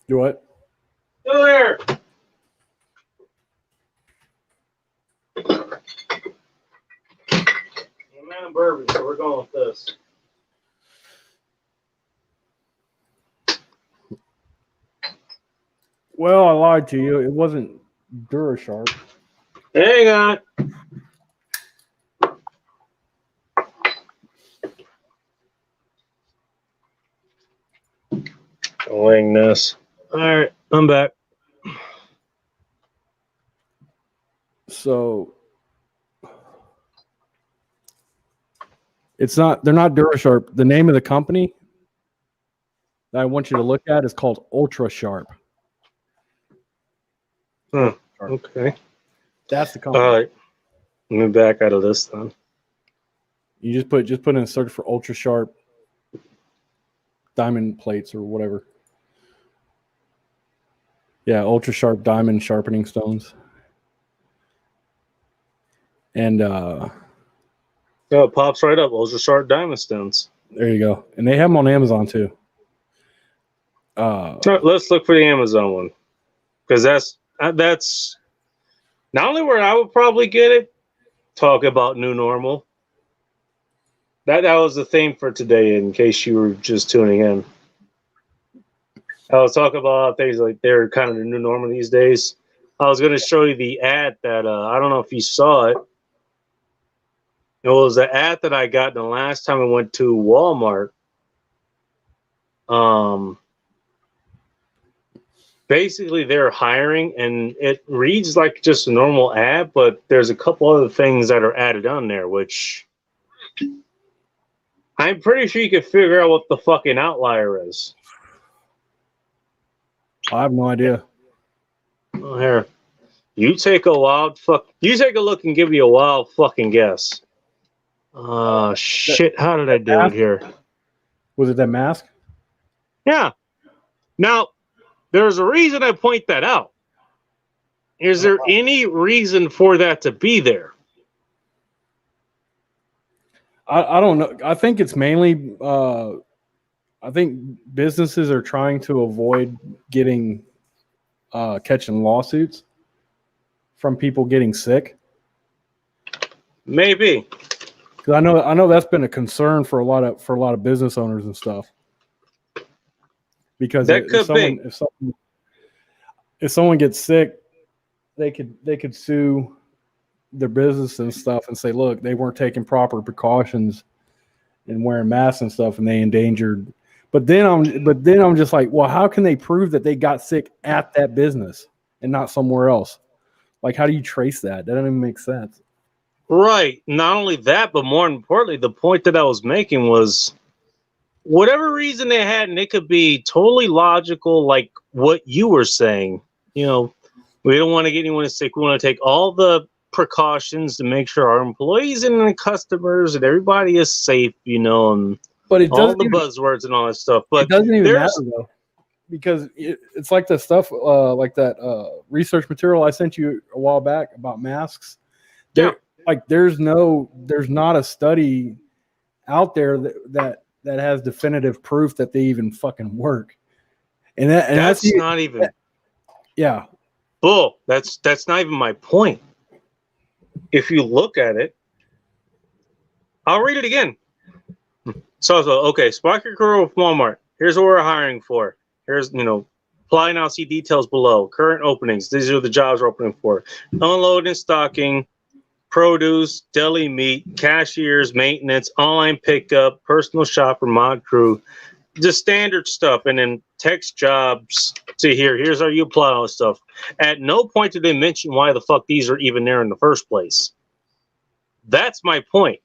Do what? Go there. I'm out of bourbon, so we're going with this. Well, I lied to you. It wasn't DuraSharp. Hang on. Wing this. All right, I'm back. So it's not. They're not DuraSharp. The name of the company that I want you to look at is called UltraSharp. Okay. That's the company. All right. Let me back out of this then. You just put in a search for UltraSharp diamond plates or whatever. Yeah, UltraSharp diamond sharpening stones. And it pops right up. UltraSharp diamond stones. There you go. And they have them on Amazon too. Let's look for the Amazon one, because that's not only where I would probably get it. Talk about new normal. That was the theme for today. In case you were just tuning in, I was talking about things like they're kind of the new normal these days. I was going to show you the ad that I don't know if you saw it. It was the ad that I got the last time I went to Walmart. Basically, they're hiring, and it reads like just a normal ad, but there's a couple other things that are added on there, which I'm pretty sure you can figure out what the fucking outlier is. I have no idea. Oh, here, you take a look and give me a wild fucking guess. Shit, how did I do it here? Was it that mask? Yeah. Now, there's a reason I point that out. Is there any reason for that to be there? I don't know. I think it's mainly I think businesses are trying to avoid getting catching lawsuits from people getting sick. Maybe. Because I know that's been a concern for a lot of business owners and stuff. Because if someone gets sick, they could sue their business and stuff and say, look, they weren't taking proper precautions and wearing masks and stuff, and they endangered. But then I'm just like, well, how can they prove that they got sick at that business and not somewhere else? Like, how do you trace that? That doesn't even make sense. Right. Not only that, but more importantly, the point that I was making was, whatever reason they had, and it could be totally logical, like what you were saying. You know, we don't want to get anyone sick. We want to take all the precautions to make sure our employees and the customers and everybody is safe, you know, and all the buzzwords and all that stuff. But it doesn't even matter, though, because it's like the stuff, like that research material I sent you a while back about masks. Yeah. Like there's not a study out there that has definitive proof that they even fucking work. And that's not even. Yeah. Bull. That's not even my point. if you look at it, I'll read it again. So, okay, spark your career with Walmart. Here's what we're hiring for. Here's, apply now, see details below. Current openings. These are the jobs we're opening for. Unload and stocking, produce, deli meat, cashiers, maintenance, online pickup, personal shopper, mod crew, just standard stuff. And then text jobs to here. Here's how you apply all this stuff. At no point did they mention why the fuck these are even there in the first place. That's my point.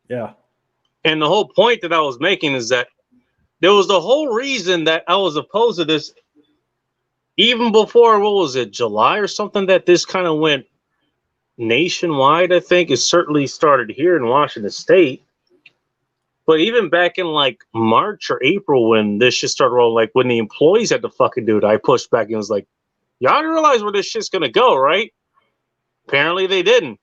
Yeah. And the whole point that I was making is that there was the whole reason that I was opposed to this even before, what was it, July or something, that this kind of went nationwide. I think it certainly started here in Washington State. But even back in like March or April when this shit started rolling, like when the employees had to fucking do it, I pushed back and was like, y'all realize where this shit's going to go, right? Apparently they didn't.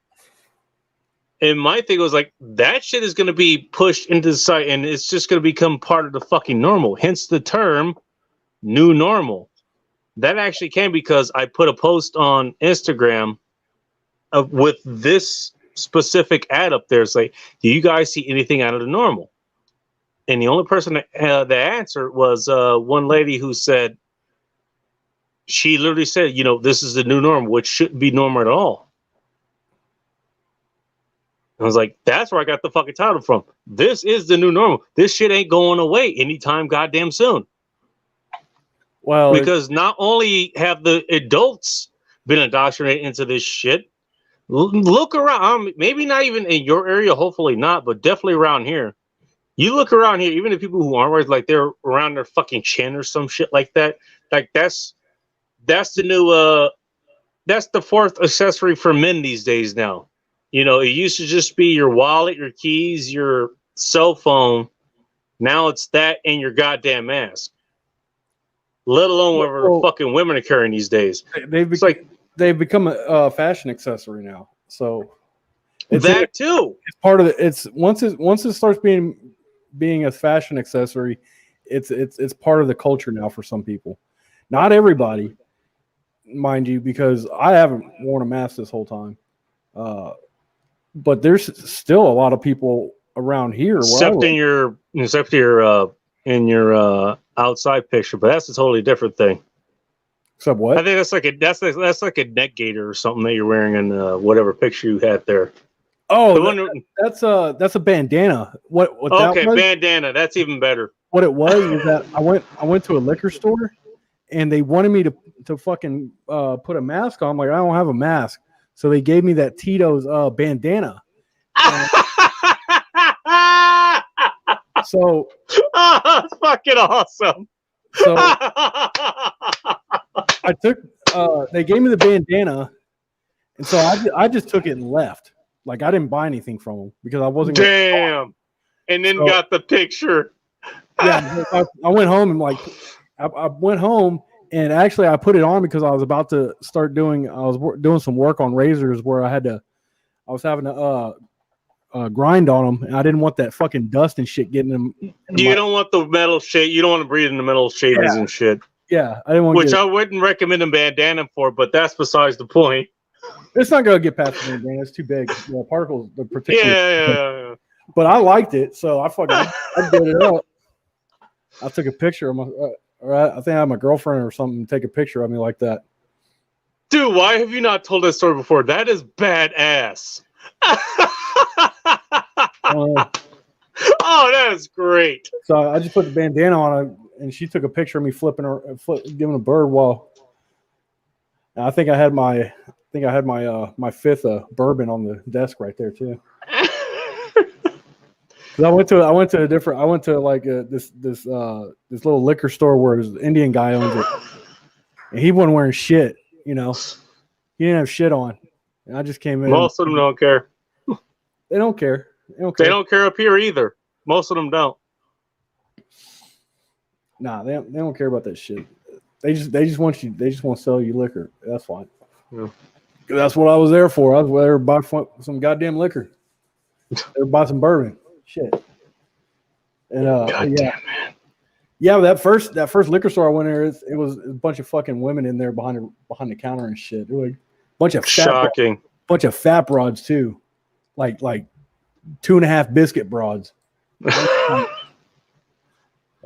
And my thing was like, that shit is going to be pushed into the site and it's just going to become part of the fucking normal. Hence the term new normal. That actually came because I put a post on Instagram with this specific ad up there. It's like, do you guys see anything out of the normal? And the only person that answered was one lady who said, she literally said, this is the new normal, which shouldn't be normal at all. I was like, that's where I got the fucking title from. This is the new normal. This shit ain't going away anytime goddamn soon. Well, because not only have the adults been indoctrinated into this shit, look around. Maybe not even in your area, hopefully not, but definitely around here. You look around here, even the people who aren't like they're around their fucking chin or some shit like that. Like that's the new that's the fourth accessory for men these days now. It used to just be your wallet, your keys, your cell phone. Now it's that and your goddamn mask. Let alone whatever fucking women are carrying these days. They've become a fashion accessory now. So that too. It's part of it. It's once it starts being a fashion accessory, it's part of the culture now for some people. Not everybody, mind you, because I haven't worn a mask this whole time. But there's still a lot of people around here. Except in your outside picture, but that's a totally different thing. Except what? I think that's like a neck gaiter or something that you're wearing in whatever picture you had there. Oh, that's a bandana. What okay, that was? Bandana. That's even better. What it was that I went to a liquor store and they wanted me to fucking put a mask on. I'm like, I don't have a mask. So they gave me that Tito's bandana. So that's fucking awesome. So I took they gave me the bandana, and so I just took it and left. Like I didn't buy anything from them because I wasn't. Damn. And then got the picture. Yeah, I went home and I went home and actually I put it on because I was about to start doing some work on razors where I was having to grind on them and I didn't want that fucking dust and shit getting them. You don't want the metal shit. You don't want to breathe in the metal shavings and shit. Yeah, I didn't want. Which I wouldn't recommend a bandana for, but that's besides the point. It's not gonna get past the bandana. It's too big. The particles, the particular. Yeah. But I liked it, so I did it up. I took a picture of I think I had my girlfriend or something take a picture of me like that. Dude, why have you not told that story before? That is badass. Oh, that is great. So I just put the bandana on her, and she took a picture of me giving a bird while. I think I had my my fifth bourbon on the desk right there too. I went to like this little liquor store where this Indian guy owns it, and he wasn't wearing shit. He didn't have shit on. And I just came in. Most of them don't care. They don't care. They don't care up here either. Most of them don't. Nah, they don't care about that shit. They just want to sell you liquor. That's fine. Yeah. That's what I was there for. I was there to buy some goddamn liquor. There to buy some bourbon. Shit. And God yeah. Damn, man. Yeah, that first liquor store I went there, it was a bunch of fucking women in there behind the counter and shit. It was like a bunch of shocking. bunch of fat broads too, like 2.5 biscuit broads.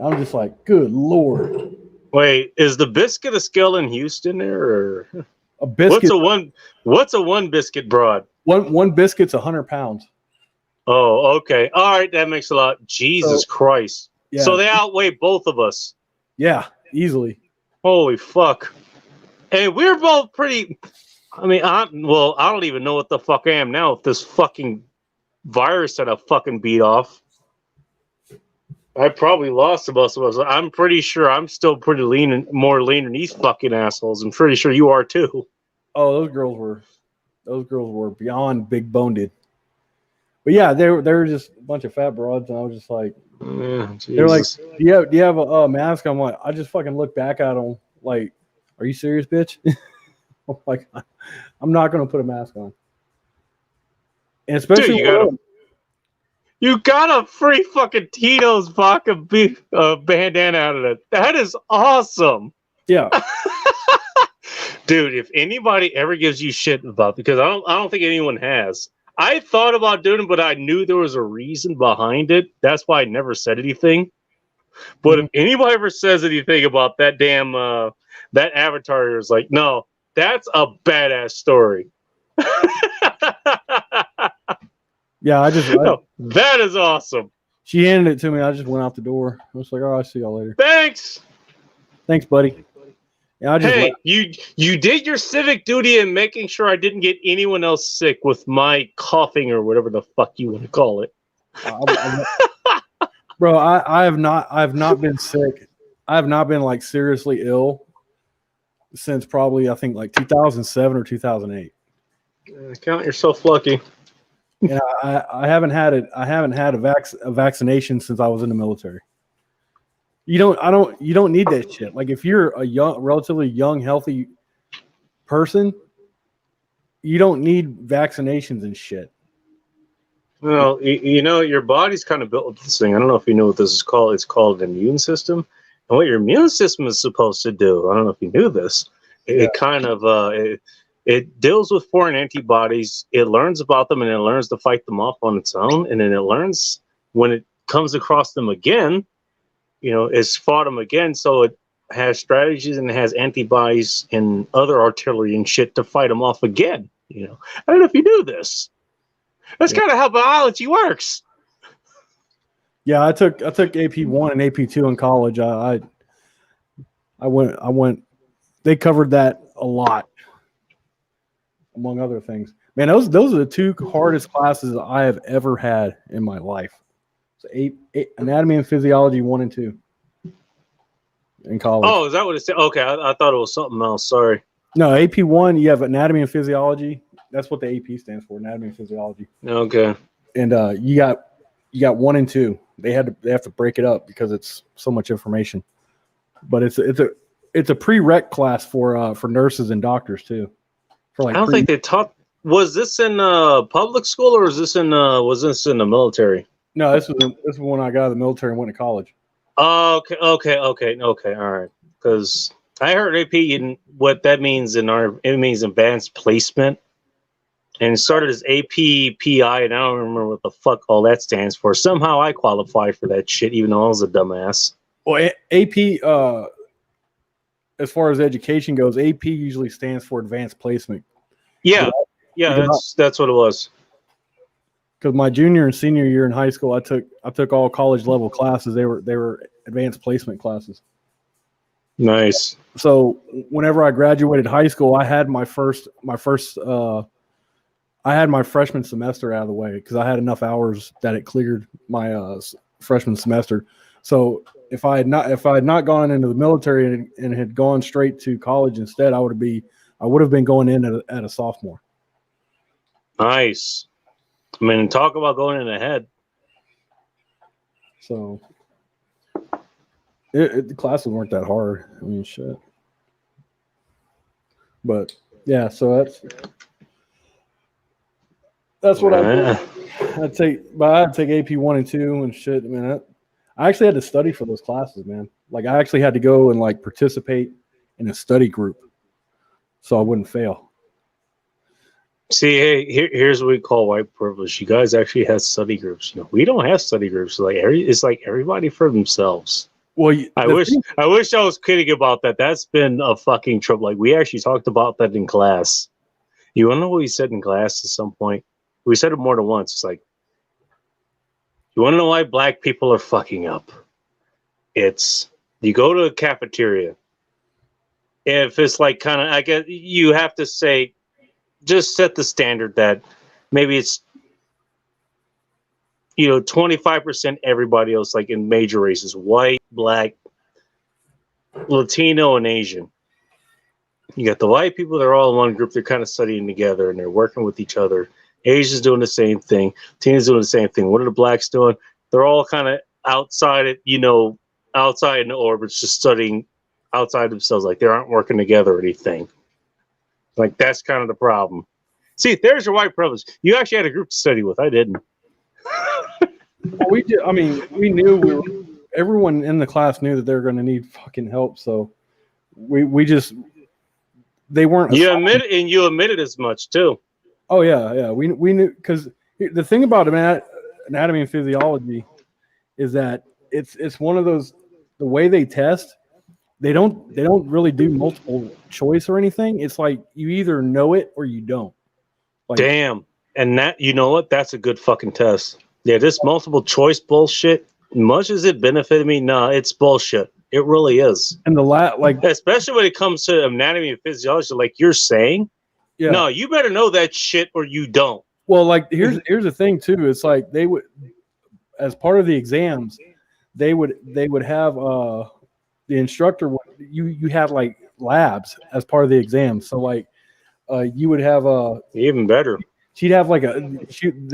I'm just like, good Lord. Wait, is the biscuit a skill in Houston there, or A biscuit. What's a one biscuit broad? One biscuit's 100 pounds. Oh, okay. All right, that makes a lot. Jesus Christ. Yeah. So they outweigh both of us. Yeah, easily. Holy fuck. Hey, we're both pretty. I mean, I don't even know what the fuck I am now with this fucking virus that I fucking beat off. I probably lost the most of us. I'm pretty sure I'm still pretty more lean than these fucking assholes. I'm pretty sure you are too. Oh, those girls were beyond big boned. But yeah, they were just a bunch of fat broads, and I was just like, they're like, do you have a mask? I'm like, I just fucking look back at them like, are you serious, bitch? I'm like, I'm not gonna put a mask on. And especially dude, you got a free fucking Tito's vodka beef bandana out of it. That is awesome. Yeah. Dude, if anybody ever gives you shit about, because I don't think anyone has. I thought about doing it, but I knew there was a reason behind it. That's why I never said anything. But if anybody ever says anything about that damn that avatar is like, no, that's a badass story. Yeah, that is awesome. She handed it to me. I just went out the door. I was like, "Oh, I'll see y'all later." Thanks, buddy. Yeah, hey, you did your civic duty in making sure I didn't get anyone else sick with my coughing or whatever the fuck you want to call it. Bro, I have not been sick. I have not been like seriously ill since probably I think like 2007 or 2008. Count yourself lucky. And I haven't had it. I haven't had a vaccination since I was in the military. You don't need that shit. Like if you're a relatively young, healthy person, you don't need vaccinations and shit. Well, your body's kind of built with this thing. I don't know if you know what this is called. It's called an immune system. And what your immune system is supposed to do, I don't know if you knew this, it kind of it deals with foreign antibodies. It learns about them and it learns to fight them off on its own. And then it learns when it comes across them again, it's fought them again. So it has strategies and it has antibodies and other artillery and shit to fight them off again. I don't know if you knew this. That's kind of how biology works. Yeah, I took AP1 and AP2 in college. I went. They covered that a lot, among other things. Man, those are the two hardest classes I have ever had in my life. So anatomy and physiology 1 and 2 in college. Oh, is that what it said? Okay, I thought it was something else. Sorry. No, AP1 you have anatomy and physiology. That's what the AP stands for, anatomy and physiology. Okay. And you got 1 and 2. They have to break it up because it's so much information. But it's a prereq class for nurses and doctors too. For like I don't think they taught. Was this in public school or was this in the military? No, this was when I got out of the military and went to college. Okay. All right. Because I heard AP and what that means it means advanced placement. And it started as APPI, and I don't remember what the fuck all that stands for. Somehow I qualify for that shit, even though I was a dumbass. Well, AP, as far as education goes, AP usually stands for advanced placement. Yeah, that's what it was. Because my junior and senior year in high school, I took all college level classes. They were advanced placement classes. Nice. So whenever I graduated high school, I had my freshman semester out of the way because I had enough hours that it cleared my freshman semester. So if I had not gone into the military and had gone straight to college instead, I would have been going in at a sophomore. Nice. I mean, talk about going in ahead. So the classes weren't that hard. I mean, shit. But yeah, so that's what I'd take AP1 and 2 and shit. I mean, I actually had to study for those classes, man. Like I actually had to go and like participate in a study group so I wouldn't fail. See, hey, here's what we call white privilege. You guys actually have study groups. We don't have study groups. It's like everybody for themselves. Well, I wish I was kidding about that. That's been a fucking trouble. Like we actually talked about that in class. You want to know what we said in class at some point? We said it more than once. It's like, you want to know why black people are fucking up? It's you go to a cafeteria. If it's like kind of, I guess you have to say, just set the standard that maybe it's 25% everybody else, like in major races, white, black, Latino, and Asian. You got the white people, they're all in one group, they're kind of studying together and they're working with each other. Asians doing the same thing, Latinos doing the same thing. What are the blacks doing? They're all kind of outside in the orbits, just studying outside themselves, like they aren't working together or anything. Like that's kind of the problem. See, there's your white privilege. You actually had a group to study with. I didn't. Well, we did. I mean, we knew everyone in the class knew that they were going to need fucking help. So we just they weren't. You admitted as much too. Oh yeah. We knew, because the thing about anatomy and physiology is that it's one of those, the way they test. They don't really do multiple choice or anything. It's like you either know it or you don't. Like, damn. And that, you know what? That's a good fucking test. Yeah, this multiple choice bullshit, much as it benefited me, nah, it's bullshit. It really is. And especially when it comes to anatomy and physiology, like you're saying, yeah. No, you better know that shit or you don't. Well, like here's the thing too. It's like they would, as part of the exams, they would have the instructor you had like labs as part of the exam. So like you would have even better. They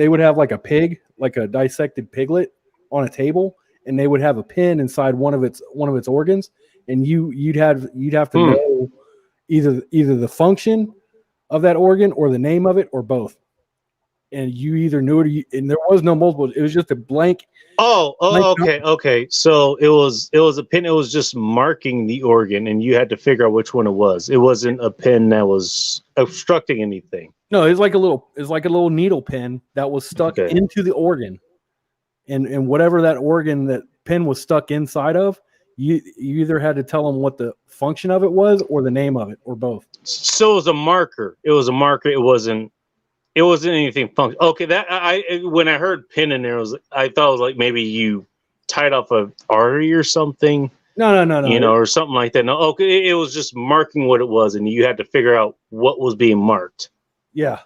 would have like a pig, like a dissected piglet on a table, and they would have a pin inside one of its organs, and you'd have to know either the function of that organ or the name of it or both. And you either knew it and there was no multiple. It was just a blank. Okay. So it was a pin. It was just marking the organ, and you had to figure out which one it was. It wasn't a pin that was obstructing anything. No, it's like a little needle pin that was stuck into the organ, and whatever that organ that pin was stuck inside of, you either had to tell them what the function of it was or the name of it or both. So it was a marker. It wasn't anything function. Okay, that when I heard pin in there, I thought it was like maybe you tied off an artery or something. No. Or something like that. No, okay, it was just marking what it was, and you had to figure out what was being marked. Yeah.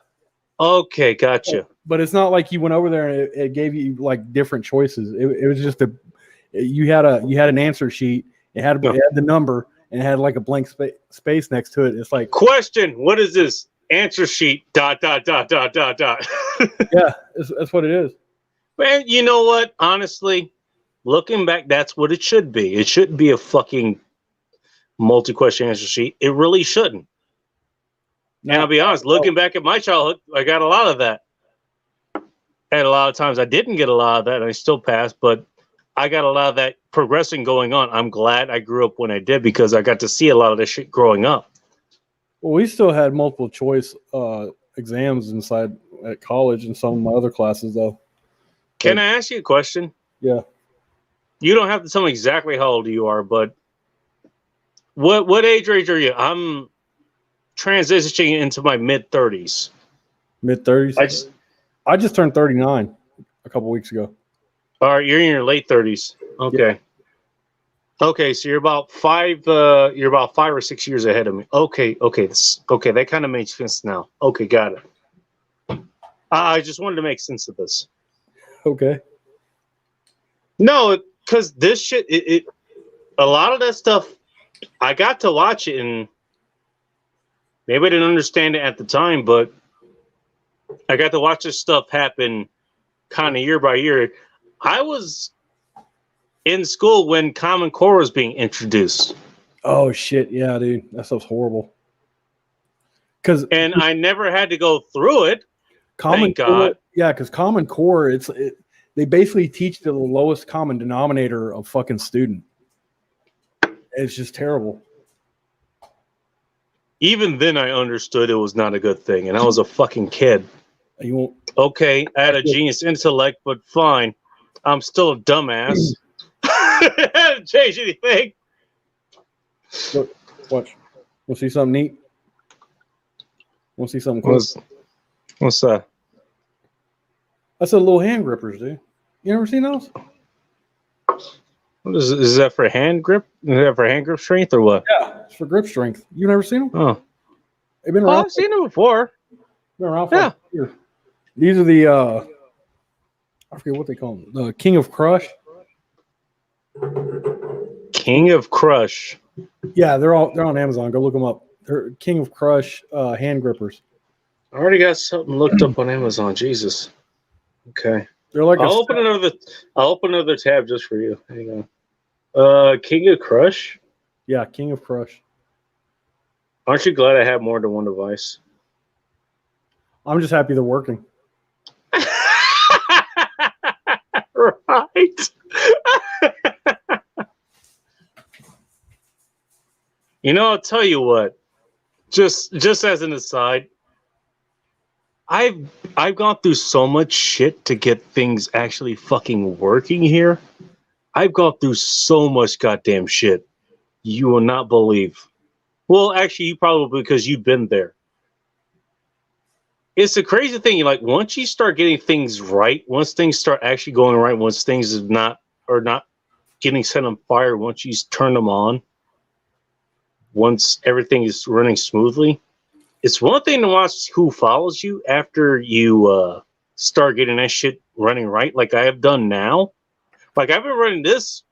Okay, gotcha. But it's not like you went over there and it gave you like different choices. It was just you had an answer sheet. It had the number and it had like a blank space next to it. It's like, question: what is this? Answer sheet ... Yeah, that's what it is. Man, you know what? Honestly, looking back, that's what it should be. It shouldn't be a fucking multi-question answer sheet. It really shouldn't. And I'll be honest, looking back at my childhood, I got a lot of that. And a lot of times I didn't get a lot of that, and I still passed, but I got a lot of that progressing going on. I'm glad I grew up when I did, because I got to see a lot of this shit growing up. Well, we still had multiple choice exams inside at college and some of my other classes, though. Can I ask you a question? Yeah. You don't have to tell me exactly how old you are, but what age range are you? I'm transitioning into my mid-30s. Mid-30s? I just turned 39 a couple weeks ago. All right, you're in your late 30s. Okay. Yeah. Okay, so you're about 5 or 6 years ahead of me. Okay, that kind of makes sense now. Okay, got it. I just wanted to make sense of this. Okay. No, because this shit, a lot of that stuff, I got to watch it, and maybe I didn't understand it at the time, but I got to watch this stuff happen kind of year by year. I was in school when Common Core was being introduced. Oh shit, yeah, dude, that stuff's horrible. And I never had to go through it. Common Core, yeah, because Common Core, they basically teach the lowest common denominator of fucking student. It's just terrible. Even then, I understood it was not a good thing, and I was a fucking kid. You won't. Okay, I had a genius intellect, but fine. I'm still a dumbass. Didn't change anything. Look, watch. Want to see something neat? Want to see something cool? What's that? That's a little hand grippers, dude. You ever seen those? What is that for hand grip? Is that for hand grip strength or what? Yeah, it's for grip strength. You never seen them? Oh, They've been around. I've seen them before. Been around for a year. These are the I forget what they call them. The King of Crush. King of Crush. Yeah, they're on Amazon. Go look them up. They're King of Crush hand grippers. I already got something looked up on Amazon. Jesus. Okay. They're like I'll open another tab just for you. Hang on. King of Crush? Yeah, King of Crush. Aren't you glad I have more than one device? I'm just happy they're working. Right. I'll tell you what. Just as an aside, I've gone through so much shit to get things actually fucking working here. I've gone through so much goddamn shit. You will not believe. Well, actually, you probably, because you've been there. It's a crazy thing. Like, once you start getting things right, once things start actually going right, once things are not getting set on fire, once you turn them on, once everything is running smoothly, it's one thing to watch who follows you after you start getting that shit running right, like I have done now. Like, I've been running this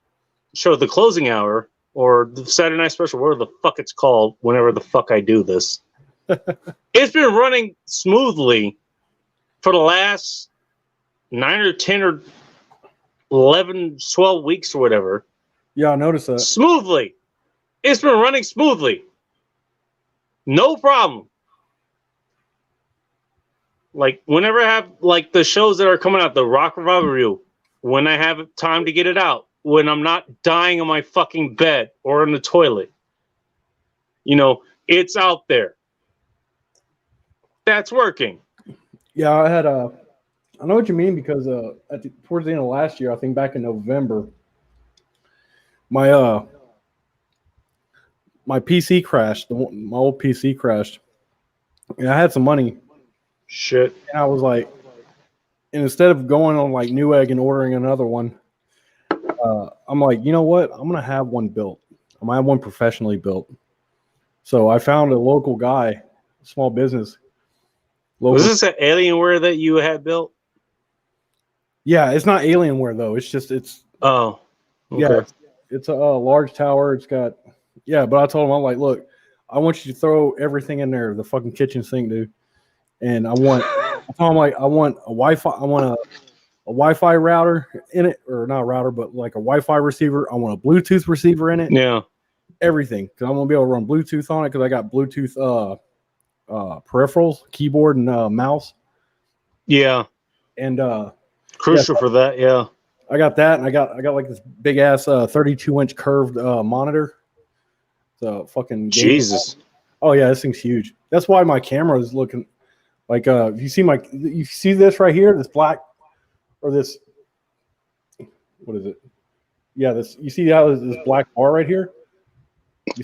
show, The Closing Hour, or the Saturday Night Special, whatever the fuck it's called, whenever the fuck I do this. It's been running smoothly for the last 9 or 10 or 11, 12 weeks or whatever. Yeah, I noticed that. Smoothly. It's been running smoothly. No problem. Like, whenever I have, like, the shows that are coming out, the Rock Revival Review, when I have time to get it out, when I'm not dying on my fucking bed or in the toilet, it's out there. That's working. Yeah, I know what you mean, because towards the end of last year, I think back in November, my PC crashed. My old PC crashed, and I had some money. Shit. And I was like, and instead of going on like Newegg and ordering another one, I'm like, you know what? I'm gonna have one built. I'm gonna have one professionally built. So I found a local guy, small business. Local. Was this an Alienware that you had built? Yeah, it's not Alienware though. It's. Oh. Okay. Yeah, it's a large tower. It's got. Yeah, but I told him, I'm like, look, I want you to throw everything in there, the fucking kitchen sink, dude. And I want a Wi-Fi. I want a Wi-Fi router in it, or not a router, but like a Wi-Fi receiver. I want a Bluetooth receiver in it. Yeah. Everything, because I'm gonna be able to run Bluetooth on it, because I got Bluetooth peripherals, keyboard and mouse. Yeah. And crucial for that. Yeah. I got that, and I got like this big ass 32-inch curved monitor. So fucking Jesus. Oh yeah, this thing's huge. That's why my camera is looking like you see this right here, this black, or this, what is it? Yeah, this, you see how this black bar right here?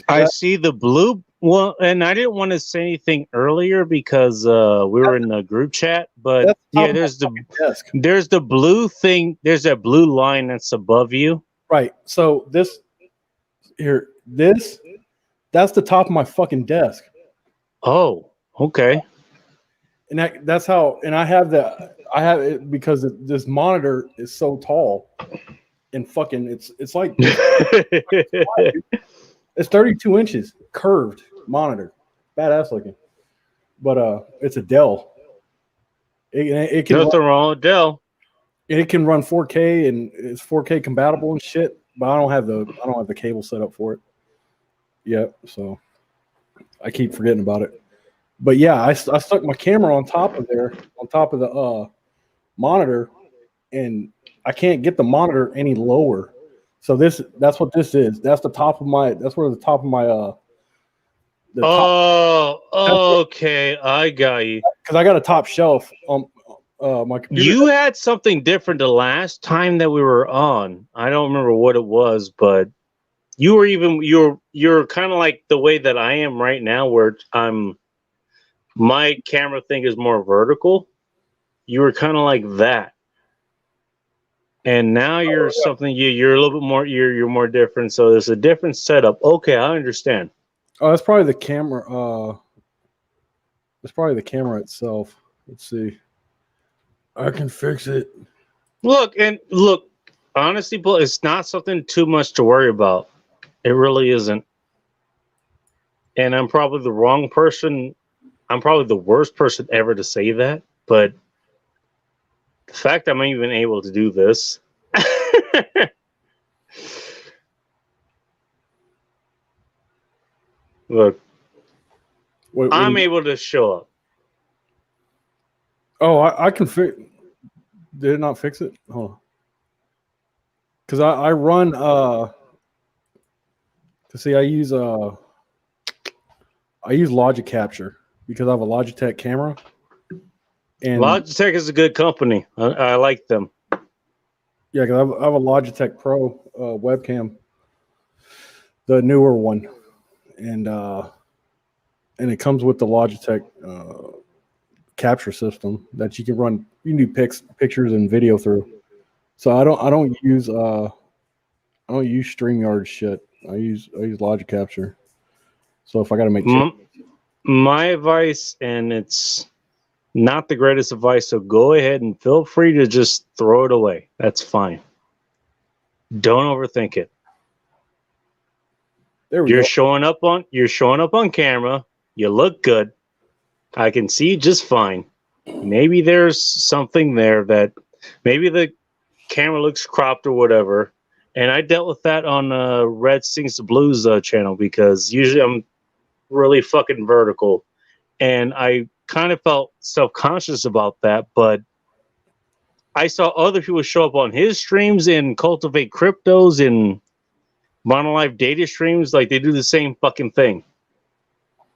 I see the blue. Well, and I didn't want to say anything earlier because we were in the group chat, but yeah, there's the blue thing. There's that blue line that's above you. Right. So that's the top of my fucking desk. Oh, okay. And that's how, and I have it because this monitor is so tall and fucking, it's like, it's 32 inches curved monitor, badass looking, but it's a Dell. It can nothing wrong with Dell. It can run 4K and it's 4K compatible and shit, but I don't have the cable set up for it yet, so I keep forgetting about it. But yeah, I stuck my camera on top of the monitor, and I can't get the monitor any lower. So that's what this is. That's where the top of my the top. Okay, I got you. Because I got a top shelf on my computer. You had something different the last time that we were on. I don't remember what it was, but you're kind of like the way that I am right now, where my camera thing is more vertical. You were kind of like that, and now you're something. You're a little bit more. You're more different. So there's a different setup. Okay, I understand. Oh, that's probably the camera. It's probably the camera itself. Let's see. I can fix it. Look, honestly, Paul, it's not something too much to worry about. It really isn't. And I'm probably the wrong person. I'm probably the worst person ever to say that. But the fact I'm even able to do this. Look, I'm able to show up. Oh, I can fix. Did it not fix it? Hold on. Because I run. To see, I use Logic Capture because I have a Logitech camera. And Logitech is a good company. I like them. Yeah, because I have a Logitech Pro webcam, the newer one, and it comes with the Logitech capture system that you can run. You can do pictures and video through. So I don't use StreamYard shit. I use Logic Capture. So if I got to make my advice, and it's not the greatest advice, so go ahead and feel free to just throw it away. That's fine. Don't overthink it. You're showing up on camera. You look good. I can see just fine. Maybe there's something there that maybe the camera looks cropped or whatever. And I dealt with that on Red Sings the Blues channel because usually I'm really fucking vertical. And I kind of felt self-conscious about that, but I saw other people show up on his streams and Cultivate Cryptos and Monolife data streams. Like they do the same fucking thing.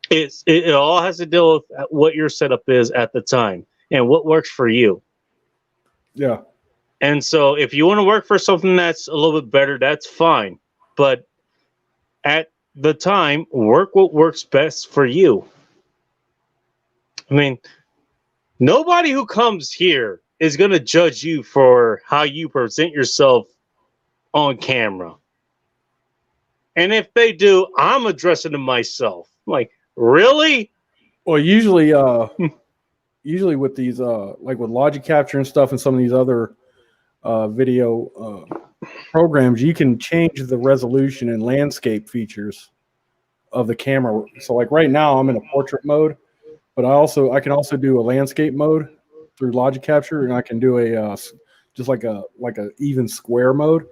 It all has to deal with what your setup is at the time and what works for you. Yeah. And so if you want to work for something that's a little bit better, that's fine. But at the time, work what works best for you. I mean, nobody who comes here is going to judge you for how you present yourself on camera. And if they do, I'm addressing to myself. Like, really? Well, usually with these like with Logic Capture and stuff and some of these other video programs, you can change the resolution and landscape features of the camera. So like right now I'm in a portrait mode, but I can also do a landscape mode through Logic Capture, and I can do a just like a even square mode.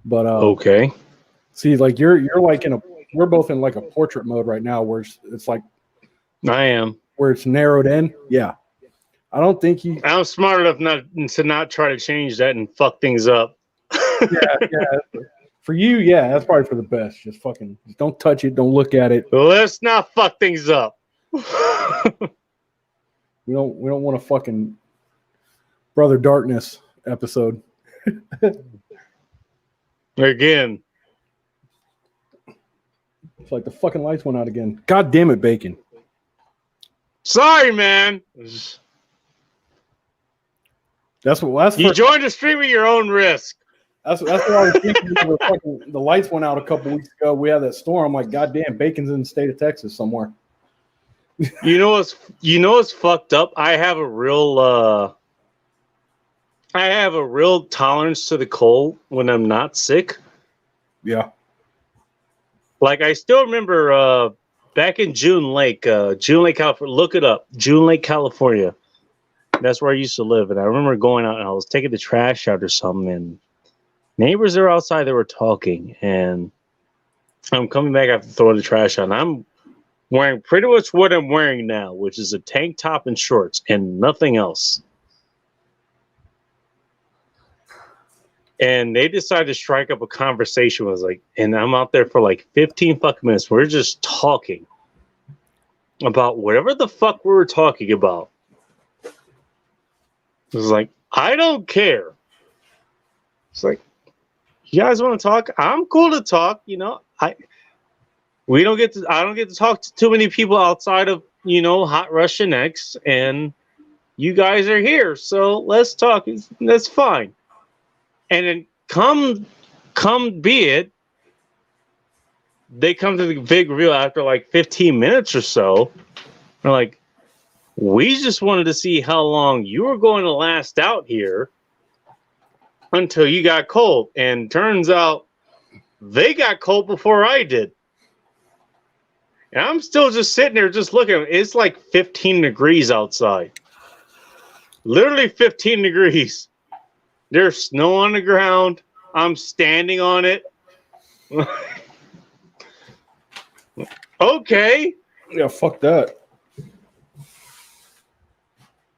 But okay. See, like you're like we're both in like a portrait mode right now where it's like I am. Where it's narrowed in. Yeah. I don't think I'm smart enough to not try to change that and fuck things up. yeah. For you, yeah, that's probably for the best. Just don't touch it, don't look at it. Let's not fuck things up. We don't want a fucking Brother Darkness episode. Again. It's like the fucking lights went out again. God damn it, Bacon. Sorry, man. You joined the stream at your own risk. That's what I was thinking. The lights went out a couple weeks ago. We had that storm. I'm like, God damn, Bacon's in the state of Texas somewhere. You know what's fucked up? I have a real tolerance to the cold when I'm not sick. Yeah. Like I still remember back in June Lake, California. Look it up, June Lake, California. That's where I used to live, and I remember going out and I was taking the trash out or something, and neighbors are outside. They were talking, and I'm coming back after throwing the trash out. And I'm wearing pretty much what I'm wearing now, which is a tank top and shorts and nothing else. And they decided to strike up a conversation. Was like, and I'm out there for like 15 fucking minutes. We're just talking about whatever the fuck we were talking about. It was like, I don't care. It's like, you guys want to talk? I'm cool to talk. I don't get to talk to too many people outside of Hot Russian X, and you guys are here, so let's talk. That's fine. And then come be it, they come to the big reveal after like 15 minutes or so. They're like, we just wanted to see how long you were going to last out here until you got cold. And turns out they got cold before I did. And I'm still just sitting there just looking. It's like 15 degrees outside. Literally 15 degrees. There's snow on the ground. I'm standing on it. Okay. Yeah, fuck that.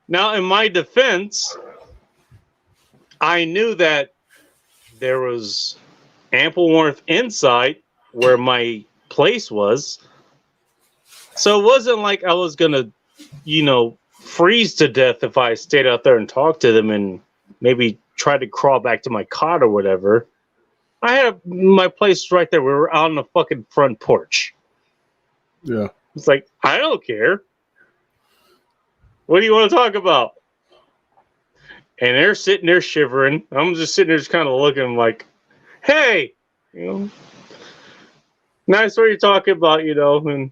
Now, in my defense, I knew that there was ample warmth inside where my place was. So it wasn't like I was going to, freeze to death if I stayed out there and talked to them and maybe tried to crawl back to my cot or whatever. I had my place right there. We were out on the fucking front porch. Yeah. It's like, I don't care. What do you want to talk about? And they're sitting there shivering. I'm just sitting there just kind of looking like, hey, nice what you're talking about, and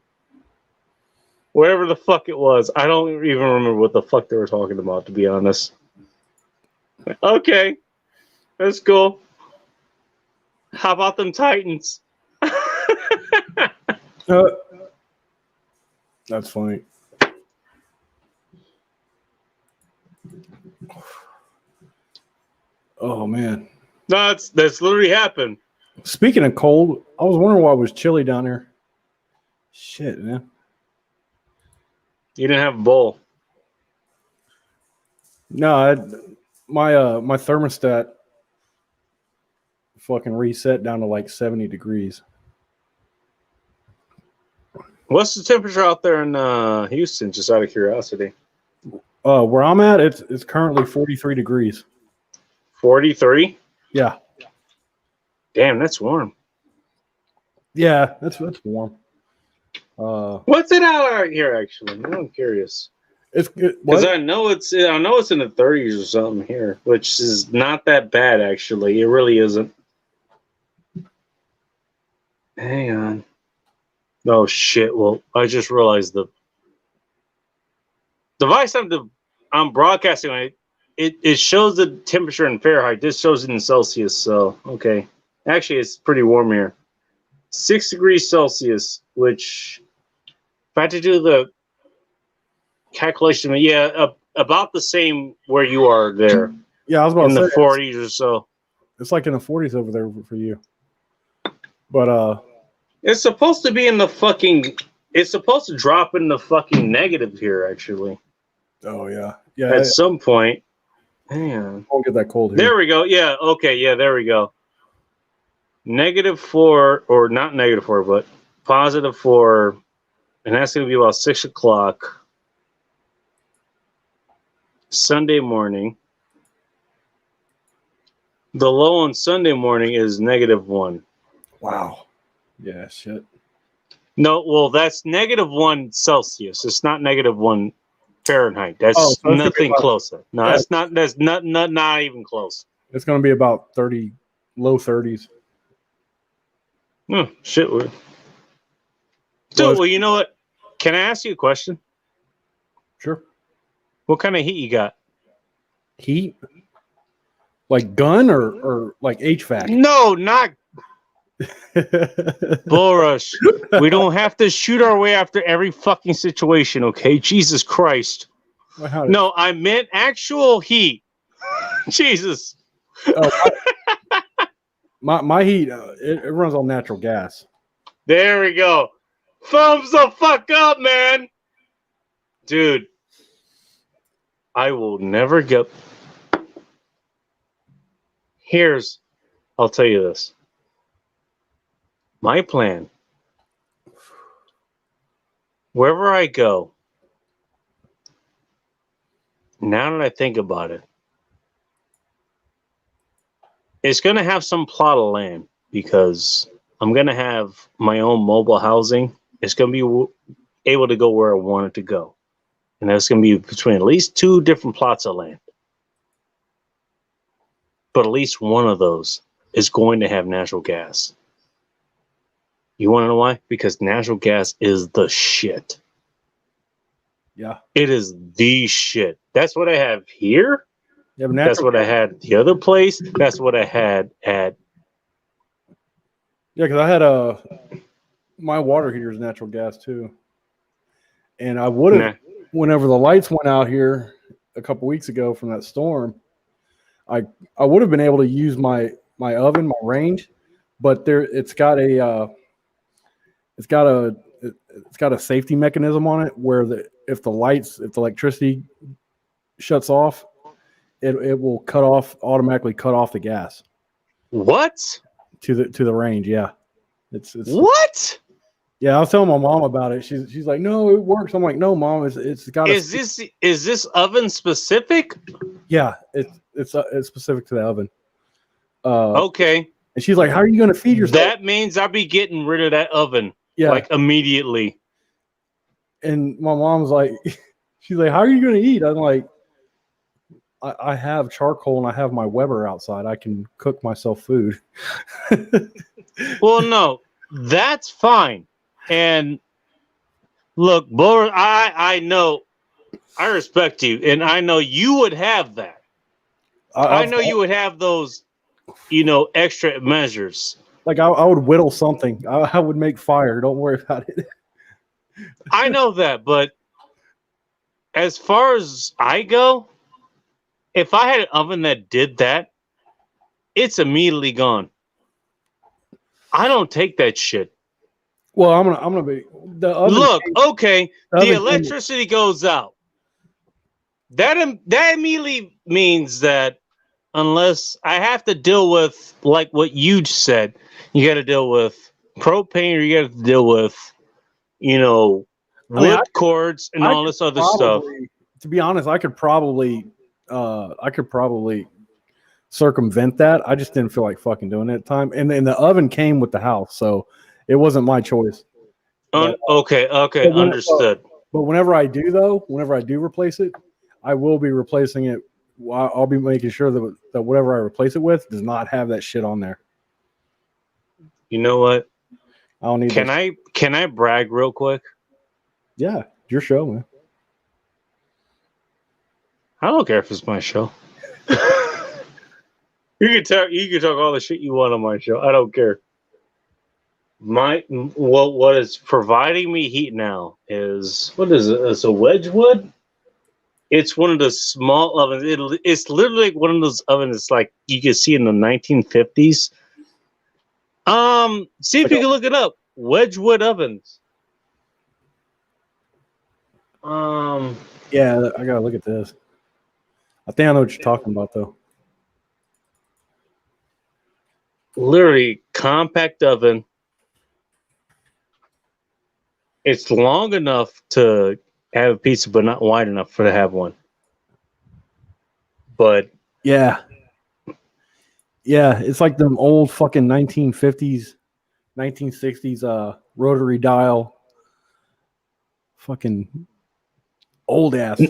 whatever the fuck it was. I don't even remember what the fuck they were talking about, to be honest. Okay, that's cool. How about them Titans? That's funny. Oh man, No, that's literally happened. Speaking of cold, I was wondering why it was chilly down there. Shit, man. You didn't have a bowl. No, my thermostat fucking reset down to like 70 degrees. What's the temperature out there in Houston? Just out of curiosity. Where I'm at, it's currently 43 degrees. 43? Yeah. Damn, that's warm. Yeah, that's warm. What's it out here actually? I'm curious. Because I know it's in the 30s or something here, which is not that bad actually. It really isn't. Hang on. Oh shit! Well, I just realized the device I'm broadcasting on it shows the temperature in Fahrenheit. This shows it in Celsius. So okay, actually it's pretty warm here. 6 degrees Celsius, which if I had to do the calculation, about the same where you are there. Yeah, I was about in to the say 40s or so. It's like in the 40s over there for you. But it's supposed to be in the fucking. It's supposed to drop in the fucking negative here, actually. Oh yeah, yeah. At some point, hang on. Won't get that cold here. There we go. Yeah. Okay. Yeah. There we go. -4, or not -4, but +4, and that's going to be about 6 o'clock Sunday morning. The low on Sunday morning is -1. Wow. Yeah, shit. No, well, that's -1 Celsius. It's not -1 Fahrenheit. That's nothing closer. No, yeah. That's not even close. It's going to be about 30, low 30s. Oh, shit. Dude, well, you know what? Can I ask you a question? Sure. What kind of heat you got? Heat? Like gun or like HVAC? No, not Bullrush. We don't have to shoot our way after every fucking situation, okay? Jesus Christ. No, I meant actual heat. Jesus. Oh, my heat, it runs on natural gas. There we go. Thumbs the fuck up, man. Dude. I will never get I'll tell you this. My plan, wherever I go, now that I think about it, it's going to have some plot of land because I'm going to have my own mobile housing. It's going to be able to go where I want it to go. And that's going to be between at least 2 different plots of land. But at least one of those is going to have natural gas. You want to know why? Because natural gas is the shit. Yeah. It is the shit. That's what I have here. Yeah, but That's what I had at the other place. That's what I had at. Yeah, because I had my water heater is natural gas too, and I would have whenever the lights went out here a couple weeks ago from that storm, I would have been able to use my oven, my range, but it's got a safety mechanism on it where if the electricity shuts off, it will automatically cut off the gas. What? To the range, yeah. It's what? Yeah, I was telling my mom about it. She's like, no, it works. I'm like, no, mom, it's got. Is this oven specific? Yeah, it's specific to the oven. Okay. And she's like, how are you going to feed yourself? That means I'll be getting rid of that oven. Yeah. Like immediately. And my mom's like, she's like, how are you going to eat? I'm like, I have charcoal and I have my Weber outside. I can cook myself food. Well, no, that's fine. And look, Boris, I know, I respect you, and I know you would have that. I know you would have those, extra measures. Like I would whittle something. I would make fire. Don't worry about it. I know that, but as far as I go, if I had an oven that did that, it's immediately gone. I don't take that shit. Well, I'm gonna be the oven. Look, okay, the electricity goes out. That immediately means that unless I have to deal with like what you said, you got to deal with propane, or you got to deal with, wood cords and all this other stuff. To be honest, I could probably circumvent that. I just didn't feel like fucking doing it at the time. And the oven came with the house, so it wasn't my choice. Okay, understood. But whenever I do replace it, I will be replacing it. I'll be making sure that whatever I replace it with does not have that shit on there. You know what? I don't need. Can I brag real quick? Yeah, your show, man. I don't care if it's my show. You can talk all the shit you want on my show. I don't care. What is providing me heat now is, what is it? It's a Wedgwood. It's one of the small ovens. It's literally like one of those ovens like you can see in the 1950s. See if you can look it up. Wedgwood ovens. Yeah, I gotta look at this. I think I know what you're talking about, though. Literally compact oven. It's long enough to have a pizza, but not wide enough to have one. But yeah, it's like them old fucking 1950s, 1960s rotary dial, fucking old ass,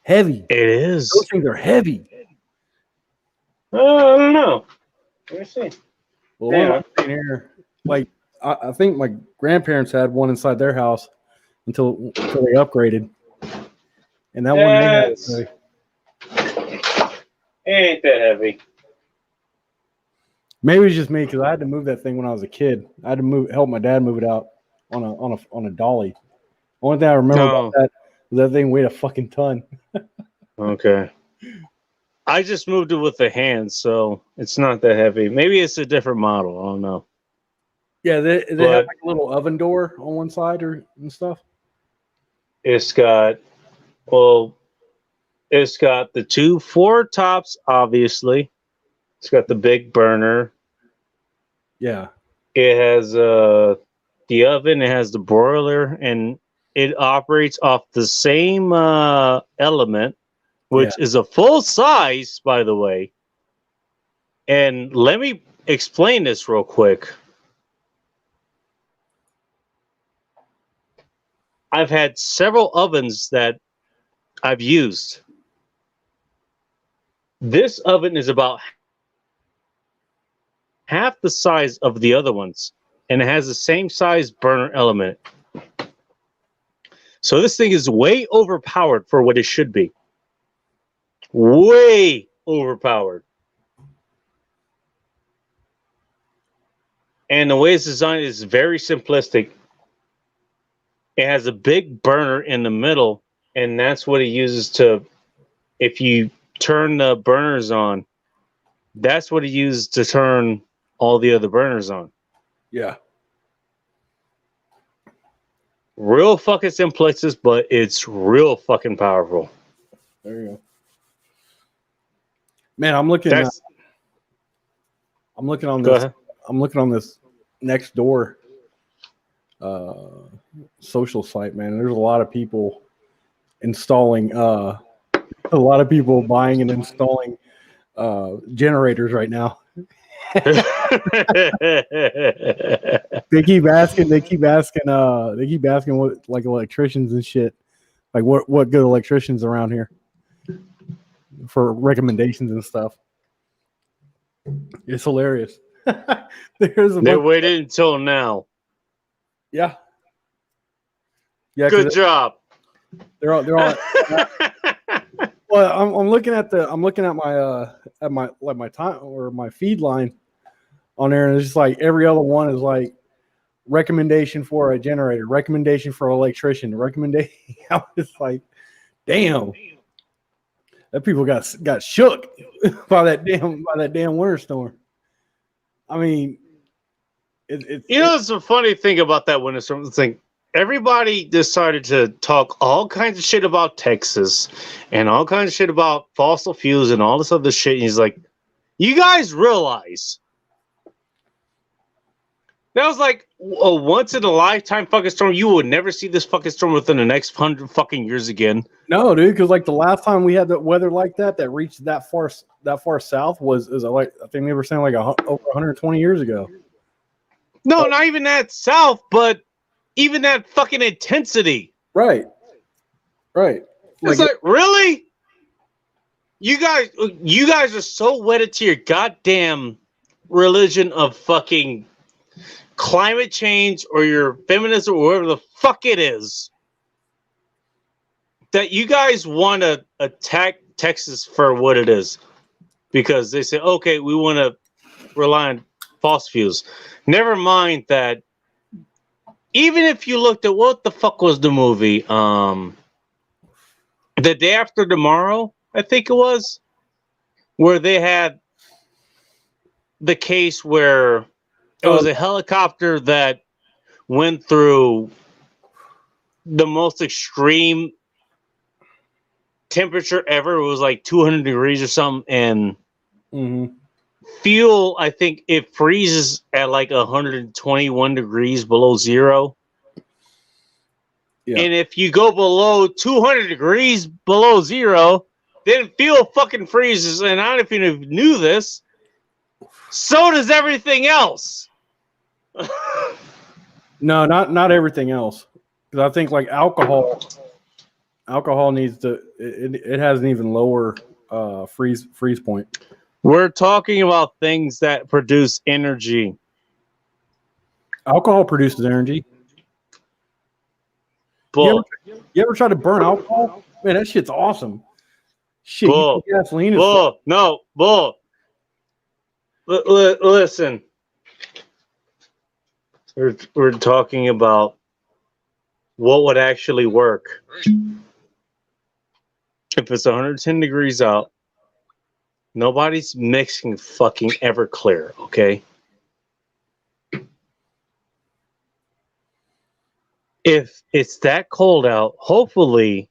heavy. It is. Those things are heavy. I don't know. Let me see. Well, here, like I think my grandparents had one inside their house until they upgraded, and that one they had. It ain't that heavy. Maybe it's just me because I had to move that thing when I was a kid. I had to help my dad move it out on a dolly. Only thing I remember about that was that thing weighed a fucking ton. Okay. I just moved it with the hand, so it's not that heavy. Maybe it's a different model. I don't know. Yeah, they have like a little oven door on one side and stuff. It's got the 2 4 tops, obviously. It's got the big burner. Yeah. It has the oven. It has the broiler, and it operates off the same element, which is a full size, by the way. And let me explain this real quick. I've had several ovens that I've used. This oven is about half the size of the other ones, and it has the same size burner element. So this thing is way overpowered for what it should be. Way overpowered. And the way it's designed is very simplistic. It has a big burner in the middle, and that's what it uses to, if you turn the burners on, that's what it uses to turn all the other burners on. Yeah. Real fucking simplistic, but it's real fucking powerful. There you go. Man, I'm looking on this. I'm looking on this next door social site, man. There's a lot of people installing a lot of people buying and installing generators right now. They keep asking what, like, electricians and shit, like what good electricians around here for recommendations and stuff. It's hilarious. They waited until now. Yeah. Good job. They're all well, I'm looking at my time or my feed line on there, and it's just like every other one is like recommendation for a generator, recommendation for an electrician, recommendation. I was like, damn, that people got shook by that damn winter storm. I mean, it's a funny thing about that winter storm thing. Everybody decided to talk all kinds of shit about Texas and all kinds of shit about fossil fuels and all this other shit. And he's like, you guys realize that was like a once in a lifetime fucking storm. You will never see this fucking storm within the next 100 fucking years again. No, dude, because like the last time we had the weather like that reached that far south was like, I think they were saying like over 120 years ago. No, not even that south, but even that fucking intensity. Right. It's like, really? You guys are so wedded to your goddamn religion of fucking climate change or your feminism or whatever the fuck it is, that you guys want to attack Texas for what it is because they say, okay, we want to rely on fossil fuels. Never mind that. Even if you looked at what the fuck was the movie, The Day After Tomorrow, I think it was, where they had the case where it was a helicopter that went through the most extreme temperature ever. It was like 200 degrees or something, and fuel, I think it freezes at like 121 degrees below zero. Yeah. And if you go below 200 degrees below zero, then fuel fucking freezes. And I don't know if you knew this, so does everything else. No, not everything else. Because I think like alcohol needs to, it has an even lower freeze point. We're talking about things that produce energy. Alcohol produces energy. Bull. You ever try to burn alcohol? Man, that shit's awesome. Shit, bull. You put gasoline. Bull. No, bull. Listen. We're talking about what would actually work. If it's 110 degrees out, nobody's mixing fucking Everclear, okay? If it's that cold out, hopefully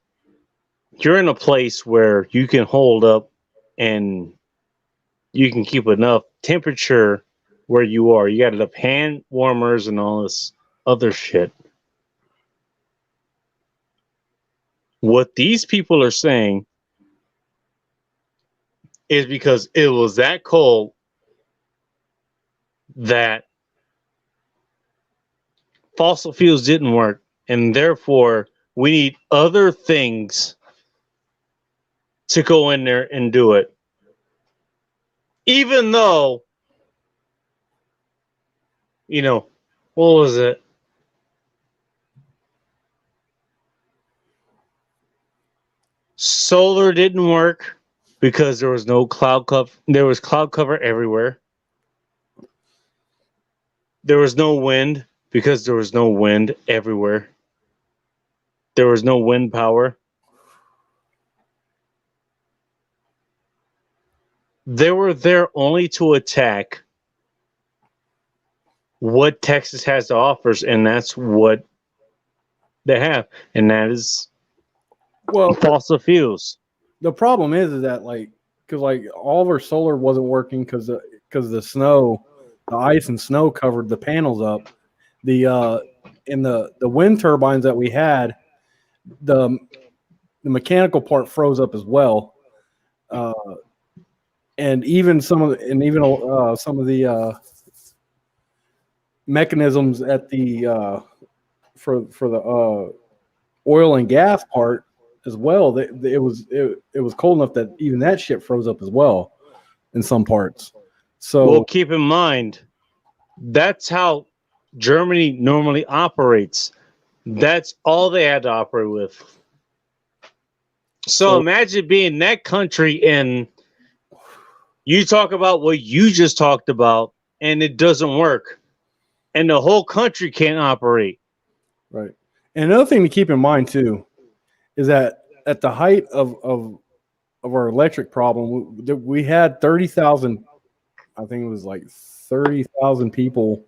you're in a place where you can hold up and you can keep enough temperature where you are. You got enough hand warmers and all this other shit. What these people are saying is because it was that cold that fossil fuels didn't work, and therefore we need other things to go in there and do it. Even though, what was it? Solar didn't work because there was no cloud cover. There was cloud cover everywhere. There was no wind because there was no wind everywhere. There was no wind power. They were there only to attack what Texas has to offer, and that's what they have, and that is fossil fuels. The problem is that because all of our solar wasn't working because the snow, the ice and snow covered the panels up. The wind turbines that we had, the mechanical part froze up as well, and even some of the mechanisms at the for the oil and gas part as well. It was cold enough that even that shit froze up as well in some parts. So, well, keep in mind that's how Germany normally operates. That's all they had to operate with. So imagine being that country and you talk about what you just talked about and it doesn't work. And the whole country can't operate. Right. And another thing to keep in mind too is that at the height of our electric problem, we had 30,000, I think it was like 30,000 people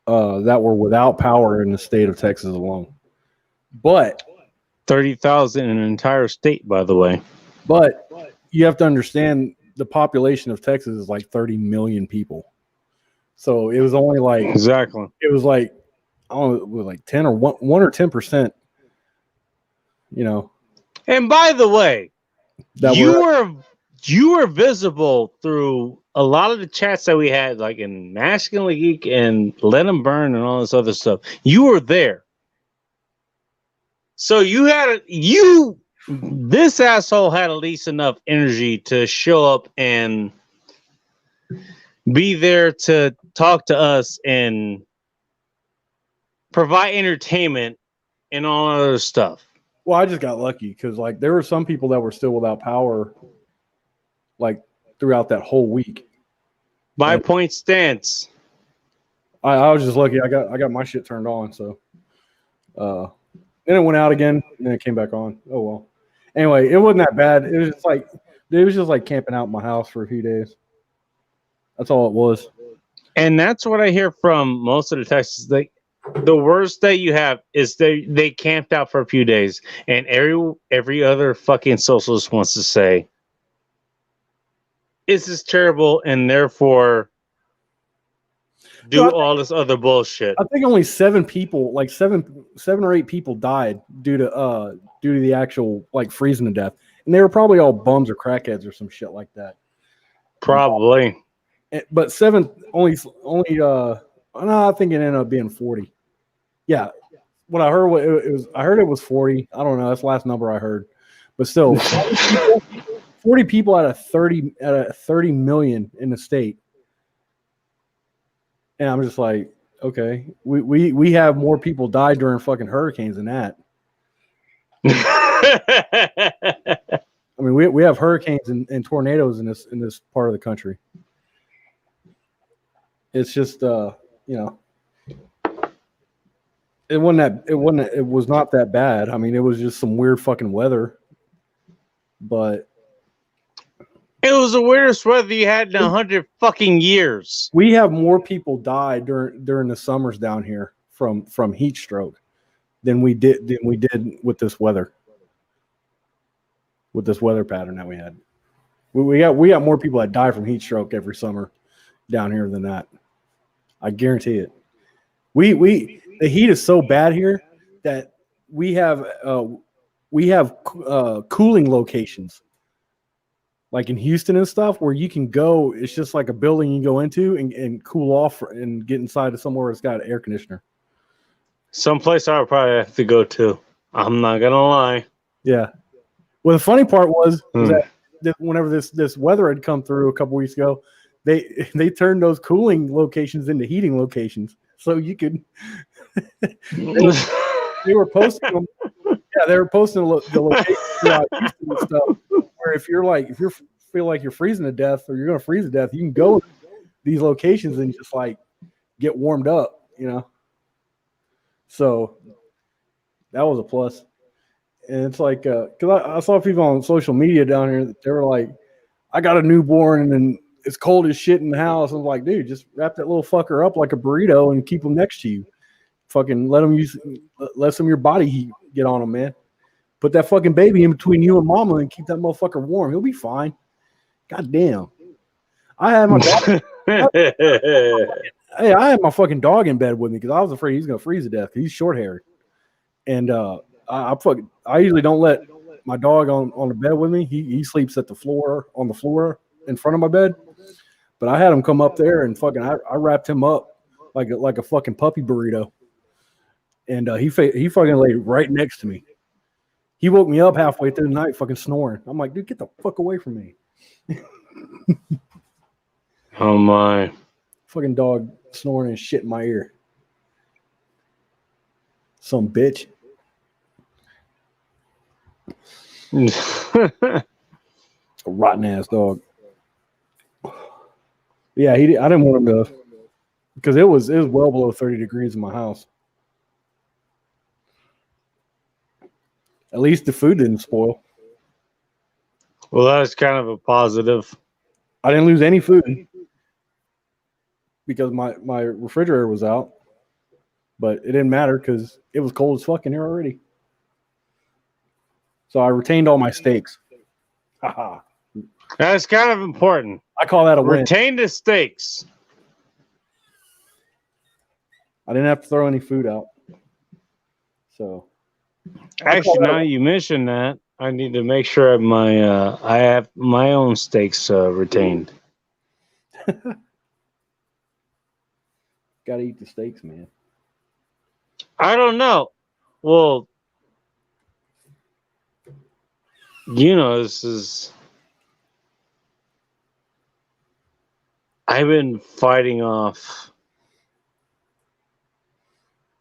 that were without power in the state of Texas alone. But 30,000 in an entire state, by the way. But you have to understand the population of Texas is like 30 million people. So it was only like exactly. It was like I don't know, it was like 10 or 1 or 10%. And by the way, you were visible through a lot of the chats that we had, like in Masculine Geek and Let 'Em Burn and all this other stuff. You were there. So this asshole had at least enough energy to show up and be there to talk to us and provide entertainment and all other stuff. Well, I just got lucky because there were some people that were still without power throughout that whole week. My point stands. I was just lucky. I got my shit turned on, so then it went out again, and then it came back on. Oh well. Anyway, it wasn't that bad. It was just like camping out in my house for a few days. That's all it was. And that's what I hear from most of the Texans. The worst that you have is they camped out for a few days, and every other fucking socialist wants to say, "This is terrible," and therefore all this other bullshit. I think only 7 people, like 7 or 8 people, died due to the actual freezing to death, and they were probably all bums or crackheads or some shit like that. Probably. But 7 only. No, I think it ended up being 40. Yeah, what I heard it was 40. I don't know. That's the last number I heard, but still, 40 people out of 30 million in the state. And I'm just like, okay, we have more people die during fucking hurricanes than that. I mean, we have hurricanes and tornadoes in this part of the country. It's just it was not that bad. I mean, it was just some weird fucking weather. But it was the weirdest weather you had in 100 fucking years. We have more people die during the summers down here from heat stroke than we did with this weather. With this weather pattern that we had. We got more people that die from heat stroke every summer down here than that. I guarantee it. The heat is so bad here that we have cooling locations like in Houston and stuff where you can go. It's just like a building you go into and cool off and get inside of somewhere that's got an air conditioner. Someplace I would probably have to go to. I'm not gonna lie. Yeah. Well, the funny part was that whenever this weather had come through a couple weeks ago, they turned those cooling locations into heating locations, so you could. they were posting them. Yeah, they were posting the locations throughout Houston and stuff. Where if you feel like you're freezing to death or you're going to freeze to death, you can go to these locations and just like get warmed up, you know. So that was a plus. And it's like, because I saw people on social media down here that they were like, I got a newborn and it's cold as shit in the house. I'm like, dude, just wrap that little fucker up like a burrito and keep him next to you. Fucking let some of your body heat get on him, man. Put that fucking baby in between you and mama and keep that motherfucker warm. He'll be fine. God damn. I had my dog. I had my fucking dog in bed with me because I was afraid he's gonna freeze to death because he's short haired. And I usually don't let my dog on the bed with me. He sleeps on the floor in front of my bed. But I had him come up there and fucking I wrapped him up like a fucking puppy burrito. And he fucking laid right next to me. He woke me up halfway through the night fucking snoring. I'm like, dude, get the fuck away from me. Oh my. Fucking dog snoring and shit in my ear. Some bitch. A rotten ass dog. Yeah, I didn't want him to, because it was well below 30 degrees in my house. At least the food didn't spoil. Well, that's kind of a positive. I didn't lose any food because my refrigerator was out, but it didn't matter because it was cold as fuck in here already. So I retained all my steaks. Haha. That's kind of important. I call that a win. Retain the steaks. I didn't have to throw any food out. So actually, now you mention that, I need to make sure I have my own steaks retained. Gotta eat the steaks, man. I don't know. Well, this is. I've been fighting off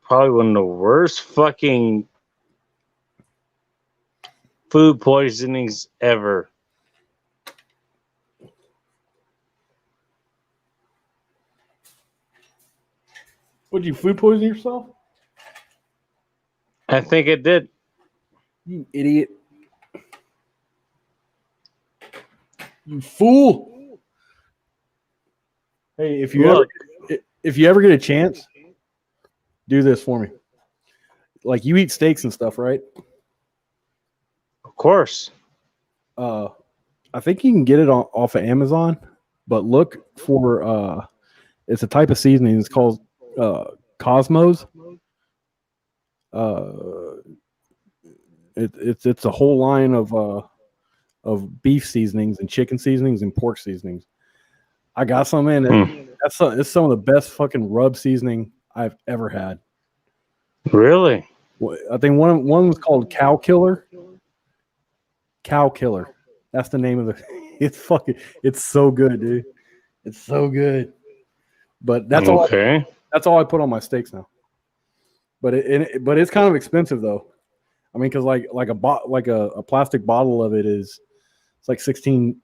probably one of the worst fucking food poisonings ever. Would you food poison yourself? I think it did. You idiot. You fool. Hey, if you ever get a chance, do this for me. Like, you eat steaks and stuff, right? Of course. I think you can get it off of Amazon, but look for it's a type of seasoning. It's called Cosmos. It's a whole line of beef seasonings and chicken seasonings and pork seasonings. I got some in it. It's some of the best fucking rub seasoning I've ever had. Really? I think one was called Cow Killer. Cow Killer. That's the name of the. It's so good, dude. It's so good. But that's all. Okay. That's all I put on my steaks now. But it's kind of expensive though. I mean, because like a plastic bottle of it it's like $18,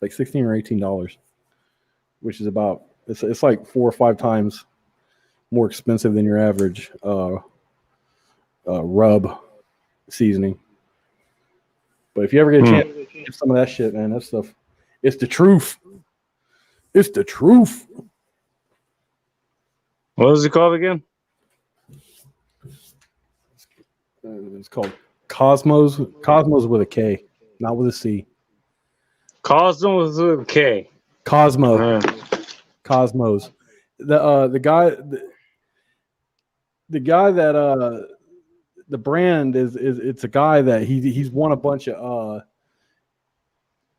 like $16 or $18, which is about it's like 4 or 5 times more expensive than your average rub seasoning. But if you ever get a chance to get some of that shit, man, that stuff, it's the truth. It's the truth. What was it called again? It's called Cosmos with a K. not with a C. Cosmo with a K. Cosmo. Cosmos. The guy that the brand is it's a guy that he's won a bunch of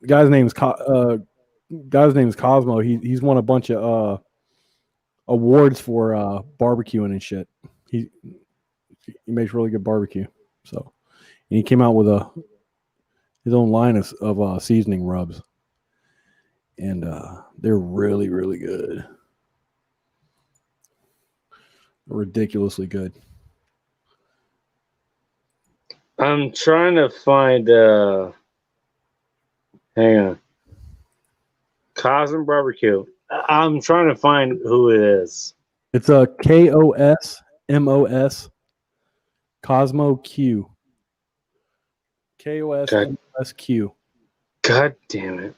the guy's name's Cosmo. He's won a bunch of awards for barbecuing and shit. He makes really good barbecue. So and he came out with his own line of seasoning rubs. And they're really, really good. Ridiculously good. I'm trying to find hang on. Cosmo Barbecue. I'm trying to find who it is. It's a KOSMOS Cosmo Q. KOSMOSQ. God damn it.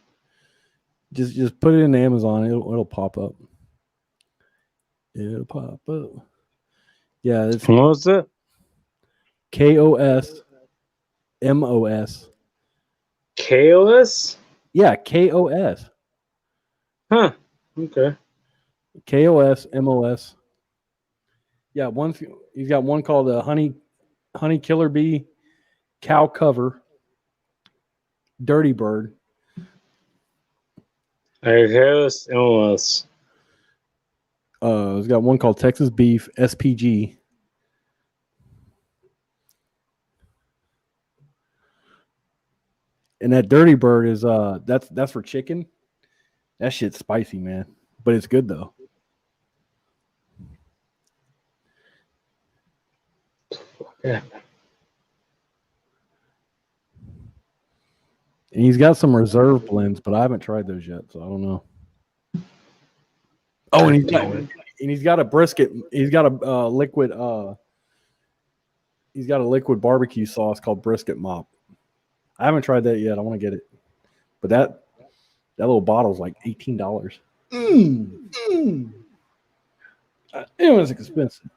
Just put it in Amazon. It'll pop up. It'll pop up. Yeah, it's What was it? KOSMOS. KOS? Yeah, KOS. Huh. Okay. KOSMOS. Yeah, he's got one called Honey Killer Bee Cow Cover Dirty Bird. KOS MLS. He's got one called Texas Beef SPG. And that Dirty Bird is that's for chicken. That shit's spicy, man. But it's good though. Yeah. And he's got some reserve blends, but I haven't tried those yet, so I don't know. Oh, and he's got a brisket. He's got a liquid. He's got a liquid barbecue sauce called Brisket Mop. I haven't tried that yet. I want to get it, but that little bottle's like $18. It was expensive.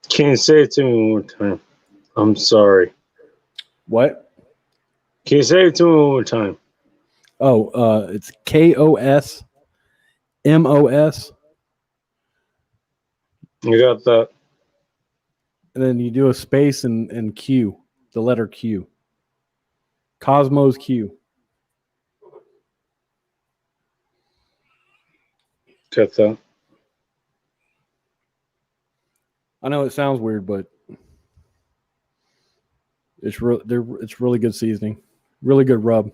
Can you say it to me one more time? I'm sorry. What? Can you say it to me one more time? Oh, it's KOSMOS. You got that? And then you do a space and Q, the letter Q. Cosmos Q. Got that? I know it sounds weird, but it's really good seasoning, really good rub.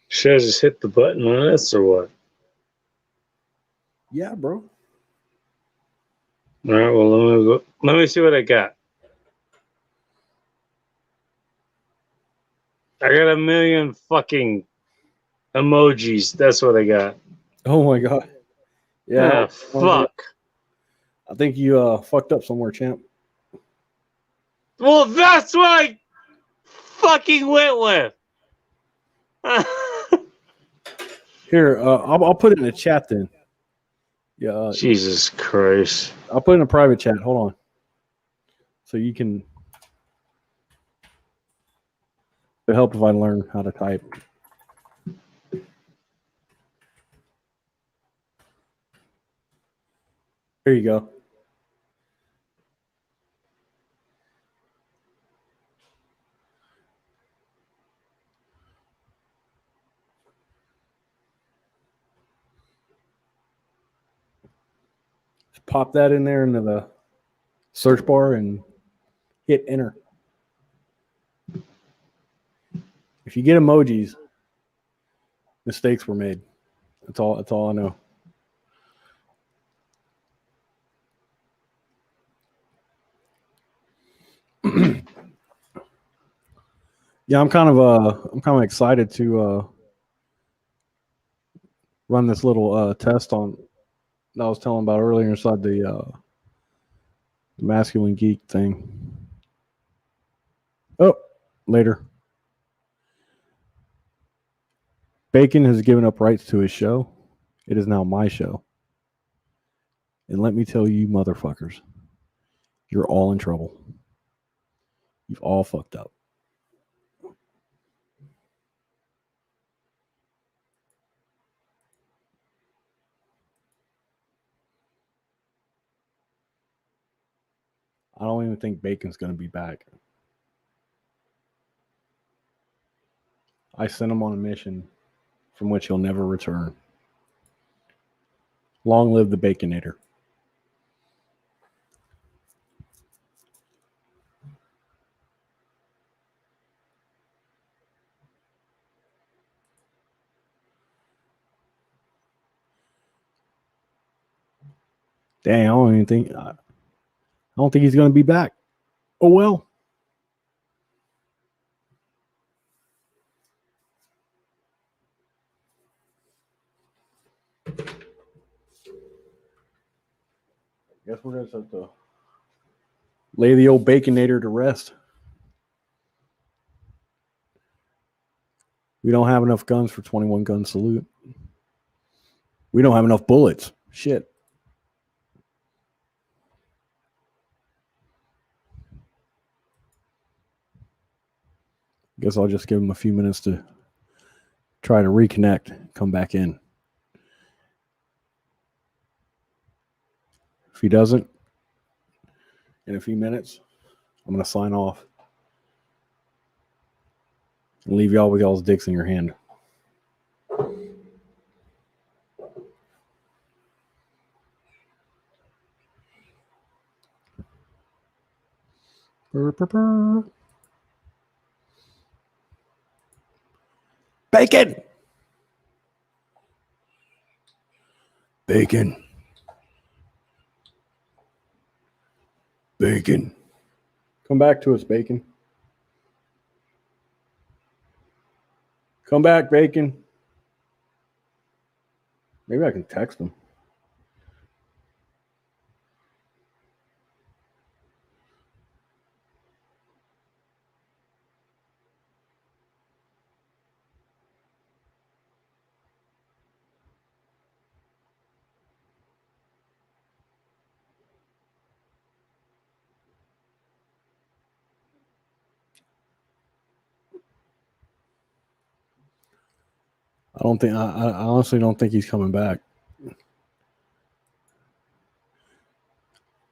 Should I just hit the button on this or what? Yeah, bro. All right, well, let me see what I got. I got a million fucking emojis. That's what I got. Oh my god. Yeah. Ah, fuck. I think you fucked up somewhere, champ. Well, that's what I fucking went with. Here, I'll put it in the chat then. Yeah. Jesus Christ. I'll put it in a private chat. Hold on. So you can. It'll help if I learn how to type. There you go. Just pop that in there into the search bar and hit enter. If you get emojis, mistakes were made. That's all I know. Yeah, I'm kind of excited to run this little test on that I was telling about earlier inside the masculine geek thing. Oh, later. Bacon has given up rights to his show. It is now my show. And let me tell you, motherfuckers, you're all in trouble. You've all fucked up. I don't even think Bacon's going to be back. I sent him on a mission from which he'll never return. Long live the Baconator. Dang, I don't think he's going to be back. Oh well. Guess we're going to have to lay the old Baconator to rest. We don't have enough guns for 21 gun salute. We don't have enough bullets. Shit. Guess I'll just give him a few minutes to try to reconnect, come back in. If he doesn't, in a few minutes, I'm going to sign off and leave y'all with y'all's dicks in your hand. Bacon! Bacon. Bacon. Come back to us, Bacon. Come back, Bacon. Maybe I can text him. I honestly don't think he's coming back.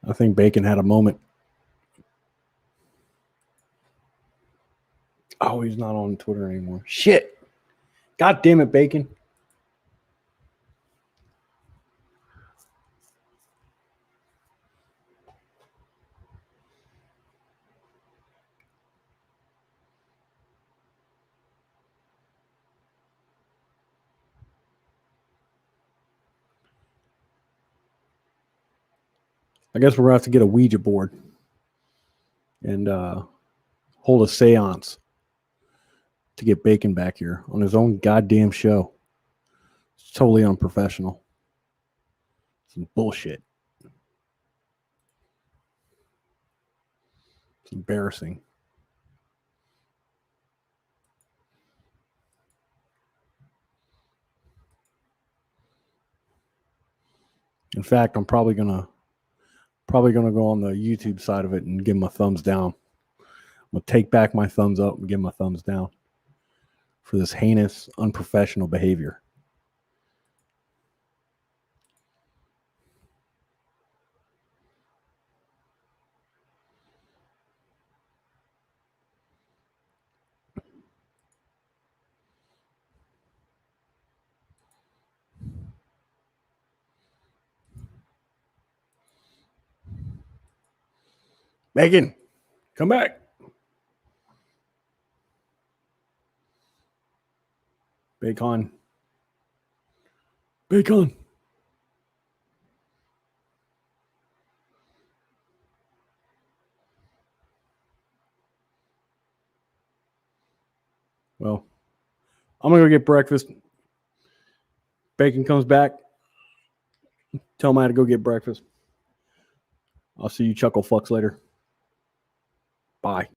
I think Bacon had a moment. Oh, he's not on Twitter anymore. Shit. God damn it, Bacon. I guess we're going to have to get a Ouija board and hold a seance to get Bacon back here on his own goddamn show. It's totally unprofessional. Some bullshit. It's embarrassing. In fact, I'm probably gonna go on the YouTube side of it and give him a thumbs down. I'm gonna take back my thumbs up and give him a thumbs down for this heinous, unprofessional behavior. Megan, come back. Bacon. Bacon. Well, I'm going to go get breakfast. Bacon comes back. Tell him I had to go get breakfast. I'll see you chuckle fucks later. Bye.